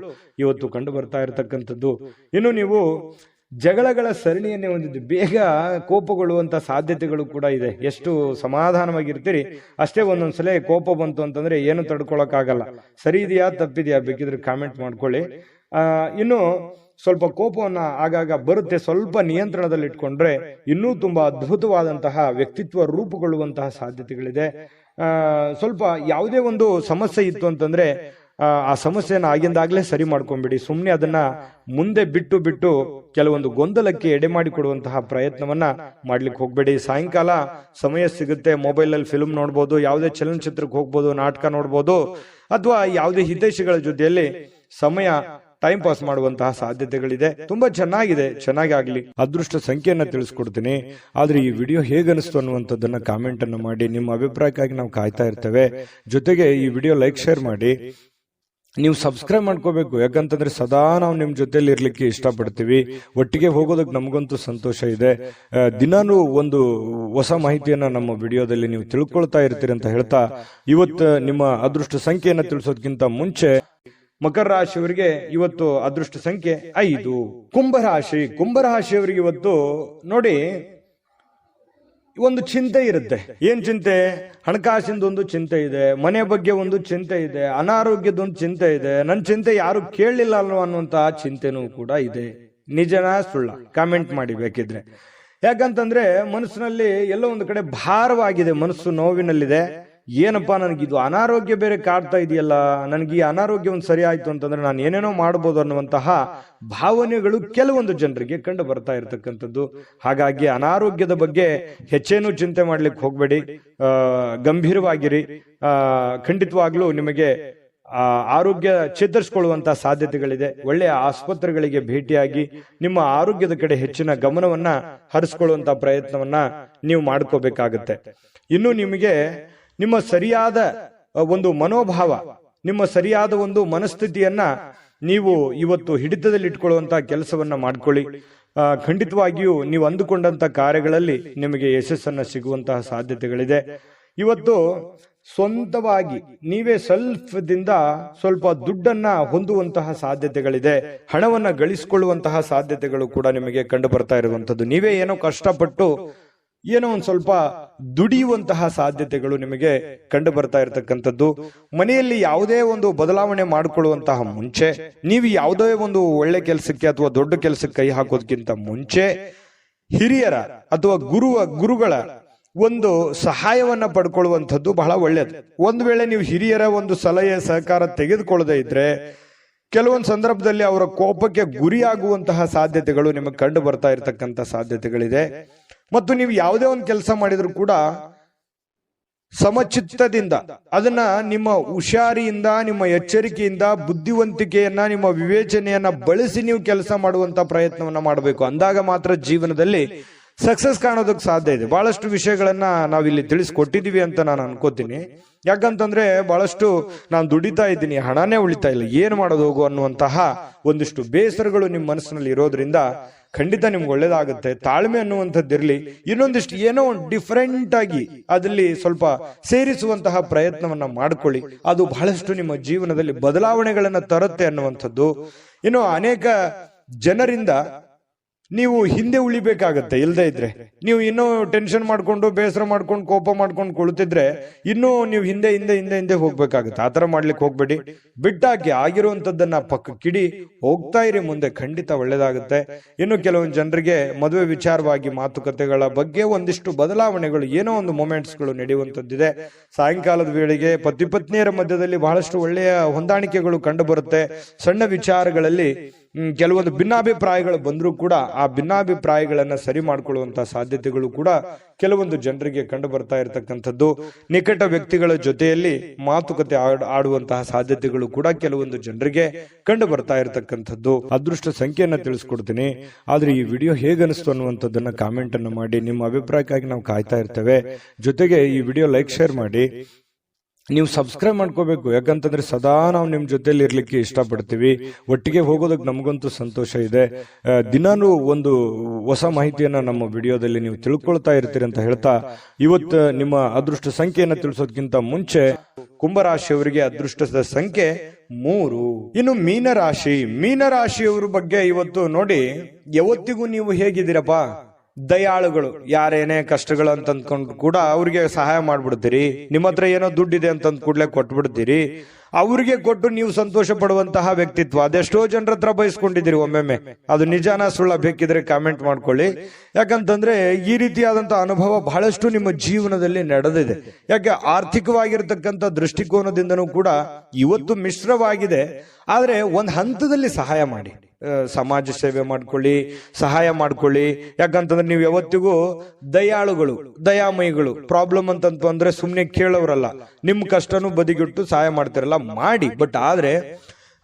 ಇವತ್ತು ಕಂಡು ಬರ್ತಾ ಇರತಕ್ಕಂಥದ್ದು. ಇನ್ನು ನೀವು ಜಗಳಗಳ ಸರಣಿಯನ್ನೇ ಹೊಂದಿದ್ದು, ಬೇಗ ಕೋಪಗೊಳ್ಳುವಂತ ಸಾಧ್ಯತೆಗಳು ಕೂಡ ಇದೆ. ಎಷ್ಟು ಸಮಾಧಾನವಾಗಿರ್ತೀರಿ ಅಷ್ಟೇ ಒಂದೊಂದ್ಸಲ ಕೋಪ ಬಂತು ಅಂತಂದ್ರೆ ಏನು ತಡ್ಕೊಳಕ್ಕಾಗಲ್ಲ. ಸರಿ ಇದೆಯಾ ತಪ್ಪಿದೆಯಾ ಬೇಕಿದ್ರೆ ಕಾಮೆಂಟ್ ಮಾಡ್ಕೊಳ್ಳಿ. ಇನ್ನು ಸ್ವಲ್ಪ ಕೋಪವನ್ನ ಆಗಾಗ ಬರುತ್ತೆ, ಸ್ವಲ್ಪ ನಿಯಂತ್ರಣದಲ್ಲಿ ಇಟ್ಕೊಂಡ್ರೆ ಇನ್ನೂ ತುಂಬಾ ಅದ್ಭುತವಾದಂತಹ ವ್ಯಕ್ತಿತ್ವ ರೂಪುಗೊಳ್ಳುವಂತಹ ಸಾಧ್ಯತೆಗಳಿದೆ. ಸ್ವಲ್ಪ ಯಾವುದೇ ಒಂದು ಸಮಸ್ಯೆ ಇತ್ತು ಅಂತಂದ್ರೆ ಆ ಸಮಸ್ಯೆನ ಆಗಿಂದಾಗ್ಲೇ ಸರಿ ಮಾಡ್ಕೊಂಡ್ಬಿಡಿ. ಸುಮ್ಮನೆ ಅದನ್ನ ಮುಂದೆ ಬಿಟ್ಟು ಕೆಲವೊಂದು ಗೊಂದಲಕ್ಕೆ ಎಡೆ ಮಾಡಿಕೊಡುವಂತಹ ಪ್ರಯತ್ನವನ್ನ ಮಾಡ್ಲಿಕ್ಕೆ ಹೋಗ್ಬೇಡಿ. ಸಾಯಂಕಾಲ ಸಮಯ ಸಿಗುತ್ತೆ, ಮೊಬೈಲ್ ಅಲ್ಲಿ ಫಿಲ್ಮ್ ನೋಡ್ಬೋದು, ಯಾವುದೇ ಚಲನಚಿತ್ರಕ್ಕೆ ಹೋಗ್ಬೋದು, ನಾಟಕ ನೋಡ್ಬೋದು, ಅಥವಾ ಯಾವುದೇ ಹಿತೈಷಿಗಳ ಜೊತೆಯಲ್ಲಿ ಸಮಯ ಟೈಮ್ ಪಾಸ್ ಮಾಡುವಂತಹ ಸಾಧ್ಯತೆಗಳಿದೆ. ತುಂಬಾ ಚೆನ್ನಾಗಿದೆ, ಚೆನ್ನಾಗಿ ಆಗ್ಲಿ. ಅದೃಷ್ಟ ಸಂಖ್ಯೆಯನ್ನ ತಿಳಿಸ್ಕೊಡ್ತೀನಿ. ಆದ್ರೆ ಈ ವಿಡಿಯೋ ಹೇಗನಿಸ್ತು ಅನ್ನುವಂಥದ್ದನ್ನ ಕಾಮೆಂಟ್ ಅನ್ನ ಮಾಡಿ. ನಿಮ್ಮ ಅಭಿಪ್ರಾಯಕ್ಕಾಗಿ ನಾವು ಕಾಯ್ತಾ ಇರ್ತೇವೆ. ಜೊತೆಗೆ ಈ ವಿಡಿಯೋ ಲೈಕ್, ಶೇರ್ ಮಾಡಿ. ನೀವು ಸಬ್ಸ್ಕ್ರೈಬ್ ಮಾಡ್ಕೋಬೇಕು. ಯಾಕಂತಂದ್ರೆ ಸದಾ ನಾವು ನಿಮ್ ಜೊತೆಲಿ ಇರ್ಲಿಕ್ಕೆ ಇಷ್ಟಪಡ್ತೀವಿ. ಒಟ್ಟಿಗೆ ಹೋಗೋದಕ್ಕೆ ನಮಗಂತೂ ಸಂತೋಷ ಇದೆ. ದಿನಾನು ಒಂದು ಹೊಸ ಮಾಹಿತಿಯನ್ನ ನಮ್ಮ ವಿಡಿಯೋದಲ್ಲಿ ನೀವು ತಿಳ್ಕೊಳ್ತಾ ಇರ್ತೀರಿ ಅಂತ ಹೇಳ್ತಾ, ಇವತ್ತು ನಿಮ್ಮ ಅದೃಷ್ಟ ಸಂಖ್ಯೆಯನ್ನ ತಿಳಿಸೋದಕ್ಕಿಂತ ಮುಂಚೆ ಮಕರ ರಾಶಿಯವರಿಗೆ ಇವತ್ತು ಅದೃಷ್ಟ ಸಂಖ್ಯೆ 5. ಕುಂಭರಾಶಿಯವರಿಗೆ ಇವತ್ತು ನೋಡಿ ಒಂದು ಚಿಂತೆ ಇರುತ್ತೆ. ಏನ್ ಚಿಂತೆ? ಹಣಕಾಸಿಂದೊಂದು ಚಿಂತೆ ಇದೆ, ಮನೆ ಬಗ್ಗೆ ಒಂದು ಚಿಂತೆ ಇದೆ, ಅನಾರೋಗ್ಯದೊಂದು ಚಿಂತೆ ಇದೆ, ನನ್ನ ಚಿಂತೆ ಯಾರು ಕೇಳಲಿಲ್ಲ ಅಲ್ವಾ ಅನ್ನುವಂತಹ ಚಿಂತೆನೂ ಕೂಡ ಇದೆ. ನಿಜನಾ ಸುಳ್ಳ? ಕಾಮೆಂಟ್ ಮಾಡಿ ಬೇಕಿದ್ರೆ. ಯಾಕಂತಂದ್ರೆ ಮನಸ್ಸಿನಲ್ಲಿ ಎಲ್ಲೋ ಒಂದು ಕಡೆ ಭಾರವಾಗಿದೆ, ಮನಸ್ಸು ನೋವಿನಲ್ಲಿದೆ. ಏನಪ್ಪಾ, ನನಗಿದು ಅನಾರೋಗ್ಯ ಬೇರೆ ಕಾಡ್ತಾ ಇದೆಯಲ್ಲ, ನನಗೆ ಈ ಅನಾರೋಗ್ಯ ಒಂದು ಸರಿ ಆಯ್ತು ಅಂತಂದ್ರೆ ನಾನು ಏನೇನೋ ಮಾಡ್ಬೋದು ಅನ್ನುವಂತಹ ಭಾವನೆಗಳು ಕೆಲವೊಂದು ಜನರಿಗೆ ಕಂಡು ಬರ್ತಾ ಇರತಕ್ಕಂಥದ್ದು. ಹಾಗಾಗಿ ಅನಾರೋಗ್ಯದ ಬಗ್ಗೆ ಹೆಚ್ಚೇನು ಚಿಂತೆ ಮಾಡ್ಲಿಕ್ಕೆ ಹೋಗ್ಬೇಡಿ, ಗಂಭೀರವಾಗಿರಿ. ಖಂಡಿತವಾಗ್ಲೂ ನಿಮಗೆ ಆರೋಗ್ಯ ಚೇತರಿಸಿಕೊಳ್ಳುವಂತಹ ಸಾಧ್ಯತೆಗಳಿದೆ. ಒಳ್ಳೆಯ ಆಸ್ಪತ್ರೆಗಳಿಗೆ ಭೇಟಿಯಾಗಿ ನಿಮ್ಮ ಆರೋಗ್ಯದ ಕಡೆ ಹೆಚ್ಚಿನ ಗಮನವನ್ನ ಹರಿಸ್ಕೊಳ್ಳುವಂತಹ ಪ್ರಯತ್ನವನ್ನ ನೀವು ಮಾಡ್ಕೋಬೇಕಾಗತ್ತೆ. ಇನ್ನು ನಿಮಗೆ ನಿಮ್ಮ ಸರಿಯಾದ ಒಂದು ಮನೋಭಾವ, ನಿಮ್ಮ ಸರಿಯಾದ ಒಂದು ಮನಸ್ಥಿತಿಯನ್ನ ನೀವು ಇವತ್ತು ಹಿಡಿತದಲ್ಲಿ ಇಟ್ಕೊಳ್ಳುವಂತಹ ಕೆಲಸವನ್ನ ಮಾಡ್ಕೊಳ್ಳಿ. ಖಂಡಿತವಾಗಿಯೂ ನೀವು ಅಂದುಕೊಂಡಂತ ಕಾರ್ಯಗಳಲ್ಲಿ ನಿಮಗೆ ಯಶಸ್ಸನ್ನ ಸಿಗುವಂತಹ ಸಾಧ್ಯತೆಗಳಿದೆ. ಇವತ್ತು ಸ್ವಂತವಾಗಿ ನೀವೇ ದಿಂದ ಸ್ವಲ್ಪ ದುಡ್ಡನ್ನ ಹೊಂದುವಂತಹ ಸಾಧ್ಯತೆಗಳಿದೆ. ಹಣವನ್ನ ಗಳಿಸಿಕೊಳ್ಳುವಂತಹ ಸಾಧ್ಯತೆಗಳು ಕೂಡ ನಿಮಗೆ ಕಂಡು ಬರ್ತಾ ಇರುವಂತದ್ದು. ನೀವೇ ಏನೋ ಕಷ್ಟಪಟ್ಟು ಏನೋ ಒಂದ್ ಸ್ವಲ್ಪ ದುಡಿಯುವಂತಹ ಸಾಧ್ಯತೆಗಳು ನಿಮಗೆ ಕಂಡು ಬರ್ತಾ ಇರತಕ್ಕಂಥದ್ದು. ಮನೆಯಲ್ಲಿ ಯಾವುದೇ ಒಂದು ಬದಲಾವಣೆ ಮಾಡಿಕೊಳ್ಳುವಂತಹ ಮುಂಚೆ, ನೀವು ಯಾವುದೇ ಒಂದು ಒಳ್ಳೆ ಕೆಲಸಕ್ಕೆ ಅಥವಾ ದೊಡ್ಡ ಕೆಲಸಕ್ಕೆ ಕೈ ಹಾಕೋದಕ್ಕಿಂತ ಮುಂಚೆ ಹಿರಿಯರ ಅಥವಾ ಗುರುಗಳ ಒಂದು ಸಹಾಯವನ್ನ ಪಡ್ಕೊಳ್ಳುವಂಥದ್ದು ಬಹಳ ಒಳ್ಳೆಯದು. ಒಂದು ವೇಳೆ ನೀವು ಹಿರಿಯರ ಒಂದು ಸಲಹೆ ಸಹಕಾರ ತೆಗೆದುಕೊಳ್ಳದೆ ಇದ್ರೆ ಕೆಲವೊಂದು ಸಂದರ್ಭದಲ್ಲಿ ಅವರ ಕೋಪಕ್ಕೆ ಗುರಿಯಾಗುವಂತಹ ಸಾಧ್ಯತೆಗಳು ನಿಮಗೆ ಕಂಡು ಬರ್ತಾ ಇರತಕ್ಕಂಥ ಸಾಧ್ಯತೆಗಳಿದೆ. ಮತ್ತು ನೀವು ಯಾವುದೇ ಒಂದು ಕೆಲಸ ಮಾಡಿದ್ರು ಕೂಡ ಸಮಚಿತ್ತದಿಂದ ಅದನ್ನ ನಿಮ್ಮ ಹುಷಾರಿಯಿಂದ, ನಿಮ್ಮ ಎಚ್ಚರಿಕೆಯಿಂದ, ಬುದ್ಧಿವಂತಿಕೆಯನ್ನ, ನಿಮ್ಮ ವಿವೇಚನೆಯನ್ನ ಬಳಸಿ ನೀವು ಕೆಲಸ ಮಾಡುವಂತ ಪ್ರಯತ್ನವನ್ನ ಮಾಡಬೇಕು. ಅಂದಾಗ ಮಾತ್ರ ಜೀವನದಲ್ಲಿ ಸಕ್ಸಸ್ ಕಾಣೋದಕ್ಕೆ ಸಾಧ್ಯ ಇದೆ. ಬಹಳಷ್ಟು ವಿಷಯಗಳನ್ನ ನಾವಿಲ್ಲಿ ತಿಳಿಸ್ಕೊಟ್ಟಿದೀವಿ ಅಂತ ನಾನು ಅನ್ಕೋತೀನಿ. ಯಾಕಂತಂದ್ರೆ ಬಹಳಷ್ಟು ನಾನು ದುಡಿತಾ ಇದ್ದೀನಿ, ಹಣನೇ ಉಳಿತಾ ಇಲ್ಲ, ಏನ್ ಮಾಡೋದು ಹೋಗು ಅನ್ನುವಂತಹ ಒಂದಿಷ್ಟು ಬೇಸರಗಳು ನಿಮ್ಮ ಮನಸ್ಸಿನಲ್ಲಿ ಇರೋದ್ರಿಂದ ಖಂಡಿತ ನಿಮ್ಗೆ ಒಳ್ಳೇದಾಗುತ್ತೆ. ತಾಳ್ಮೆ ಅನ್ನುವಂಥದ್ದಿರ್ಲಿ, ಇನ್ನೊಂದಿಷ್ಟು ಏನೋ ಡಿಫರೆಂಟ್ ಆಗಿ ಅದಲ್ಲಿ ಸ್ವಲ್ಪ ಸೇರಿಸುವಂತಹ ಪ್ರಯತ್ನವನ್ನ ಮಾಡ್ಕೊಳ್ಳಿ. ಅದು ಬಹಳಷ್ಟು ನಿಮ್ಮ ಜೀವನದಲ್ಲಿ ಬದಲಾವಣೆಗಳನ್ನ ತರುತ್ತೆ ಅನ್ನುವಂಥದ್ದು. ಇನ್ನು ಅನೇಕ ಜನರಿಂದ ನೀವು ಹಿಂದೆ ಉಳಿಬೇಕಾಗತ್ತೆ. ಇಲ್ಲದೆ ಇದ್ರೆ ನೀವು ಇನ್ನೂ ಟೆನ್ಷನ್ ಮಾಡ್ಕೊಂಡು, ಬೇಸರ ಮಾಡ್ಕೊಂಡು, ಕೋಪ ಮಾಡ್ಕೊಂಡು ಕುಳಿತಿದ್ರೆ ಇನ್ನೂ ನೀವು ಹಿಂದೆ ಹೋಗ್ಬೇಕಾಗತ್ತೆ. ಆತರ ಮಾಡ್ಲಿಕ್ಕೆ ಹೋಗ್ಬೇಡಿ, ಬಿಟ್ಟಾಕಿ. ಆಗಿರುವಂತದ್ದನ್ನ ಪಕ್ಕಕ್ಕಿಡಿ, ಹೋಗ್ತಾ ಇರಿ ಮುಂದೆ, ಖಂಡಿತ ಒಳ್ಳೇದಾಗುತ್ತೆ. ಇನ್ನು ಕೆಲವೊಂದು ಜನರಿಗೆ ಮದುವೆ ವಿಚಾರವಾಗಿ ಮಾತುಕತೆಗಳ ಬಗ್ಗೆ ಒಂದಿಷ್ಟು ಬದಲಾವಣೆಗಳು, ಏನೋ ಒಂದು ಮೊಮೆಂಟ್ಸ್ಗಳು ನಡೆಯುವಂತದ್ದಿದೆ. ಸಾಯಂಕಾಲದ ವೇಳೆಗೆ ಪತಿ ಪತ್ನಿಯರ ಮಧ್ಯದಲ್ಲಿ ಬಹಳಷ್ಟು ಒಳ್ಳೆಯ ಹೊಂದಾಣಿಕೆಗಳು ಕಂಡು ಬರುತ್ತೆ. ಸಣ್ಣ ವಿಚಾರಗಳಲ್ಲಿ ಕೆಲವೊಂದು ಭಿನ್ನಾಭಿಪ್ರಾಯಗಳು ಬಂದರೂ ಕೂಡ ಆ ಭಿನ್ನಾಭಿಪ್ರಾಯಗಳನ್ನ ಸರಿ ಮಾಡಿಕೊಳ್ಳುವಂತಹ ಸಾಧ್ಯತೆಗಳು ಕೂಡ ಕೆಲವೊಂದು ಜನರಿಗೆ ಕಂಡು ಬರ್ತಾ ಇರತಕ್ಕಂಥದ್ದು. ನಿಕಟ ವ್ಯಕ್ತಿಗಳ ಜೊತೆಯಲ್ಲಿ ಮಾತುಕತೆ ಆಡುವಂತಹ ಸಾಧ್ಯತೆಗಳು ಕೂಡ ಕೆಲವೊಂದು ಜನರಿಗೆ ಕಂಡು ಬರ್ತಾ ಇರತಕ್ಕಂಥದ್ದು. ಅದೃಷ್ಟ ಸಂಖ್ಯೆಯನ್ನ ತಿಳಿಸ್ಕೊಡ್ತೀನಿ. ಆದ್ರೆ ಈ ವಿಡಿಯೋ ಹೇಗನಿಸ್ತು ಅನ್ನುವಂಥದ್ದನ್ನ ಕಾಮೆಂಟ್ ಅನ್ನು ಮಾಡಿ. ನಿಮ್ಮ ಅಭಿಪ್ರಾಯಕ್ಕಾಗಿ ನಾವು ಕಾಯ್ತಾ ಇರ್ತೇವೆ. ಜೊತೆಗೆ ಈ ವಿಡಿಯೋ ಲೈಕ್, ಶೇರ್ ಮಾಡಿ. ನೀವು ಸಬ್ಸ್ಕ್ರೈಬ್ ಮಾಡ್ಕೋಬೇಕು. ಯಾಕಂತಂದ್ರೆ ಸದಾ ನಾವು ನಿಮ್ ಜೊತೆಲಿ ಇರ್ಲಿಕ್ಕೆ ಇಷ್ಟಪಡ್ತೀವಿ. ಒಟ್ಟಿಗೆ ಹೋಗೋದಕ್ಕೆ ನಮಗಂತೂ ಸಂತೋಷ ಇದೆ. ದಿನಾನು ಒಂದು ಹೊಸ ಮಾಹಿತಿಯನ್ನ ನಮ್ಮ ವಿಡಿಯೋದಲ್ಲಿ ನೀವು ತಿಳ್ಕೊಳ್ತಾ ಇರ್ತೀರಿ ಅಂತ ಹೇಳ್ತಾ, ಇವತ್ತು ನಿಮ್ಮ ಅದೃಷ್ಟ ಸಂಖ್ಯೆಯನ್ನ ತಿಳಿಸೋದಕ್ಕಿಂತ ಮುಂಚೆ ಕುಂಭರಾಶಿಯವರಿಗೆ ಅದೃಷ್ಟದ ಸಂಖ್ಯೆ 3. ಇನ್ನು ಮೀನರಾಶಿಯವರ ಬಗ್ಗೆ ಇವತ್ತು ನೋಡಿ, ಯಾವತ್ತಿಗೂ ನೀವು ಹೇಗಿದ್ದೀರಪ್ಪ, ದಯಾಳುಗಳು. ಯಾರೇನೇ ಕಷ್ಟಗಳು ಅಂತ ಅಂದ್ಕೊಂಡು ಕೂಡ ಅವ್ರಿಗೆ ಸಹಾಯ ಮಾಡ್ಬಿಡ್ತೀರಿ. ನಿಮ್ಮ ಹತ್ರ ಏನೋ ದುಡ್ಡಿದೆ ಅಂತಂದ್ ಕೂಡ್ಲೆ ಕೊಟ್ಬಿಡ್ತೀರಿ. ಅವ್ರಿಗೆ ಕೊಟ್ಟು ನೀವು ಸಂತೋಷ ಪಡುವಂತಹ ವ್ಯಕ್ತಿತ್ವ ಅದೆಷ್ಟೋ ಜನರ ಹತ್ರ ಬಯಸ್ಕೊಂಡಿದ್ದೀರಿ. ಒಮ್ಮೊಮ್ಮೆ ಅದು ನಿಜಾನ ಸುಳ್ಳ ಬೇಕಿದ್ರೆ ಕಾಮೆಂಟ್ ಮಾಡ್ಕೊಳ್ಳಿ. ಯಾಕಂತಂದ್ರೆ ಈ ರೀತಿಯಾದಂತಹ ಅನುಭವ ಬಹಳಷ್ಟು ನಿಮ್ಮ ಜೀವನದಲ್ಲಿ ನಡೆದಿದೆ. ಯಾಕೆ, ಆರ್ಥಿಕವಾಗಿರ್ತಕ್ಕಂಥ ದೃಷ್ಟಿಕೋನದಿಂದನೂ ಕೂಡ ಇವತ್ತು ಮಿಶ್ರವಾಗಿದೆ. ಆದ್ರೆ ಒಂದು ಹಂತದಲ್ಲಿ ಸಹಾಯ ಮಾಡಿ, ಸಮಾಜ ಸೇವೆ ಮಾಡ್ಕೊಳ್ಳಿ, ಸಹಾಯ ಮಾಡ್ಕೊಳ್ಳಿ. ಯಾಕಂತಂದ್ರೆ ನೀವು ಯಾವತ್ತಿಗೂ ದಯಾಳುಗಳು, ದಯಾಮಯಿಗಳು. ಪ್ರಾಬ್ಲಮ್ ಅಂತಂದ್ರೆ ಸುಮ್ನೆ ಕೇಳೋರಲ್ಲ, ನಿಮ್ ಕಷ್ಟನೂ ಬದಿಗಿಟ್ಟು ಸಹಾಯ ಮಾಡ್ತಿರಲ್ಲ, ಮಾಡಿ. ಬಟ್ ಆದ್ರೆ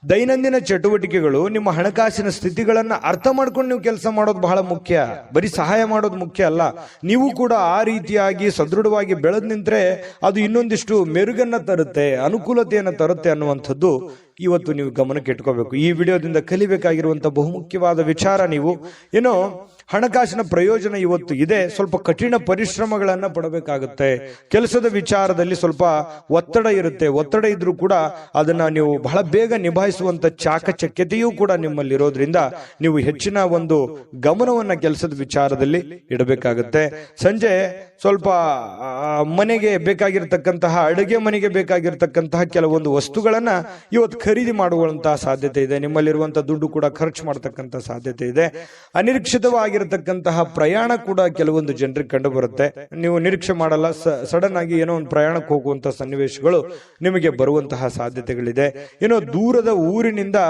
ದೈನಂದಿನ ಚಟುವಟಿಕೆಗಳು, ನಿಮ್ಮ ಹಣಕಾಸಿನ ಸ್ಥಿತಿಗಳನ್ನ ಅರ್ಥ ಮಾಡ್ಕೊಂಡು ನೀವು ಕೆಲಸ ಮಾಡೋದು ಬಹಳ ಮುಖ್ಯ. ಬರೀ ಸಹಾಯ ಮಾಡೋದು ಮುಖ್ಯ ಅಲ್ಲ. ನೀವು ಕೂಡ ಆ ರೀತಿಯಾಗಿ ಸದೃಢವಾಗಿ ಬೆಳೆದ್ ನಿಂತ್ರೆ ಅದು ಇನ್ನೊಂದಿಷ್ಟು ಮೆರುಗನ್ನ ತರುತ್ತೆ, ಅನುಕೂಲತೆಯನ್ನ ತರುತ್ತೆ ಅನ್ನುವಂಥದ್ದು ಇವತ್ತು ನೀವು ಗಮನಕ್ಕೆ ಇಟ್ಕೋಬೇಕು. ಈ ವಿಡಿಯೋದಿಂದ ಕಲಿಬೇಕಾಗಿರುವಂತಹ ಬಹುಮುಖ್ಯವಾದ ವಿಚಾರ, ನೀವು ಏನೋ ಹಣಕಾಸಿನ ಪ್ರಯೋಜನ ಇವತ್ತು ಇದೆ, ಸ್ವಲ್ಪ ಕಠಿಣ ಪರಿಶ್ರಮಗಳನ್ನ ಪಡಬೇಕಾಗುತ್ತೆ. ಕೆಲಸದ ವಿಚಾರದಲ್ಲಿ ಸ್ವಲ್ಪ ಒತ್ತಡ ಇರುತ್ತೆ. ಒತ್ತಡ ಇದ್ರೂ ಕೂಡ ಅದನ್ನ ನೀವು ಬಹಳ ಬೇಗ ನಿಭಾಯಿಸುವಂತ ಚಾಕಚಕ್ಯತೆಯೂ ಕೂಡ ನಿಮ್ಮಲ್ಲಿ ಇರೋದ್ರಿಂದ ನೀವು ಹೆಚ್ಚಿನ ಒಂದು ಗಮನವನ್ನ ಕೆಲಸದ ವಿಚಾರದಲ್ಲಿ ಇಡಬೇಕಾಗುತ್ತೆ. ಸಂಜೆ ಸ್ವಲ್ಪ ಮನೆಗೆ ಬೇಕಾಗಿರ್ತಕ್ಕಂತಹ, ಅಡುಗೆ ಮನೆಗೆ ಬೇಕಾಗಿರ್ತಕ್ಕಂತಹ ಕೆಲವೊಂದು ವಸ್ತುಗಳನ್ನ ಇವತ್ತು ಖರೀದಿ ಮಾಡುವಂತಹ ಸಾಧ್ಯತೆ ಇದೆ. ನಿಮ್ಮಲ್ಲಿರುವಂತಹ ದುಡ್ಡು ಕೂಡ ಖರ್ಚು ಮಾಡತಕ್ಕಂತ ಸಾಧ್ಯತೆ ಇದೆ. ಅನಿರೀಕ್ಷಿತವಾಗಿರತಕ್ಕಂತಹ ಪ್ರಯಾಣ ಕೂಡ ಕೆಲವೊಂದು ಜನರಿಗೆ ಕಂಡು ಬರುತ್ತೆ. ನೀವು ನಿರೀಕ್ಷೆ ಮಾಡಲ್ಲ, ಸಡನ್ ಆಗಿ ಏನೋ ಒಂದು ಪ್ರಯಾಣಕ್ಕೆ ಹೋಗುವಂತಹ ಸನ್ನಿವೇಶಗಳು ನಿಮಗೆ ಬರುವಂತಹ ಸಾಧ್ಯತೆಗಳಿದೆ. ಏನೋ ದೂರದ ಊರಿನಿಂದ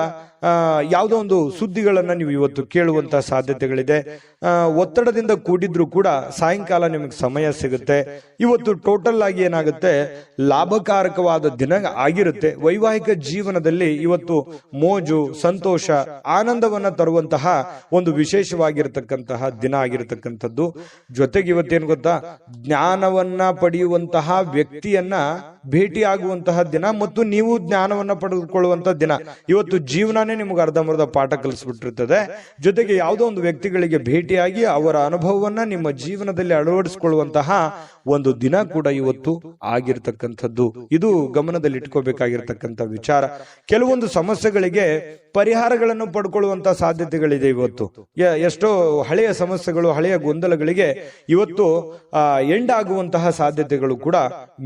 ಯಾವುದೋ ಒಂದು ಸುದ್ದಿಗಳನ್ನ ನೀವು ಇವತ್ತು ಕೇಳುವಂತಹ ಸಾಧ್ಯತೆಗಳಿದೆ. ಒತ್ತಡದಿಂದ ಕೂಡಿದ್ರು ಕೂಡ ಸಾಯಂಕಾಲ ನಿಮಗೆ ಸಮಯ ಸಿಗುತ್ತೆ. ಇವತ್ತು ಟೋಟಲ್ ಆಗಿ ಏನಾಗುತ್ತೆ, ಲಾಭಕಾರಕವಾದ ದಿನ ಆಗಿರುತ್ತೆ. ವೈವಾಹಿಕ ಜೀವನದಲ್ಲಿ ಇವತ್ತು ಮೋಜು, ಸಂತೋಷ, ಆನಂದವನ್ನ ತರುವಂತಹ ಒಂದು ವಿಶೇಷವಾಗಿರತಕ್ಕಂತಹ ದಿನ ಆಗಿರತಕ್ಕಂಥದ್ದು. ಜೊತೆಗೆ ಇವತ್ತೇನು ಗೊತ್ತಾ, ಜ್ಞಾನವನ್ನ ಪಡೆಯುವಂತಹ ವ್ಯಕ್ತಿಯನ್ನ ಭೇಟಿಯಾಗುವಂತಹ ದಿನ ಮತ್ತು ನೀವು ಜ್ಞಾನವನ್ನ ಪಡೆದುಕೊಳ್ಳುವಂತಹ ದಿನ. ಇವತ್ತು ಜೀವನನೇ ನಿಮ್ಗೆ ಅರ್ಧಂಬರ್ಧ ಪಾಠ ಕಲಿಸ್ಬಿಟ್ಟಿರ್ತದೆ. ಜೊತೆಗೆ ಯಾವುದೋ ಒಂದು ವ್ಯಕ್ತಿಗಳಿಗೆ ಭೇಟಿಯಾಗಿ ಅವರ ಅನುಭವವನ್ನ ನಿಮ್ಮ ಜೀವನದಲ್ಲಿ ಅಳವಡಿಸಿಕೊಳ್ಳುವಂತಹ ಒಂದು ದಿನ ಕೂಡ ಇವತ್ತು ಆಗಿರ್ತಕ್ಕಂಥದ್ದು. ಇದು ಗಮನದಲ್ಲಿ ಇಟ್ಕೋಬೇಕಾಗಿರ್ತಕ್ಕಂಥ ವಿಚಾರ. ಕೆಲವೊಂದು ಸಮಸ್ಯೆಗಳಿಗೆ ಪರಿಹಾರಗಳನ್ನು ಪಡ್ಕೊಳ್ಳುವಂತಹ ಸಾಧ್ಯತೆಗಳಿದೆ. ಇವತ್ತು ಎಷ್ಟೋ ಹಳೆಯ ಸಮಸ್ಯೆಗಳು, ಹಳೆಯ ಗೊಂದಲಗಳಿಗೆ ಇವತ್ತು ಎಂಡ್ ಆಗುವಂತಹ ಸಾಧ್ಯತೆಗಳು ಕೂಡ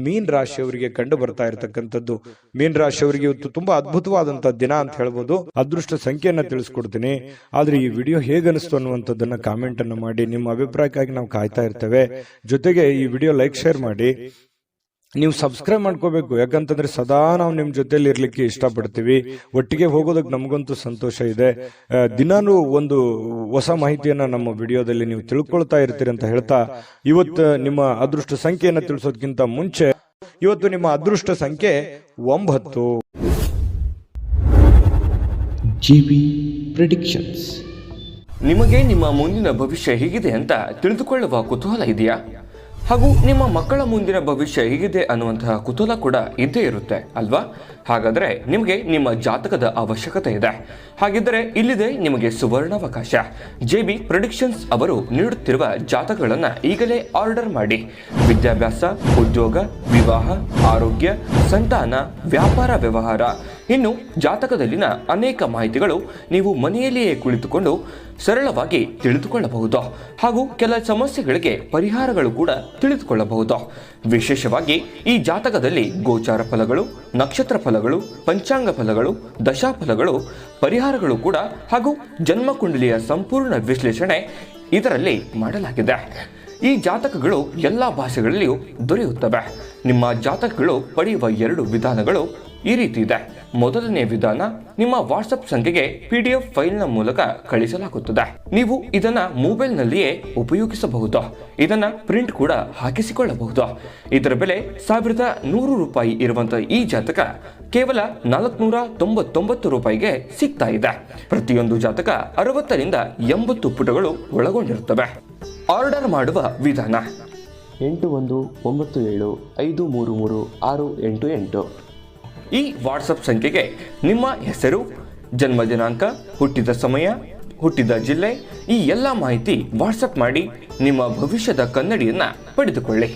ಮೀನ್ ರಾಶಿಯವರಿಗೆ ಕಂಡು ಬರ್ತಾ ಇರತಕ್ಕಂಥದ್ದು. ಮೀನ್ ರಾಶಿಯವರಿಗೆ ಇವತ್ತು ತುಂಬಾ ಅದ್ಭುತವಾದಂತಹ ದಿನ ಅಂತ ಹೇಳ್ಬೋದು. ಅದೃಷ್ಟ ಸಂಖ್ಯೆಯನ್ನ ತಿಳಿಸ್ಕೊಡ್ತೀನಿ. ಆದ್ರೆ ಈ ವಿಡಿಯೋ ಹೇಗನಿಸ್ತು ಅನ್ನುವಂಥದ್ದನ್ನ ಕಾಮೆಂಟ್ ಅನ್ನು ಮಾಡಿ. ನಿಮ್ಮ ಅಭಿಪ್ರಾಯಕ್ಕಾಗಿ ನಾವು ಕಾಯ್ತಾ ಇರ್ತೇವೆ. ಜೊತೆಗೆ ಈ ವಿಡಿಯೋ ಲೈಕ್, ಶೇರ್ ಮಾಡಿ. ನೀವು ಸಬ್ಸ್ಕ್ರೈಬ್ ಮಾಡ್ಕೋಬೇಕು. ಯಾಕಂತಂದ್ರೆ ಸದಾ ನಾವು ನಿಮ್ ಜೊತೆಲಿ ಇರ್ಲಿಕ್ಕೆ ಇಷ್ಟಪಡ್ತೀವಿ. ಒಟ್ಟಿಗೆ ಹೋಗೋದಕ್ಕೆ ನಮಗಂತೂ ಸಂತೋಷ ಇದೆ. ದಿನಾನು ಒಂದು ಹೊಸ ಮಾಹಿತಿಯನ್ನ ನಮ್ಮ ವಿಡಿಯೋದಲ್ಲಿ ನೀವು ತಿಳ್ಕೊಳ್ತಾ ಇರ್ತೀರಿ ಅಂತ ಹೇಳ್ತಾ, ಇವತ್ತು ನಿಮ್ಮ ಅದೃಷ್ಟ ಸಂಖ್ಯೆಯನ್ನ ತಿಳಿಸೋದಕ್ಕಿಂತ ಮುಂಚೆ ಇವತ್ತು ನಿಮ್ಮ ಅದೃಷ್ಟ ಸಂಖ್ಯೆ 9.
GB predictions.
ನಿಮಗೆ ನಿಮ್ಮ ಮುಂದಿನ ಭವಿಷ್ಯ ಹೇಗಿದೆ ಅಂತ ತಿಳಿದುಕೊಳ್ಳುವ ಕುತೂಹಲ ಇದೆಯಾ? ಹಾಗೂ ನಿಮ್ಮ ಮಕ್ಕಳ ಮುಂದಿನ ಭವಿಷ್ಯ ಹೇಗಿದೆ ಅನ್ನುವಂತಹ ಕುತೂಹಲ ಕೂಡ ಇದ್ದೇ ಇರುತ್ತೆ ಅಲ್ವಾ? ಹಾಗಾದರೆ ನಿಮಗೆ ನಿಮ್ಮ ಜಾತಕದ ಅವಶ್ಯಕತೆ ಇದೆ. ಹಾಗಿದ್ದರೆ ಇಲ್ಲಿದೆ ನಿಮಗೆ ಸುವರ್ಣಾವಕಾಶ. JB ಪ್ರೆಡಿಕ್ಷನ್ಸ್ ಅವರು ನೀಡುತ್ತಿರುವ ಜಾತಕಗಳನ್ನು ಈಗಲೇ ಆರ್ಡರ್ ಮಾಡಿ. ವಿದ್ಯಾಭ್ಯಾಸ, ಉದ್ಯೋಗ, ವಿವಾಹ, ಆರೋಗ್ಯ, ಸಂತಾನ, ವ್ಯಾಪಾರ ವ್ಯವಹಾರ, ಇನ್ನು ಜಾತಕದಲ್ಲಿನ ಅನೇಕ ಮಾಹಿತಿಗಳು ನೀವು ಮನೆಯಲ್ಲಿಯೇ ಕುಳಿತುಕೊಂಡು ಸರಳವಾಗಿ ತಿಳಿದುಕೊಳ್ಳಬಹುದು. ಹಾಗೂ ಕೆಲ ಸಮಸ್ಯೆಗಳಿಗೆ ಪರಿಹಾರಗಳು ಕೂಡ ತಿಳಿದುಕೊಳ್ಳಬಹುದು. ವಿಶೇಷವಾಗಿ ಈ ಜಾತಕದಲ್ಲಿ ಗೋಚಾರ ಫಲಗಳು, ನಕ್ಷತ್ರ ಫಲಗಳು, ಪಂಚಾಂಗ ಫಲಗಳು, ದಶಾಫಲಗಳು, ಪರಿಹಾರಗಳು ಕೂಡ ಹಾಗೂ ಜನ್ಮಕುಂಡಲಿಯ ಸಂಪೂರ್ಣ ವಿಶ್ಲೇಷಣೆ ಇದರಲ್ಲಿ ಮಾಡಲಾಗಿದೆ. ಈ ಜಾತಕಗಳು ಎಲ್ಲ ಭಾಷೆಗಳಲ್ಲಿಯೂ ದೊರೆಯುತ್ತವೆ. ನಿಮ್ಮ ಜಾತಕಗಳು ಪಡೆಯುವ 2 ವಿಧಾನಗಳು ಈ ರೀತಿ ಇದೆ. ಮೊದಲನೇ ವಿಧಾನ, ನಿಮ್ಮ ವಾಟ್ಸಪ್ ಸಂಖ್ಯೆಗೆ PDF ಫೈಲ್ನ ಮೂಲಕ ಕಳಿಸಲಾಗುತ್ತದೆ. ನೀವು ಇದನ್ನ ಮೊಬೈಲ್ನಲ್ಲಿಯೇ ಉಪಯೋಗಿಸಬಹುದು. ಇದನ್ನ ಪ್ರಿಂಟ್ ಕೂಡ ಹಾಕಿಸಿಕೊಳ್ಳಬಹುದು. ಇದರ ಬೆಲೆ 1100 ರೂಪಾಯಿ ಇರುವಂತಹ ಈ ಜಾತಕ ಕೇವಲ 499 ರೂಪಾಯಿಗೆ ಸಿಗ್ತಾ ಇದೆ. ಪ್ರತಿಯೊಂದು ಜಾತಕ 60 ರಿಂದ 80 ಪುಟಗಳು ಒಳಗೊಂಡಿರುತ್ತವೆ. ಆರ್ಡರ್ ಮಾಡುವ ವಿಧಾನ:
8197533688.
ಈ ವಾಟ್ಸಪ್ ಸಂಖ್ಯೆಗೆ ನಿಮ್ಮ ಹೆಸರು, ಜನ್ಮ ದಿನಾಂಕ, ಹುಟ್ಟಿದ ಸಮಯ, ಹುಟ್ಟಿದ ಜಿಲ್ಲೆ, ಈ ಎಲ್ಲ ಮಾಹಿತಿ ವಾಟ್ಸಪ್ ಮಾಡಿ ನಿಮ್ಮ ಭವಿಷ್ಯದ ಕನ್ನಡಿಯನ್ನ ಪಡೆದುಕೊಳ್ಳಿ.